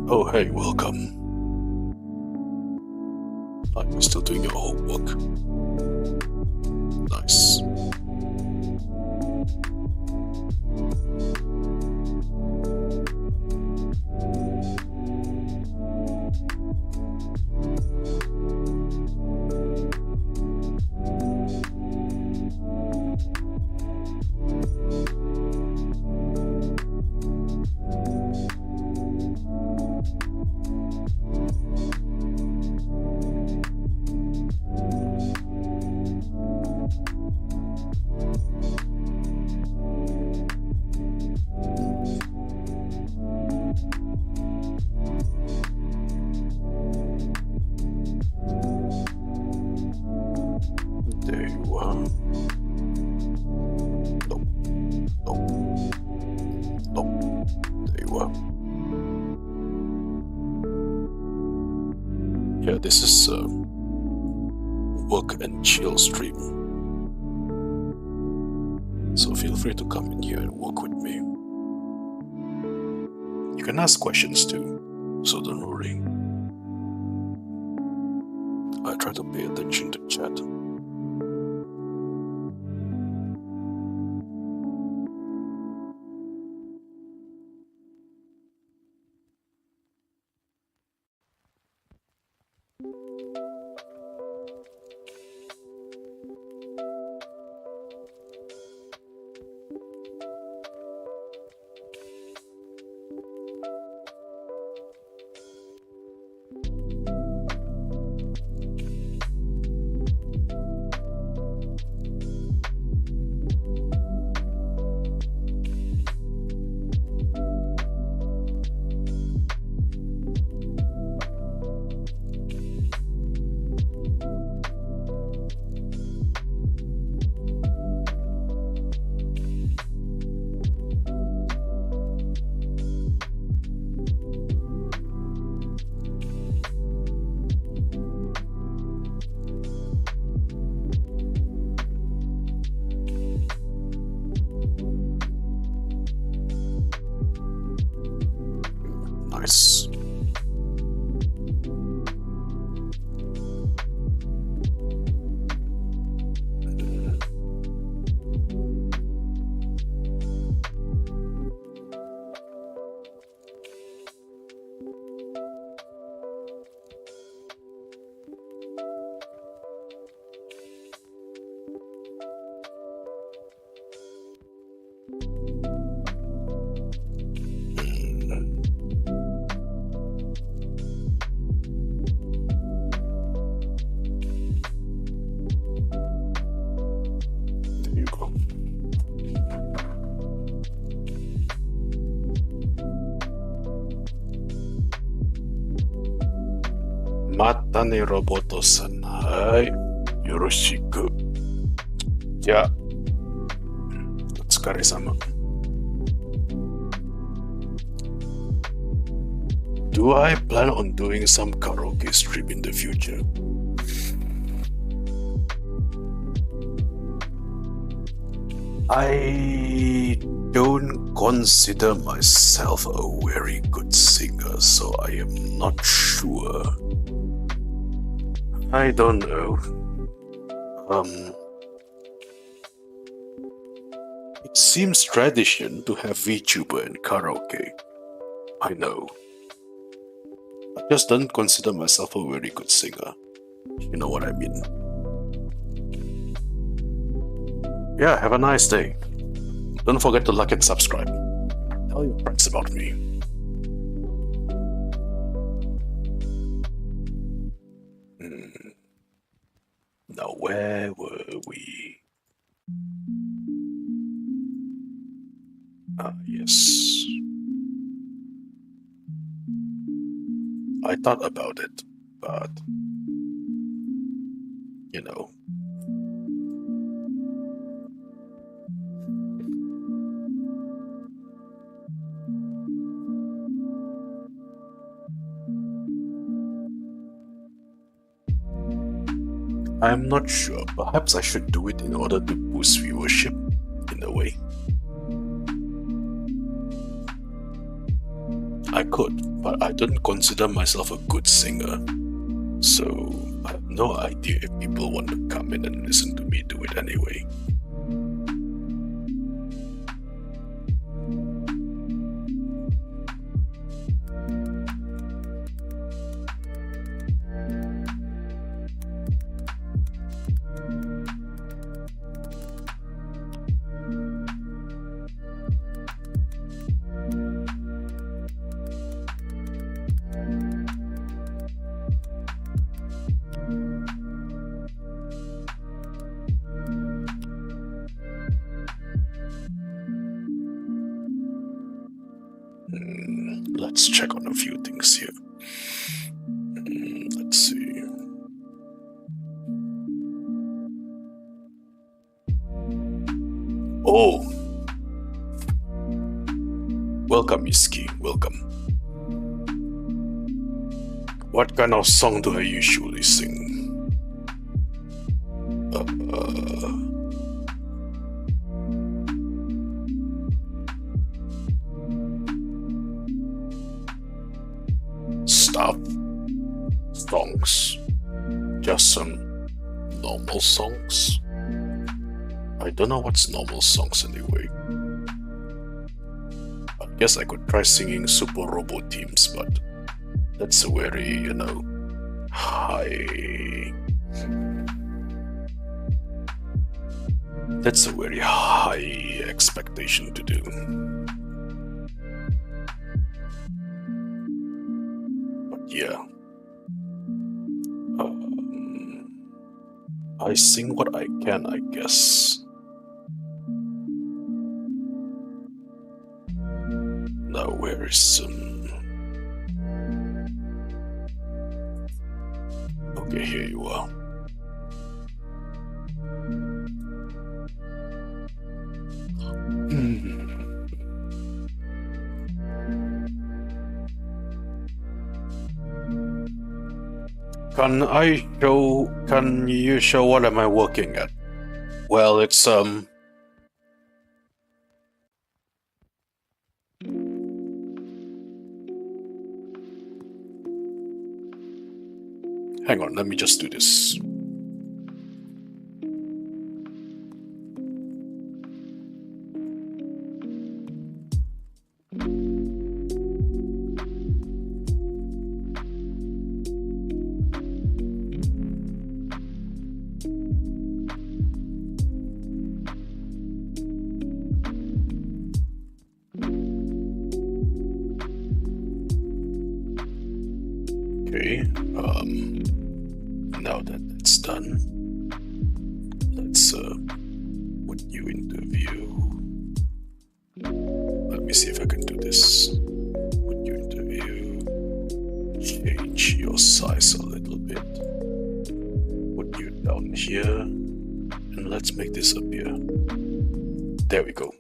Oh hey, welcome. Are you still doing your homework? Nice. There you are. Nope. Nope. Nope. There you are. Yeah, this is a work and chill stream. So feel free to come in here and work with me. You can ask questions too, so don't worry. I try to pay attention to chat. またね、ロボットさん。はい。よろしく。じゃあ、お疲れ様。Do I plan on doing some karaoke stream in the future? I don't consider myself a very good singer, so I am not sure. I don't know. It seems tradition to have VTuber in karaoke. I know. I just don't consider myself a very good singer. You know what I mean? Yeah, have a nice day. Don't forget to like and subscribe. Tell your friends about me. Now, where were we? Yes. I thought about it, but you know. I'm not sure. Perhaps I should do it in order to boost viewership, in a way. I could, but I don't consider myself a good singer. So I have no idea if people want to come in and listen to me do it anyway. Let's check on a few things here. Let's see. Oh! Welcome, Iski. Welcome. What kind of song do I usually sing? Stuff. Songs. Just some normal songs. I don't know what's normal songs anyway. I guess I could try singing Super Robo Teams, but that's a very, you know, high... That's a very high expectation to do. But yeah. I sing what I can, I guess. Now, where is Okay, here you are. Can you show what am I working at? Well, it's hang on, let me just do this. Okay, now that that's done, let's put you into view. Let me see if I can do this. Put you into view. Change your size a little down here, and let's make this appear. There we go.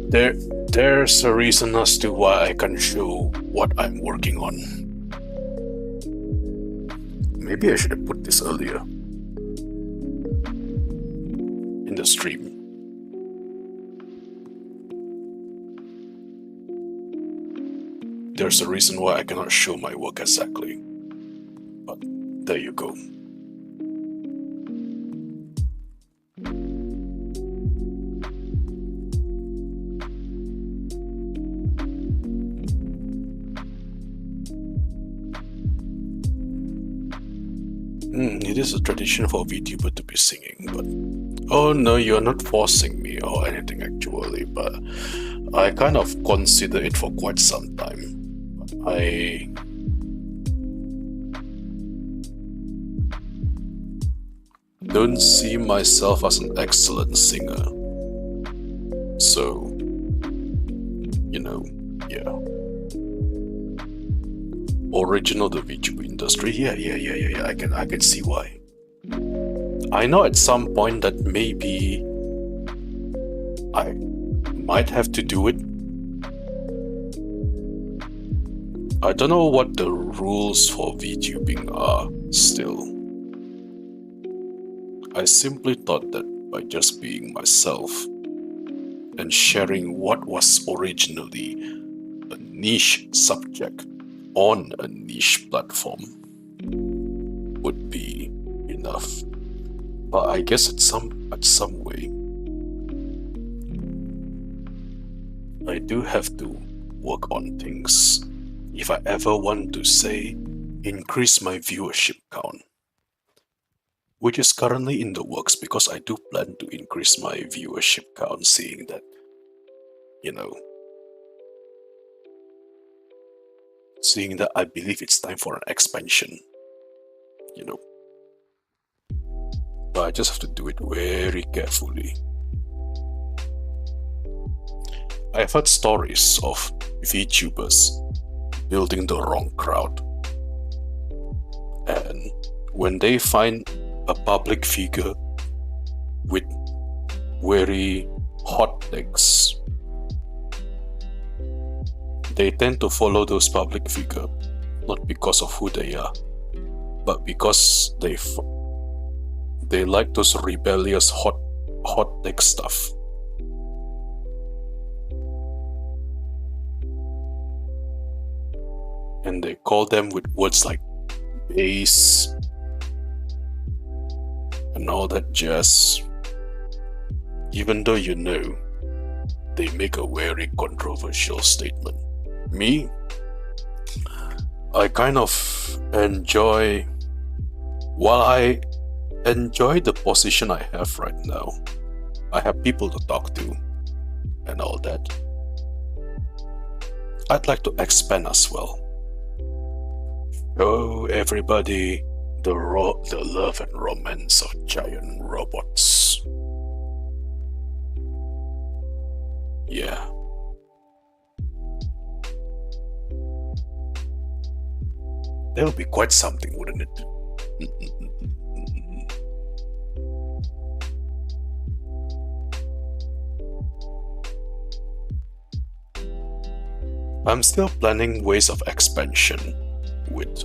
There's a reason as to why I can show what I'm working on. Maybe I should have put this earlier in the stream. There's a reason why I cannot show my work exactly, but there you go. It is a tradition for VTuber to be singing, but oh no, you're not forcing me or anything actually, but I kind of consider it for quite some time. I don't see myself as an excellent singer, so yeah. Original the VTuber industry, yeah. I can see why. I know at some point that maybe I might have to do it. I don't know what the rules for VTubing are still. I simply thought that by just being myself and sharing what was originally a niche subject on a niche platform would be enough. But I guess at some way I do have to work on things if I ever want to, say, increase my viewership count, which is currently in the works because I do plan to increase my viewership count, seeing that, I believe it's time for an expansion, But I just have to do it very carefully. I've heard stories of VTubers building the wrong crowd, and when they find a public figure with very hot takes, they tend to follow those public figures not because of who they are, but because they like those rebellious hot take stuff. And they call them with words like base and all that jazz, even though they make a very controversial statement. Me, I kind of enjoy, while I enjoy the position I have right now, I have people to talk to and all that, I'd like to expand as well. Show everybody the love and romance of giant robots. Yeah. That would be quite something, wouldn't it? I'm still planning ways of expansion with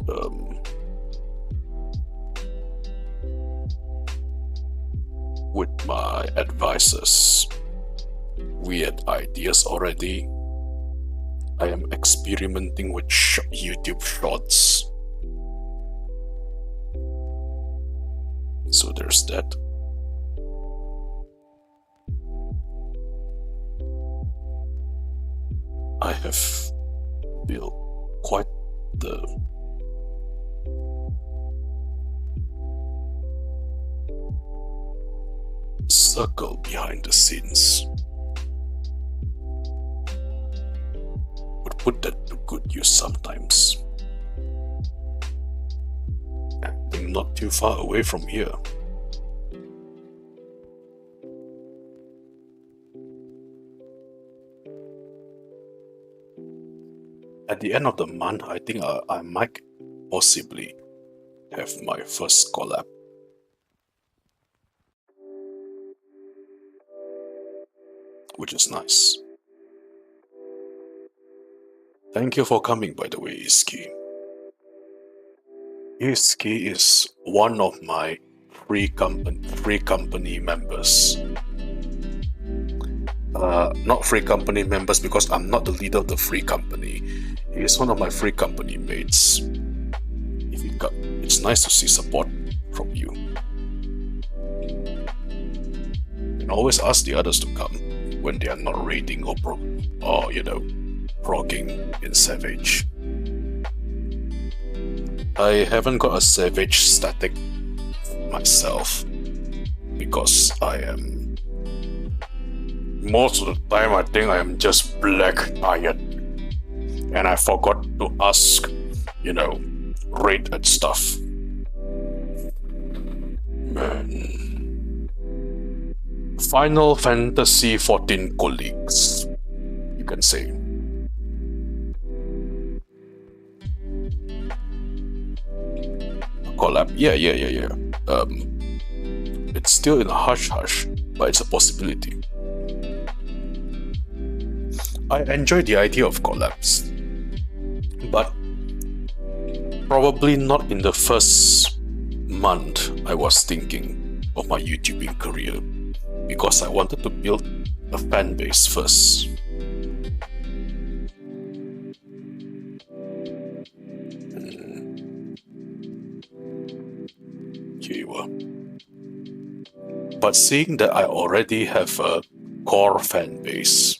my advisors. We had ideas already. I am experimenting with YouTube shorts. So there's that. I have built quite the circle behind the scenes. Would put that to good use sometimes. Acting not too far away from here. At the end of the month, I think I might possibly have my first collab. Which is nice. Thank you for coming, by the way, Iski. Iski is one of my free company members. Not free company members because I'm not the leader of the free company. He is one of my free company mates. It's nice to see support from you. And always ask the others to come when they are not raiding or progging in Savage. I haven't got a Savage static myself because I am, most of the time I think I am just black tired and I forgot to ask, raid and stuff. Man. Final Fantasy 14 colleagues, you can say. Collab, yeah. It's still in a hush-hush, but it's a possibility. I enjoy the idea of collabs, but probably not in the first month I was thinking of my YouTubing career, because I wanted to build a fan base first. Here you are. But seeing that I already have a core fan base,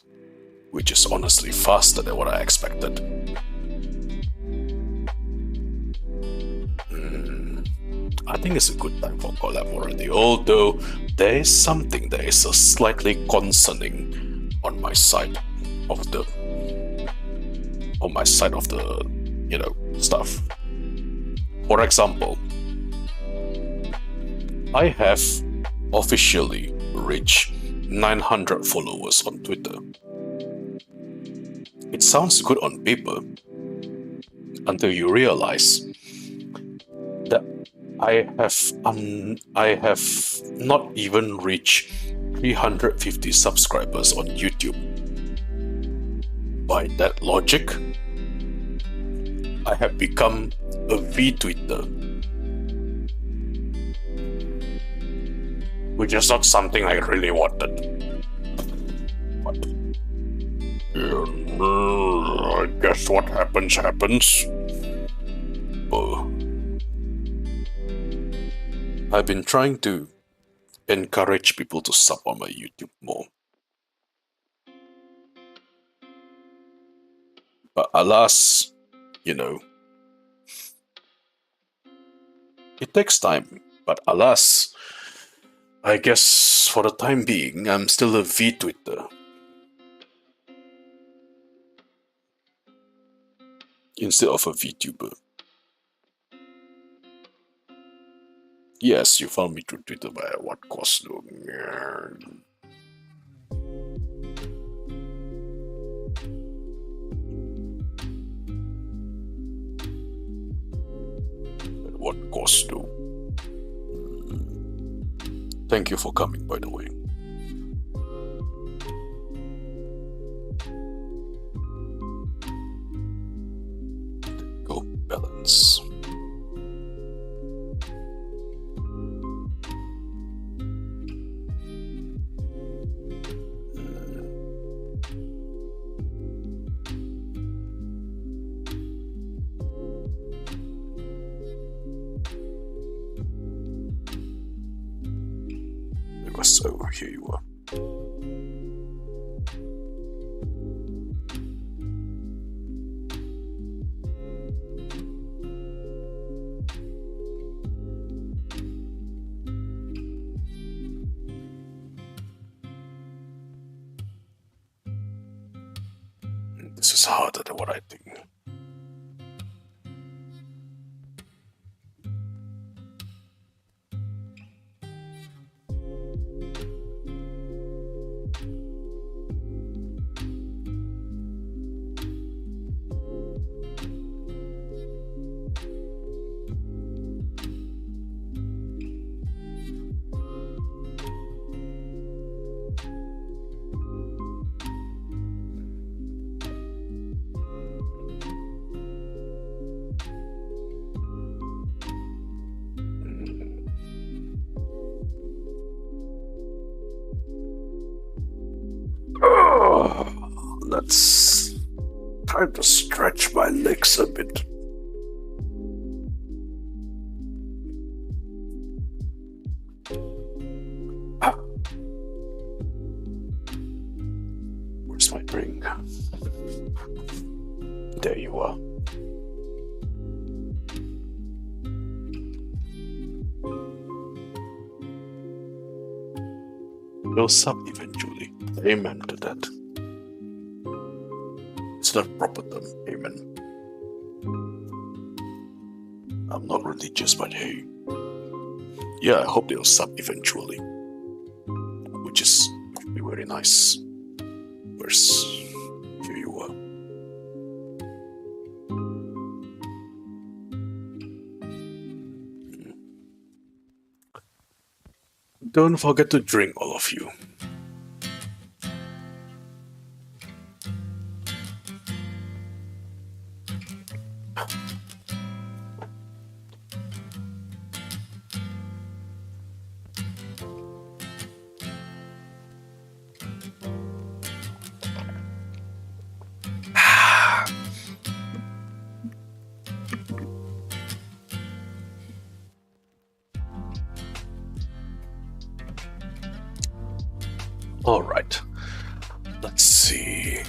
which is honestly faster than what I expected, I think it's a good time for collab already, although there is something that is slightly concerning on my side of the stuff. For example, I have officially reached 900 followers on Twitter. It sounds good on paper until you realize that I have not even reached 350 subscribers on YouTube. By that logic, I have become a Vtubers, which is not something I really wanted. But I guess what happens. I've been trying to encourage people to sub on my YouTube more. But alas, it takes time. But alas, I guess for the time being, I'm still a Vtubers instead of a Vtuber. Yes, you found me through Twitter, but at what cost though? At what cost though? Thank you for coming, by the way. Go balance. So here you are. This is harder than what I think. That's time to stretch my legs a bit. Where's my drink? There you are. You'll sup eventually. Amen to that. It's not proper term, amen. I'm not religious, but hey. Yeah, I hope they'll sup eventually. Which is be very nice. Where's... Here you are. Don't forget to drink, all of you. All right, let's see.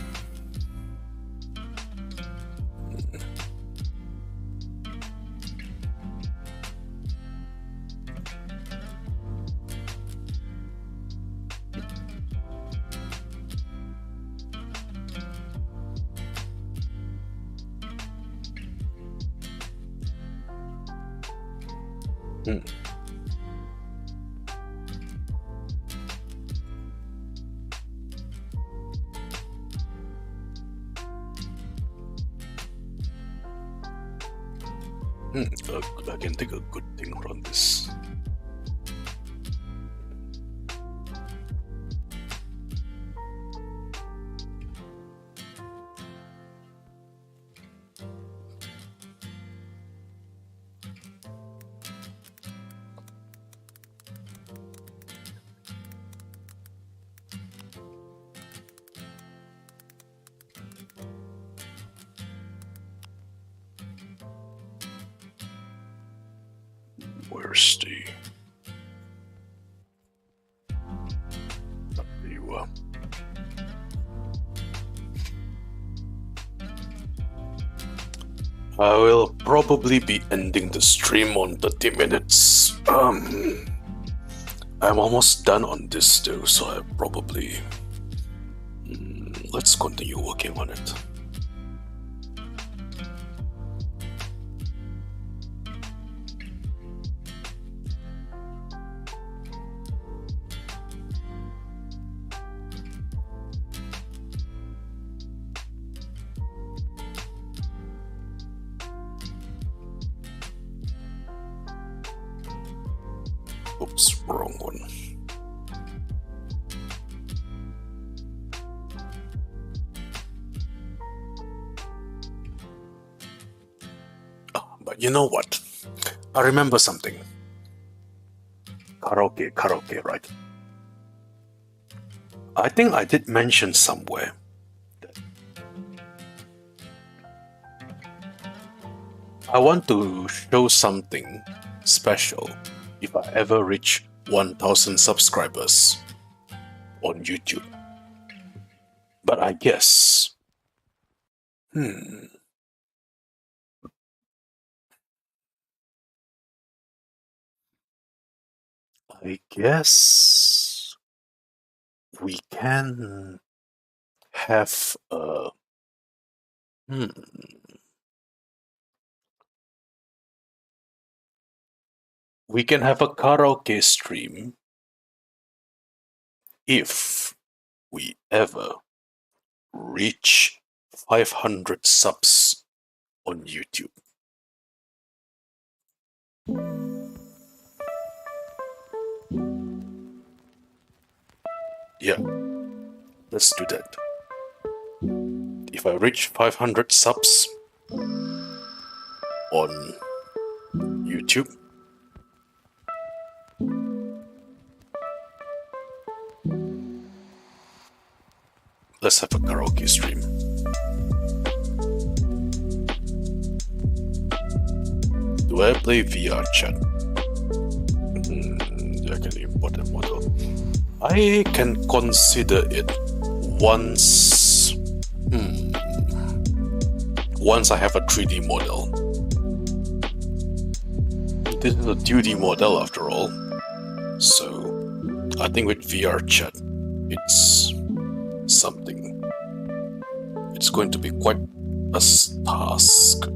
I can take a good thing from this. Where's the... There you are. I will probably be ending the stream on 30 minutes. I'm almost done on this though, so I probably... let's continue working on it. Oops, wrong one. Oh, but you know what? I remember something. Karaoke, right? I think I did mention somewhere that I want to show something special if I ever reach 1,000 subscribers on YouTube. But I guess... I guess... we can have a... We can have a karaoke stream if we ever reach 500 subs on YouTube. Yeah, let's do that. If I reach 500 subs on YouTube, let's have a karaoke stream. Do I play VR chat? I can import a model. I can consider it once. Once I have a 3D model. This is a 2D model after all. So I think with VR chat, it's something. It's going to be quite a task.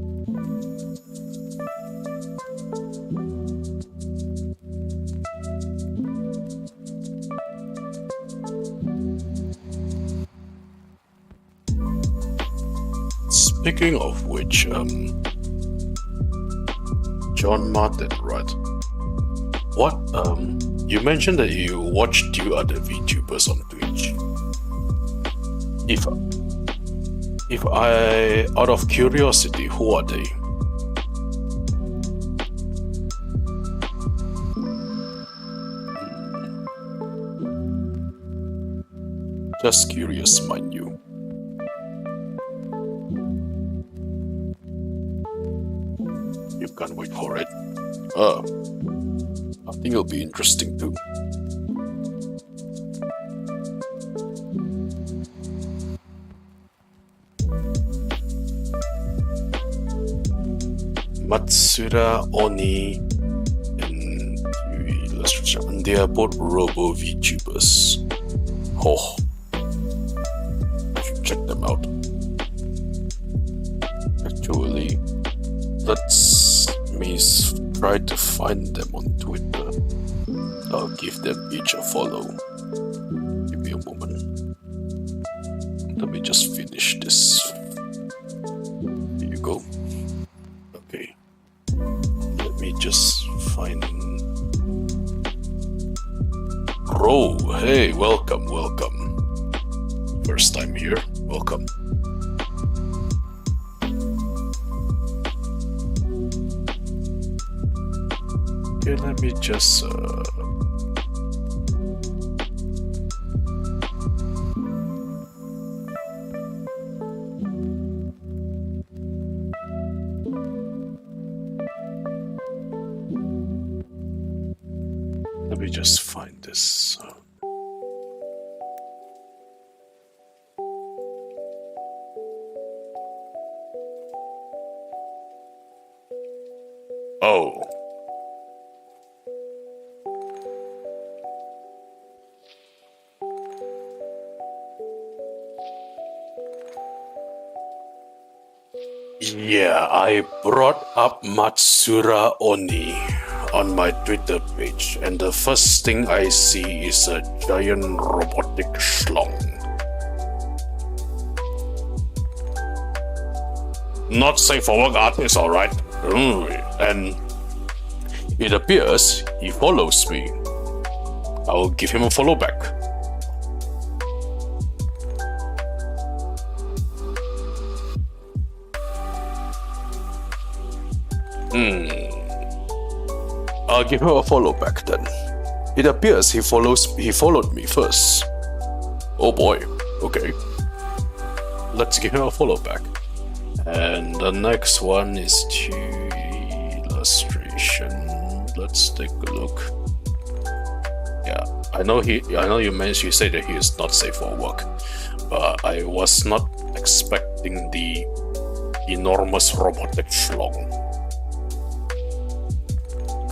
Speaking of which, John Martin, right? What, you mentioned that you watched 2 other Vtubers on Twitch. If I, out of curiosity, who are they? Just curious, mind you. You can't wait for it. I think it'll be interesting too. Matsuda, Oni, and illustration. And they are both Robo VTubers. Oh, I should check them out. Actually, let's me try to find them on Twitter. I'll give them each a follow. Give me a moment. Let me just finish this. Here you go. Okay. Let me just find... Ro, hey, welcome. First time here, welcome. Okay, let me just find this. Oh. Yeah, I brought up Matsura Oni on my Twitter page, and the first thing I see is a giant robotic schlong. Not safe for work artist, alright? And it appears he follows me. I'll give him a follow back. I'll give him a follow back then. It appears he followed me first. Oh boy, okay. Let's give him a follow back. And the next one is to illustration. Let's take a look. Yeah, I know you said that he is not safe for work, but I was not expecting the enormous robotic schlong.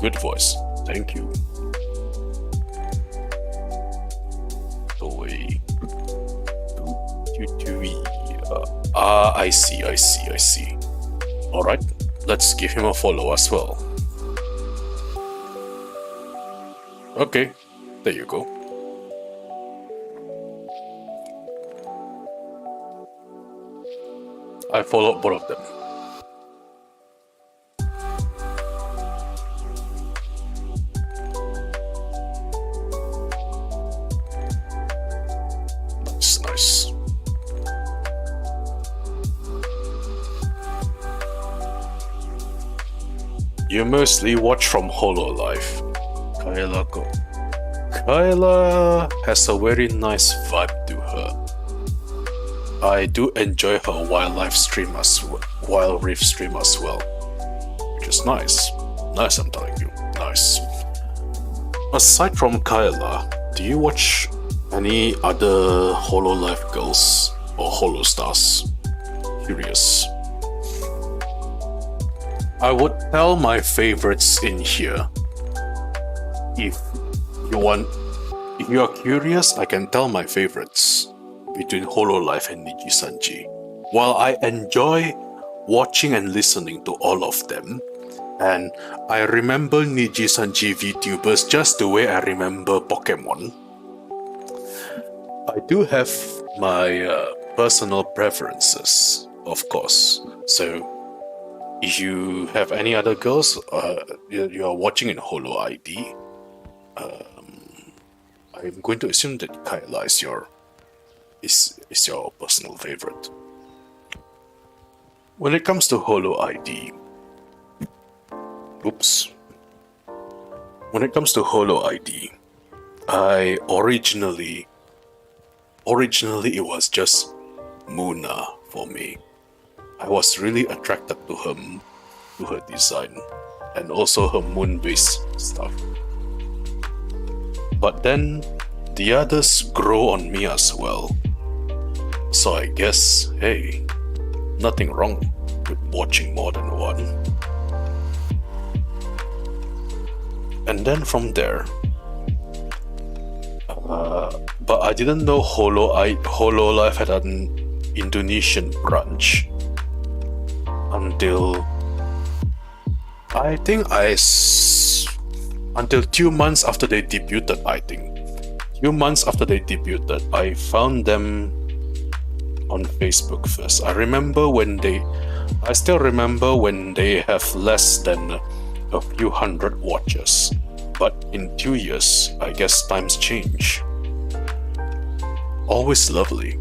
Good voice, thank you. I see. Alright, let's give him a follow as well. Okay, there you go. I followed both of them. Nice. You mostly watch from Hololive. Kyla has a very nice vibe to her. I do enjoy her wild stream as well, which is nice. Nice, I'm telling you, nice. Aside from Kyla, do you watch any other Hololive girls or Holostars? Curious. I would tell my favorites in here. If you are curious, I can tell my favorites between Hololive and Niji-sanji. While I enjoy watching and listening to all of them, and I remember Niji-sanji Vtubers just the way I remember Pokemon, I do have my personal preferences, of course. So, if you have any other girls you are watching in Holo ID, I'm going to assume that Kyla is your personal favorite. When it comes to Holo ID, when it comes to Holo ID, I originally it was just Muna for me. I was really attracted to her design and also her moon-based stuff. But then the others grow on me as well. So I guess, hey, nothing wrong with watching more than one. And then from there, but I didn't know Hololive had an Indonesian branch until until 2 months after they debuted. 2 months after they debuted, I found them on Facebook first. I still remember when they have less than a few hundred watchers. But in 2 years, I guess times change. Always lovely.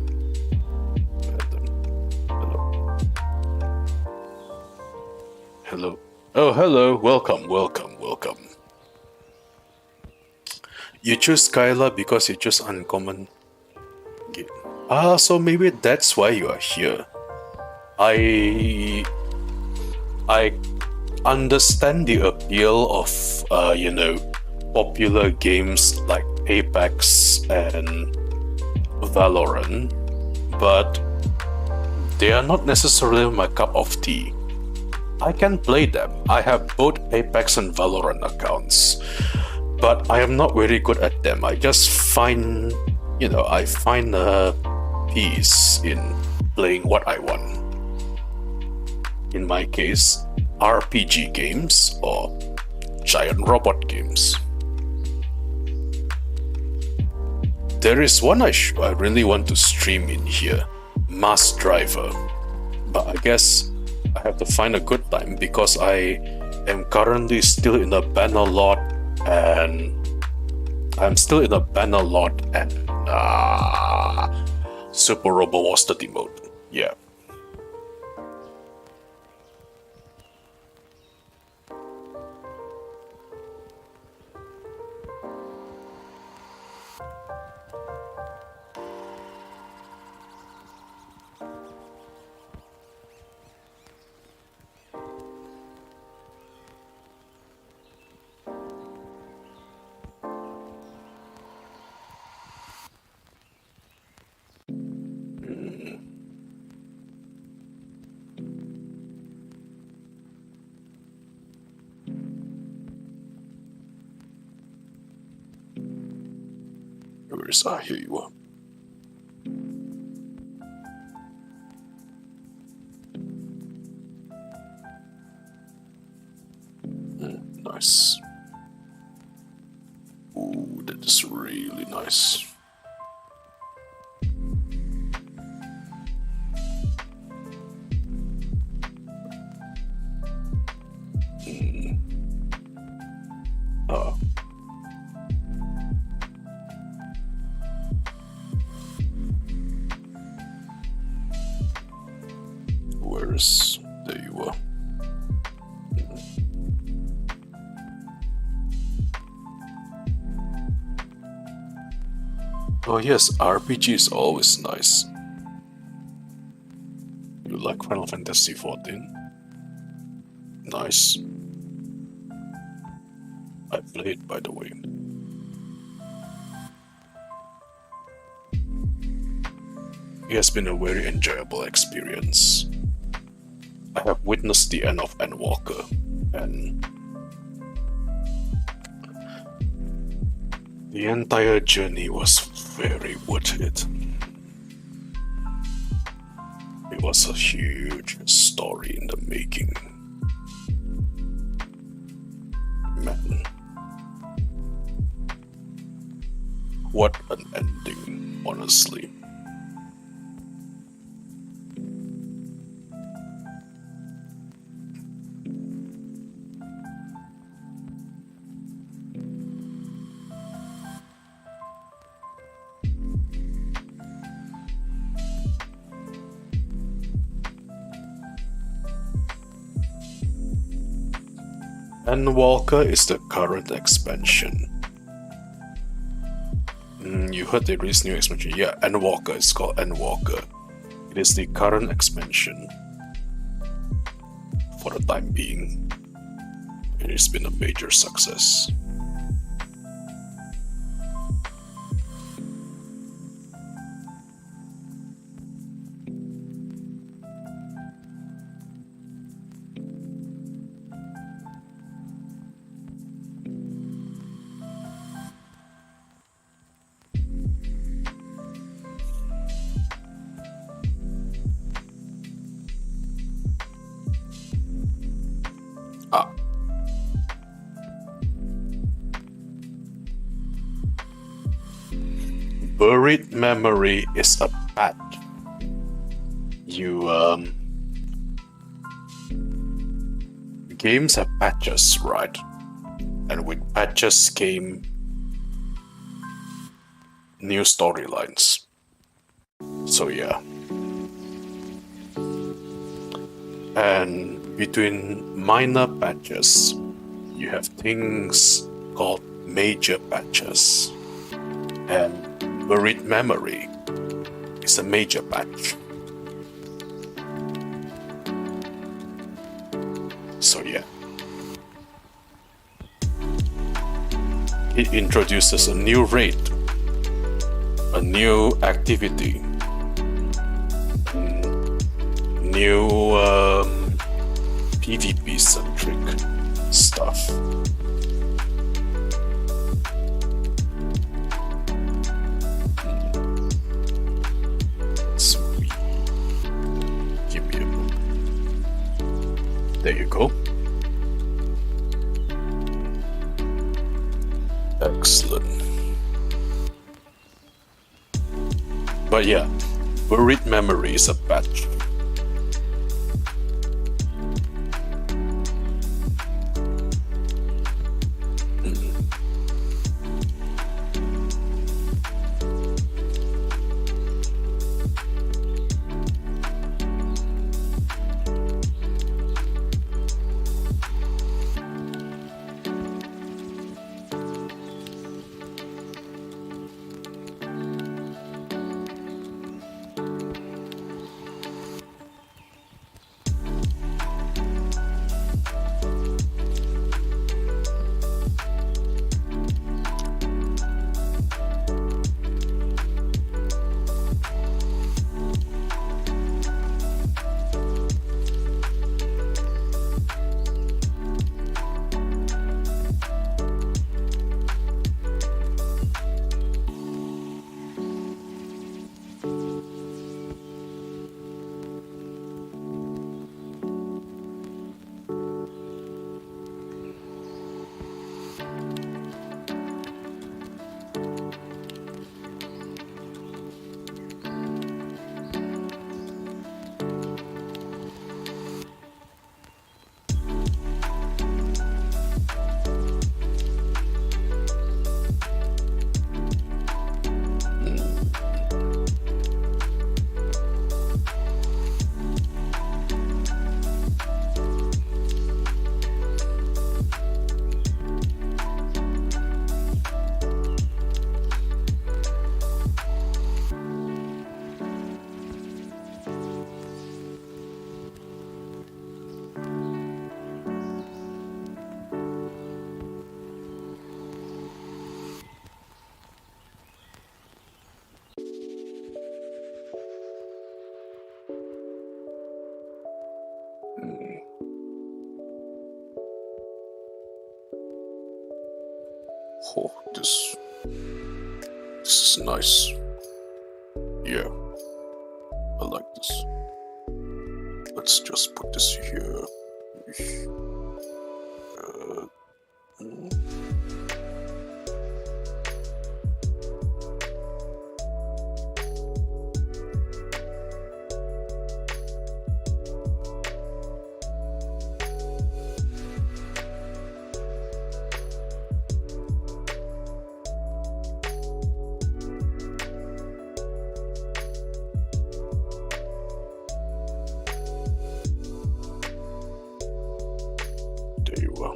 Hello. Oh, hello. Welcome. You choose Kyla because you choose uncommon. So maybe that's why you are here. I understand the appeal of popular games like Apex and Valorant, but they are not necessarily my cup of tea. I can play them. I have both Apex and Valorant accounts, but I am not very good at them. I just find peace in playing what I want. In my case, RPG games or giant robot games. There is one I really want to stream in here, Mass Driver, but I guess I have to find a good time because I am currently still in a banner lot and Super Robo War Study mode. Yeah. Here you are. Nice. Ooh, that is really nice. There you are. Oh yes, RPG is always nice. like Final Fantasy XIV. Nice. I played, by the way. It has been a very enjoyable experience. I have witnessed the end of Endwalker, and the entire journey was very worth it. It was a huge story in the making. Man. What an ending, honestly. Endwalker is the current expansion. You heard they released new expansion. Yeah, Endwalker. It's called Endwalker. It is the current expansion for the time being. And it's been a major success. Buried Memory is a patch. Games have patches, right? And with patches came new storylines. So yeah. And between minor patches, you have things called major patches. And Buried Memory is a major patch. So yeah. It introduces a new raid, a new activity, new PvP-centric stuff. Sweet. Give me a moment. There you go. Excellent. But yeah, Buried Memory is a patch. Oh, this is nice. Yeah, I like this. Let's just put this here. There you are.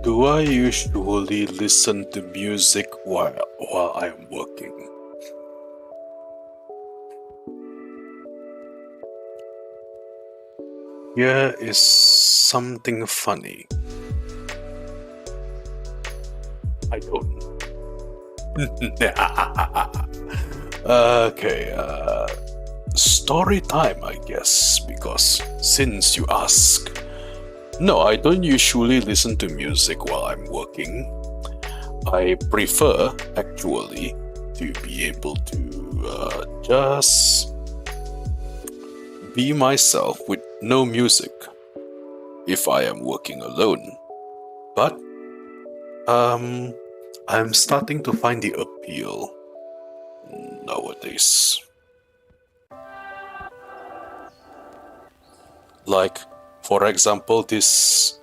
Do I usually listen to music while I'm working? Here is something funny. I don't. Okay, story time, I guess, because since you ask. No, I don't usually listen to music while I'm working. I prefer, actually, to be able to just be myself with no music if I am working alone. But I'm starting to find the appeal nowadays. Like, for example, this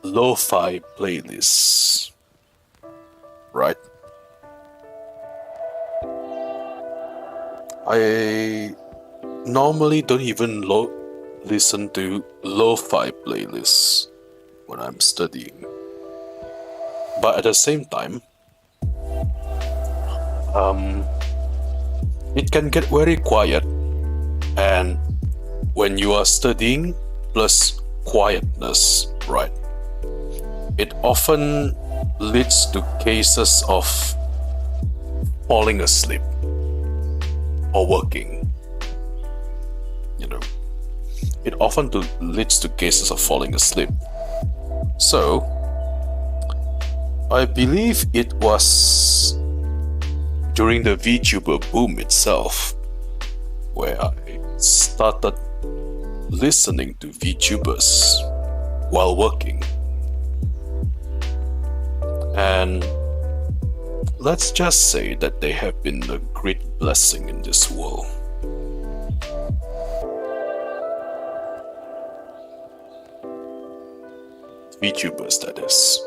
lo-fi playlist, right? I normally don't even listen to lo-fi playlists when I'm studying. But at the same time, it can get very quiet, and when you are studying plus quietness, right, it often leads to cases of falling asleep or working. It often leads to cases of falling asleep. So I believe it was during the VTuber boom itself where I started listening to VTubers while working. And let's just say that they have been a great blessing in this world. VTubers, that is.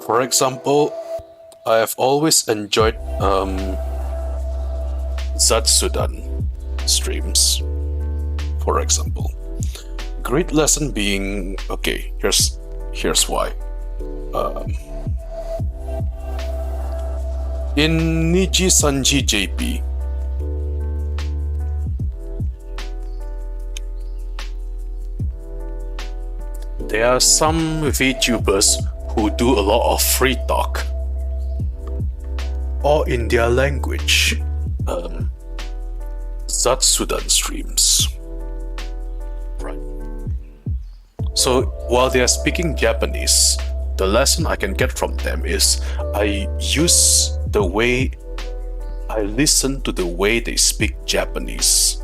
For example, I have always enjoyed Zatsudan streams, for example. Great lesson being, okay, here's why. In Niji Sanji JP, there are some VTubers who do a lot of free talk, or in their language, Zatsudan streams. Right. So while they are speaking Japanese, the lesson I can get from them is I listen to the way they speak Japanese.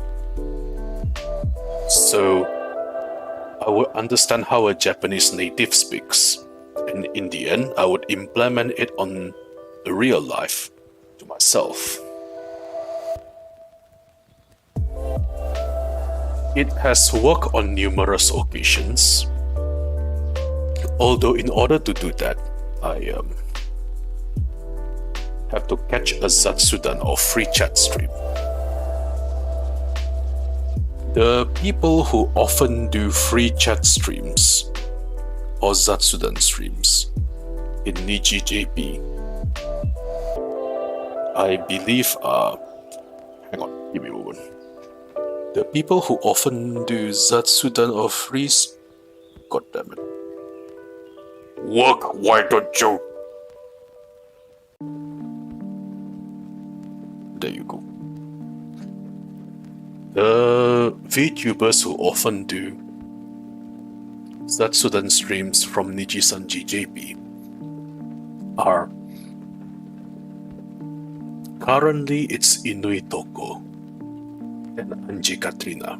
So I would understand how a Japanese native speaks, and in the end, I would implement it on the real life to myself. It has worked on numerous occasions, although in order to do that, I have to catch a Zatsudan or free chat stream. The people who often do free chat streams or Zatsudan streams in Niji JP, I believe hang on, give me a moment. The people who often do Zatsudan or freeze, god damn it. Work, why don't you? There you go. The Vtubers who often do Zatsudan streams from Niji-sanji JP are currently it's Inui Toko and Anji Katrina.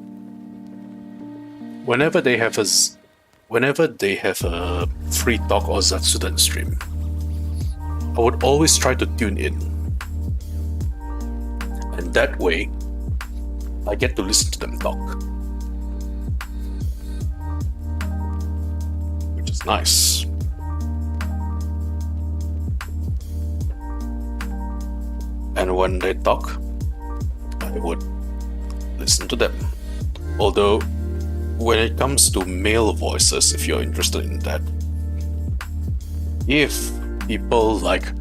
Whenever they have a free talk or Zatsudan stream, I would always try to tune in, and that way I get to listen to them talk, which is nice. And when they talk, I would listen to them. Although, when it comes to male voices, if you're interested in that, if people like,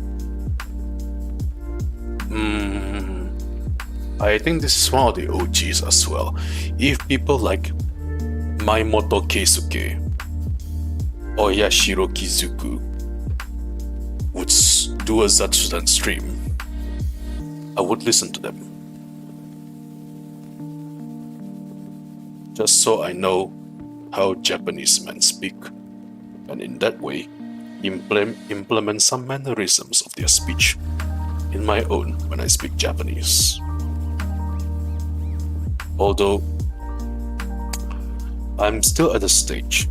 I think this is one of the OGs as well. If people like Maimoto Keisuke or Yashiro Kizuku would do a Zatsudan stream, I would listen to them. Just so I know how Japanese men speak, and in that way implement some mannerisms of their speech in my own when I speak Japanese. Although I'm still at a stage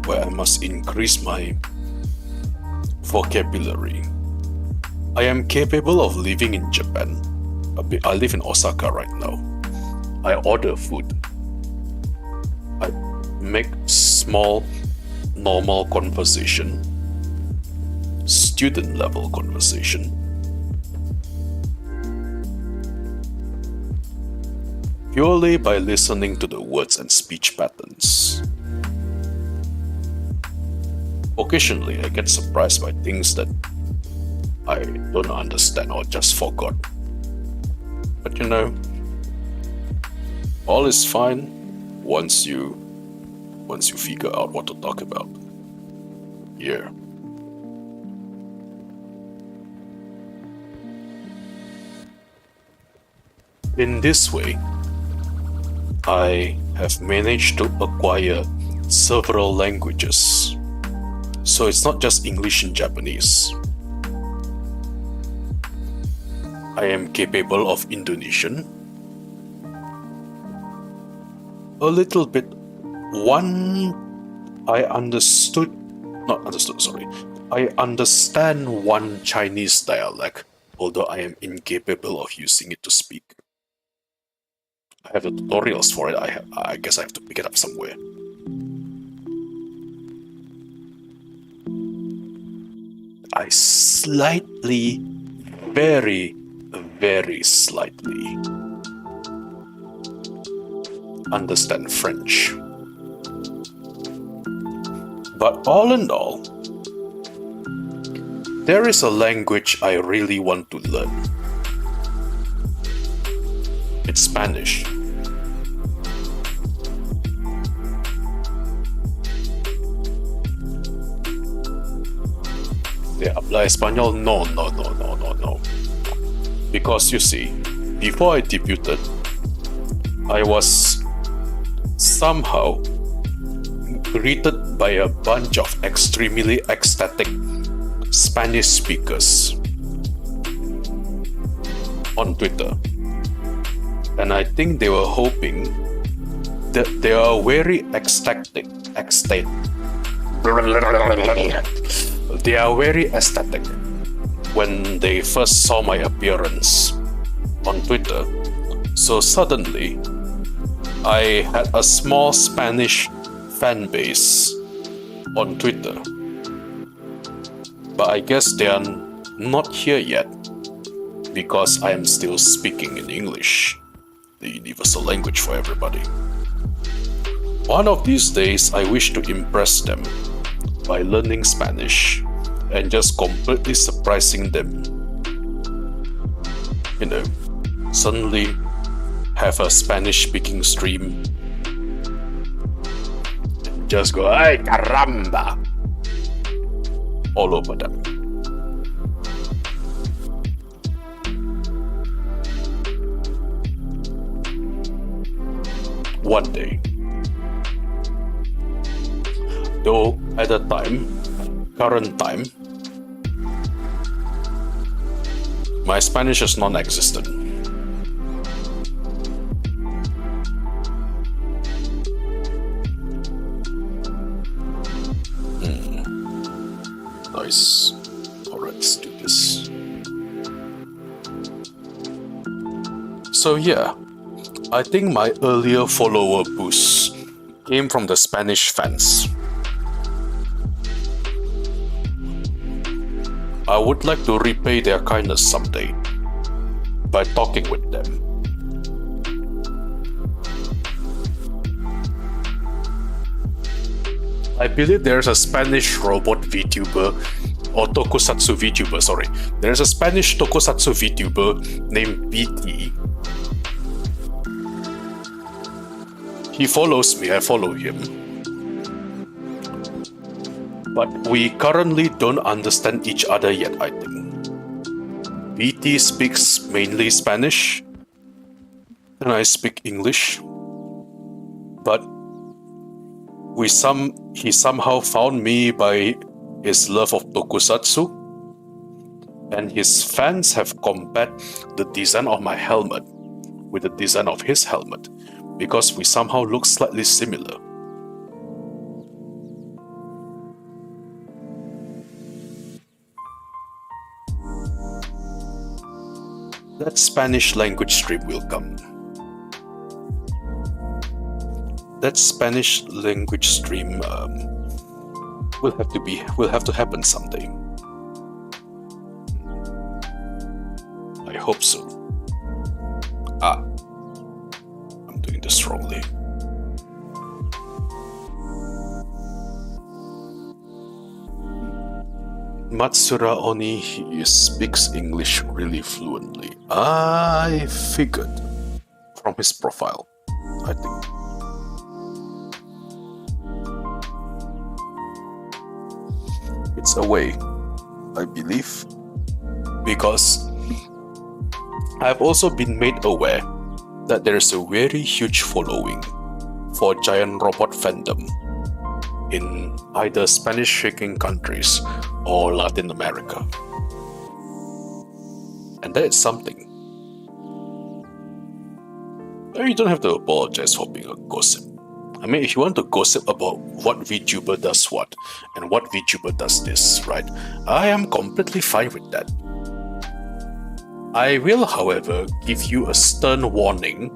where I must increase my vocabulary. I am capable of living in Japan. I live in Osaka right now. I order food. I make small, normal conversation, student level conversation. Purely by listening to the words and speech patterns. Occasionally, I get surprised by things that I don't understand or just forgot. But you know, all is fine once you figure out what to talk about. Yeah. In this way, I have managed to acquire several languages. So it's not just English and Japanese. I am capable of Indonesian. A little bit. I understand one Chinese dialect, although I am incapable of using it to speak. I have the tutorials for it. I guess I have to pick it up somewhere. I slightly, very, very slightly understand French. But all in all, there is a language I really want to learn. It's Spanish. ¿De habla español? No. Because you see, before I debuted, I was somehow greeted by a bunch of extremely ecstatic Spanish speakers on Twitter. And I think they were hoping that they are very ecstatic. They are very ecstatic when they first saw my appearance on Twitter. So suddenly, I had a small Spanish fan base on Twitter. But I guess they are not here yet because I am still speaking in English, the universal language for everybody. One of these days, I wish to impress them by learning Spanish and just completely surprising them. You know, suddenly have a Spanish-speaking stream and just go, "Ay, caramba!" all over them. One day. Though at the time, current time, my Spanish is non-existent. Nice. Alright, let's do this. So yeah, I think my earlier follower boost came from the Spanish fans. I would like to repay their kindness someday by talking with them. I believe there's a Spanish robot VTuber, or tokusatsu VTuber, sorry. There's a Spanish tokusatsu VTuber named BT. He follows me, I follow him. But we currently don't understand each other yet, I think. BT speaks mainly Spanish, and I speak English. But he somehow found me by his love of tokusatsu, and his fans have compared the design of my helmet with the design of his helmet, because we somehow look slightly similar. That Spanish language stream will come. That Spanish language stream will have to happen someday. I hope so. I'm doing this wrongly. Matsura Oni, he speaks English really fluently. I figured from his profile, I think. It's a way, I believe, because I've also been made aware that there is a very huge following for giant robot fandom in either Spanish-speaking countries or Latin America. And that is something. You don't have to apologize for being a gossip. I mean, if you want to gossip about what VTuber does what, and what VTuber does this, right? I am completely fine with that. I will, however, give you a stern warning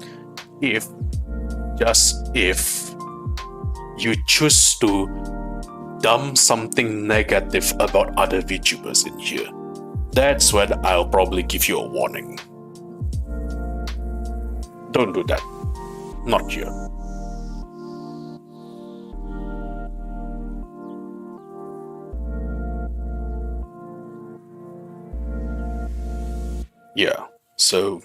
if you choose to dump something negative about other VTubers in here. That's when I'll probably give you a warning. Don't do that. Not here. Yeah, so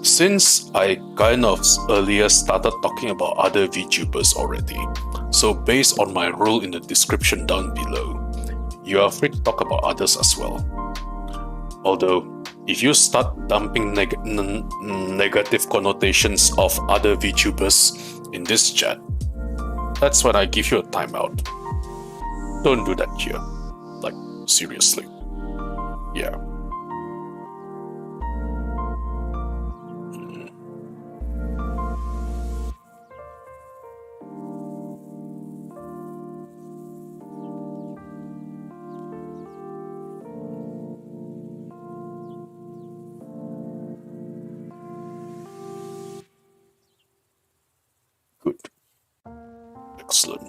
since I kind of earlier started talking about other VTubers already, so based on my rule in the description down below, you are free to talk about others as well. Although, if you start dumping negative connotations of other VTubers in this chat, that's when I give you a timeout. Don't do that here. Like, seriously. Yeah. Good. Excellent.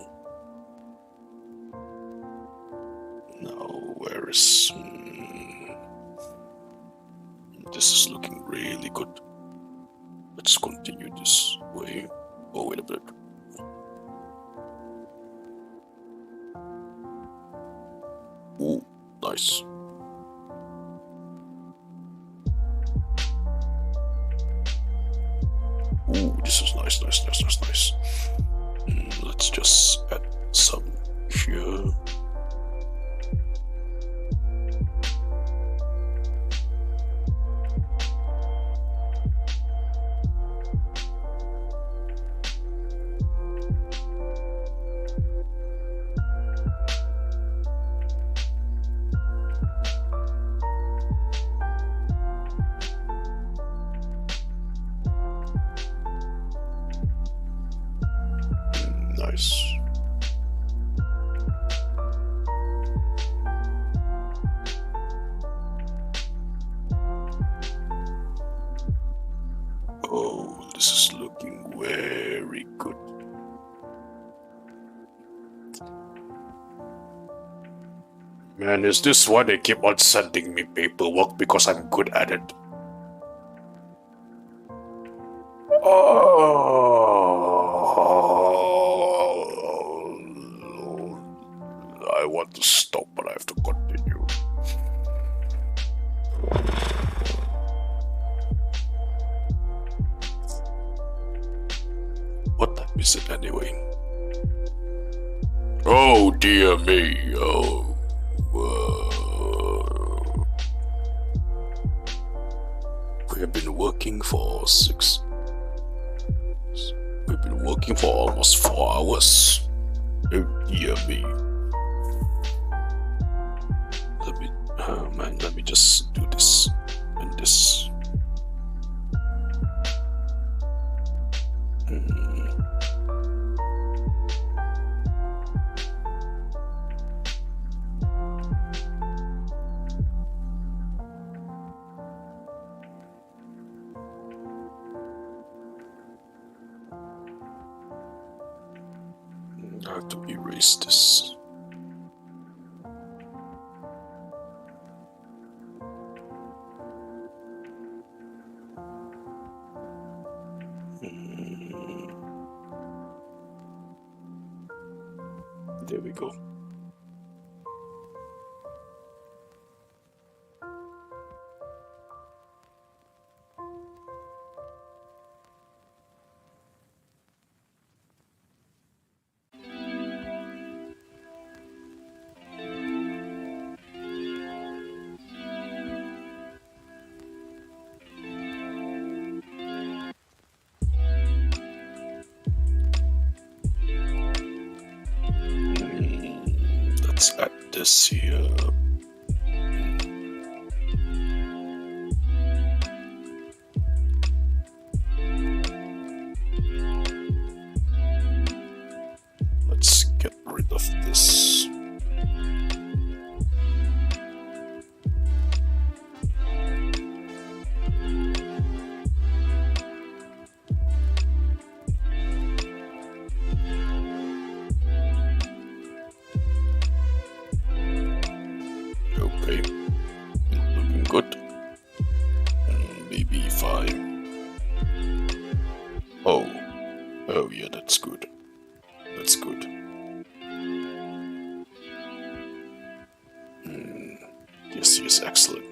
Now, where is... This is looking really good. Let's continue this way. Oh, wait a minute. Ooh, nice. Ooh, this is nice. Let's just add some here. Nice. Oh, this is looking very good. Man, is this why they keep on sending me paperwork? Because I'm good at it? I want to stop, but I have to continue. What time is it anyway? Oh dear me, we have been working for We've been working for almost 4 hours. Oh dear me. Let me just do this and this. I have to erase this. There we go. Let's add this here. Let's get rid of this. Okay, looking good. Maybe if I... Oh yeah, that's good. That's good. Yes, excellent.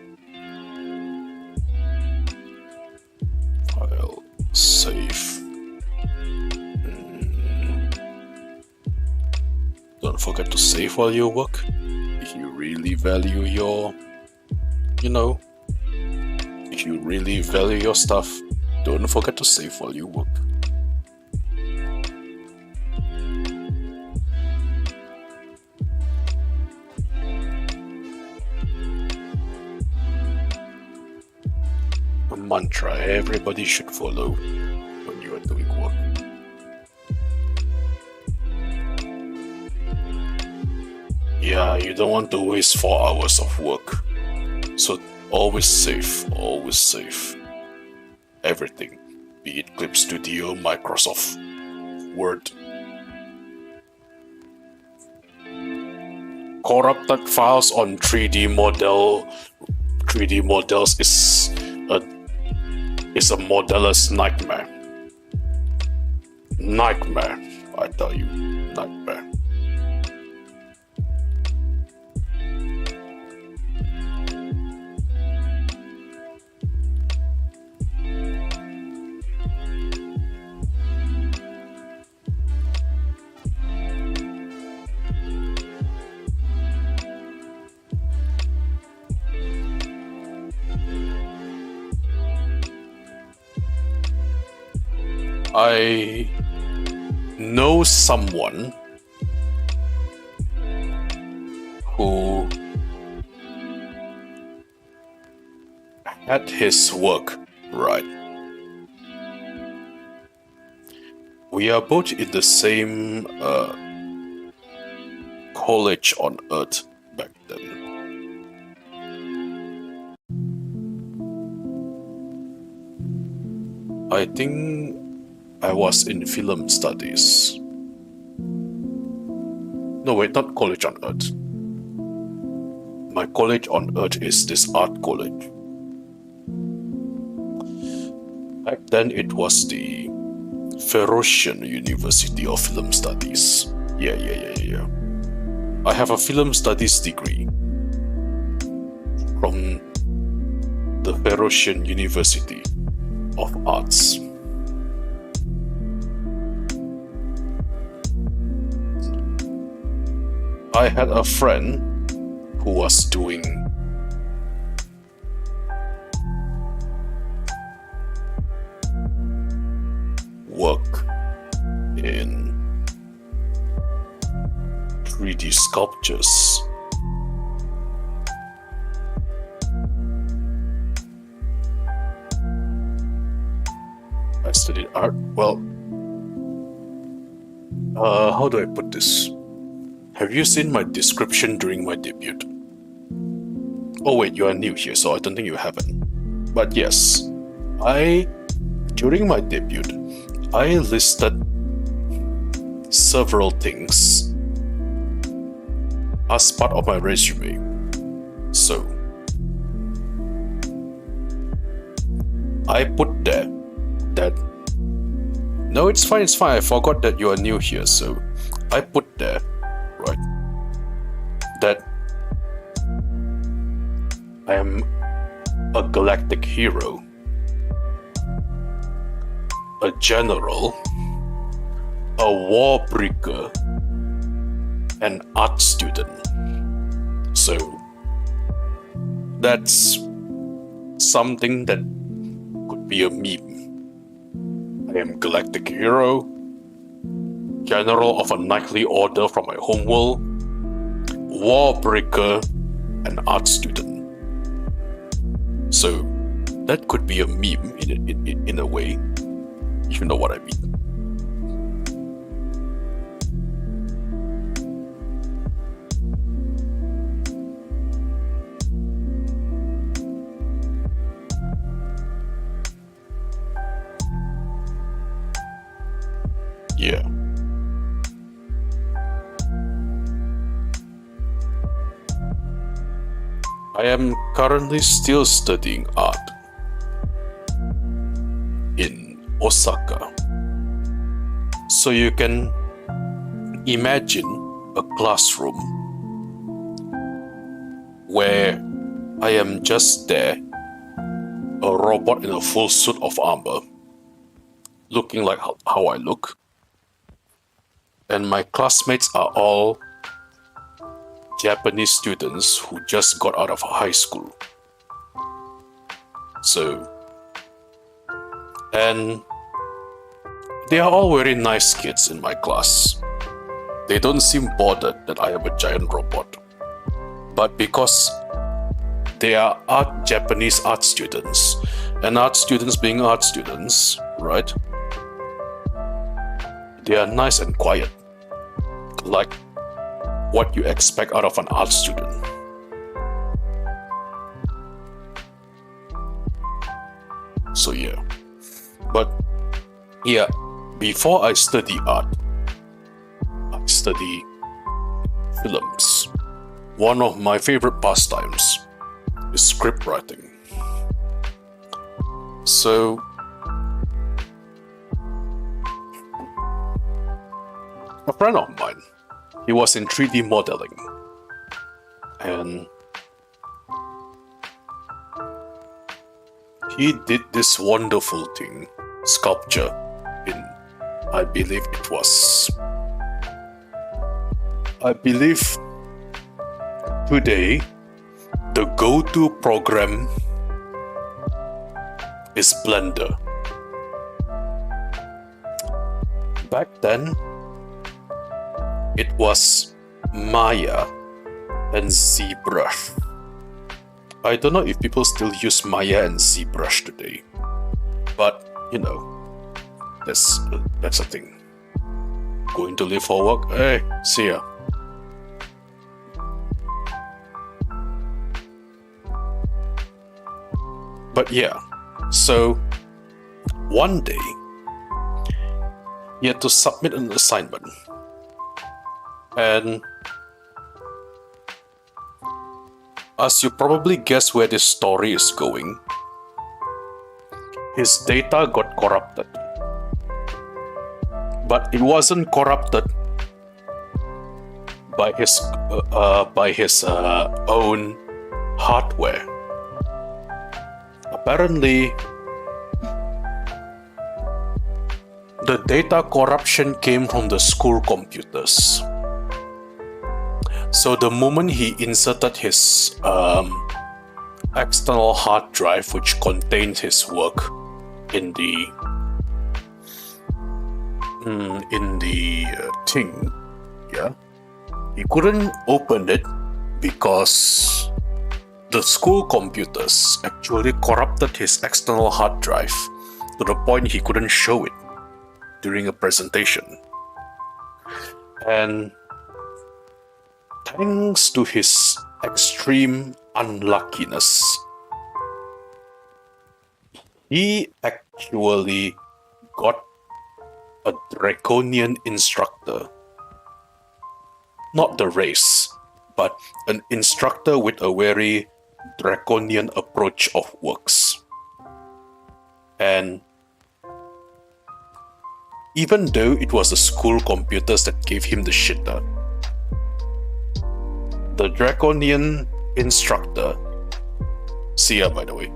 File, save. Don't forget to save while you work. If you really value your, you really value your stuff, don't forget to save while you work. A mantra everybody should follow when you are doing work. Yeah, you don't want to waste 4 hours of work. So always save, always save. Everything. Be it Clip Studio, Microsoft Word. Corrupted files on 3D models is a modeler's nightmare. Nightmare, I tell you, nightmare. I know someone who had his work right. We are both in the same college on Earth back then. I think I was in film studies. No, wait, not college on Earth. My college on Earth is this art college. Back then, it was the Ferocian University of Film Studies. Yeah. I have a film studies degree from the Ferocian University of Arts. I had a friend who was doing work in 3D sculptures. I studied art. Well, how do I put this? Have you seen my description during my debut? Oh wait, you are new here, so I don't think you haven't. But yes, during my debut, I listed several things as part of my resume. So, I put there that, no, it's fine, I forgot that you are new here, so I put there, right, that I am a galactic hero, a general, a war breaker, an art student. So that's something that could be a meme. I am galactic hero, general of a knightly order from my homeworld, war breaker, and art student. So that could be a meme in a way, if you know what I mean. Yeah. I am currently still studying art in Osaka. So you can imagine a classroom where I am just there, a robot in a full suit of armor, looking like how I look. And my classmates are all Japanese students who just got out of high school. So, and they are all very nice kids in my class. They don't seem bothered that I am a giant robot. But because they are Japanese art students, and art students being art students, right? They are nice and quiet, like what you expect out of an art student. So yeah, but yeah, before I study art, I study films. One of my favorite pastimes is script writing. So a friend of mine, he was in 3D modeling, and he did this wonderful thing, sculpture in, I believe today the go-to program is Blender. Back then, it was Maya and ZBrush. I don't know if people still use Maya and ZBrush today, but you know, that's a thing. Going to leave for work? Hey, see ya. But yeah, so one day he had to submit an assignment, and as you probably guess where this story is going, his data got corrupted. But it wasn't corrupted by his own hardware. Apparently, the data corruption came from the school computers. So the moment he inserted his external hard drive, which contained his work, in the thing, yeah, he couldn't open it because the school computers actually corrupted his external hard drive to the point he couldn't show it during a presentation. And thanks to his extreme unluckiness, he actually got a draconian instructor. Not the race, but an instructor with a very draconian approach of works. And even though it was the school computers that gave him the shitter, the draconian instructor, see ya by the way,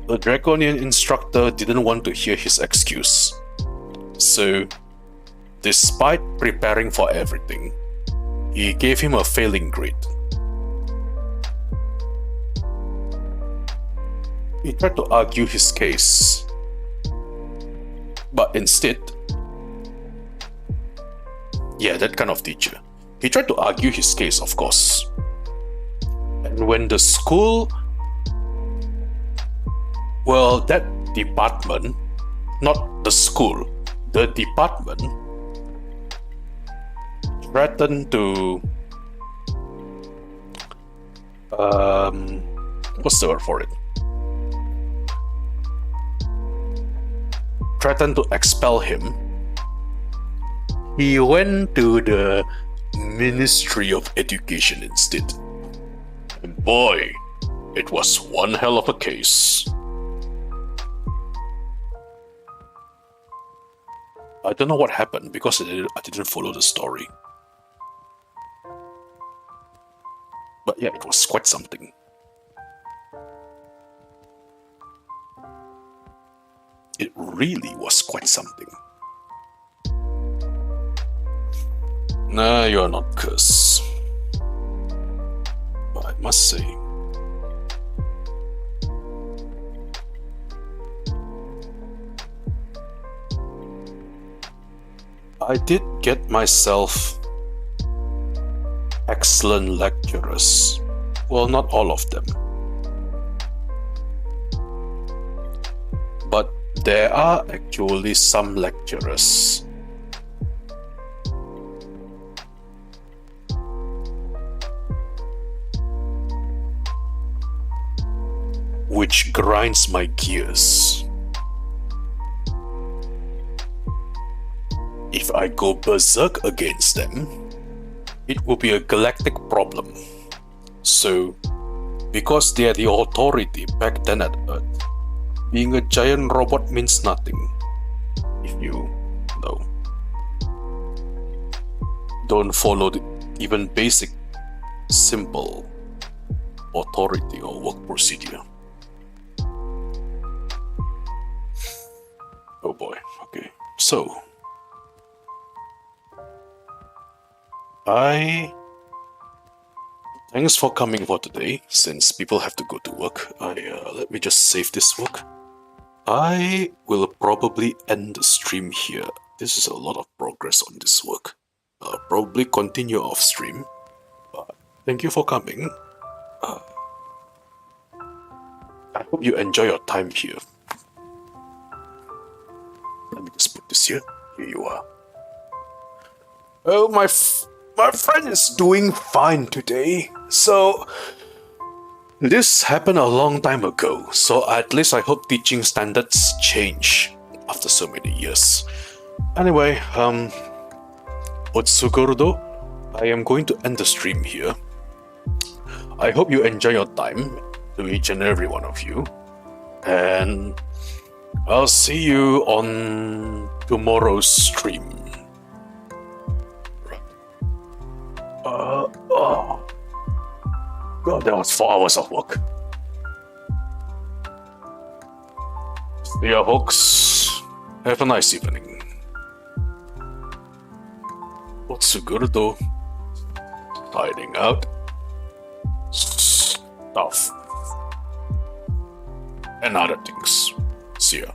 the draconian instructor didn't want to hear his excuse. So, despite preparing for everything, he gave him a failing grade. He tried to argue his case, but instead, yeah, that kind of teacher. He tried to argue his case, of course. And when the school, well, that department, not the school, the department threatened to, what's the word for it? Threatened to expel him. He went to the Ministry of Education instead. And boy, it was one hell of a case. I don't know what happened because I didn't follow the story. But yeah, it was quite something. It really was quite something. Nah, you are not cursed. But I must say, I did get myself excellent lecturers. Well, not all of them. But there are actually some lecturers which grinds my gears. If I go berserk against them, it will be a galactic problem. So, because they are the authority back then at Earth, being a giant robot means nothing. If you know, don't follow the even basic, simple authority or work procedure. Oh boy, okay. So, thanks for coming for today, since people have to go to work. Let me just save this work. I will probably end the stream here. This is a lot of progress on this work. I'll probably continue off stream. Thank you for coming. I hope you enjoy your time here. Let me just put this here. Here you are. Oh, my friend is doing fine today. So, this happened a long time ago. So at least I hope teaching standards change after so many years. Anyway, Otsugorodo, I am going to end the stream here. I hope you enjoy your time, to each and every one of you. And I'll see you on tomorrow's stream. Oh. God, that was 4 hours of work. See ya, folks. Have a nice evening. Otsugorodo. Signing out. Stuff. And other things. See ya.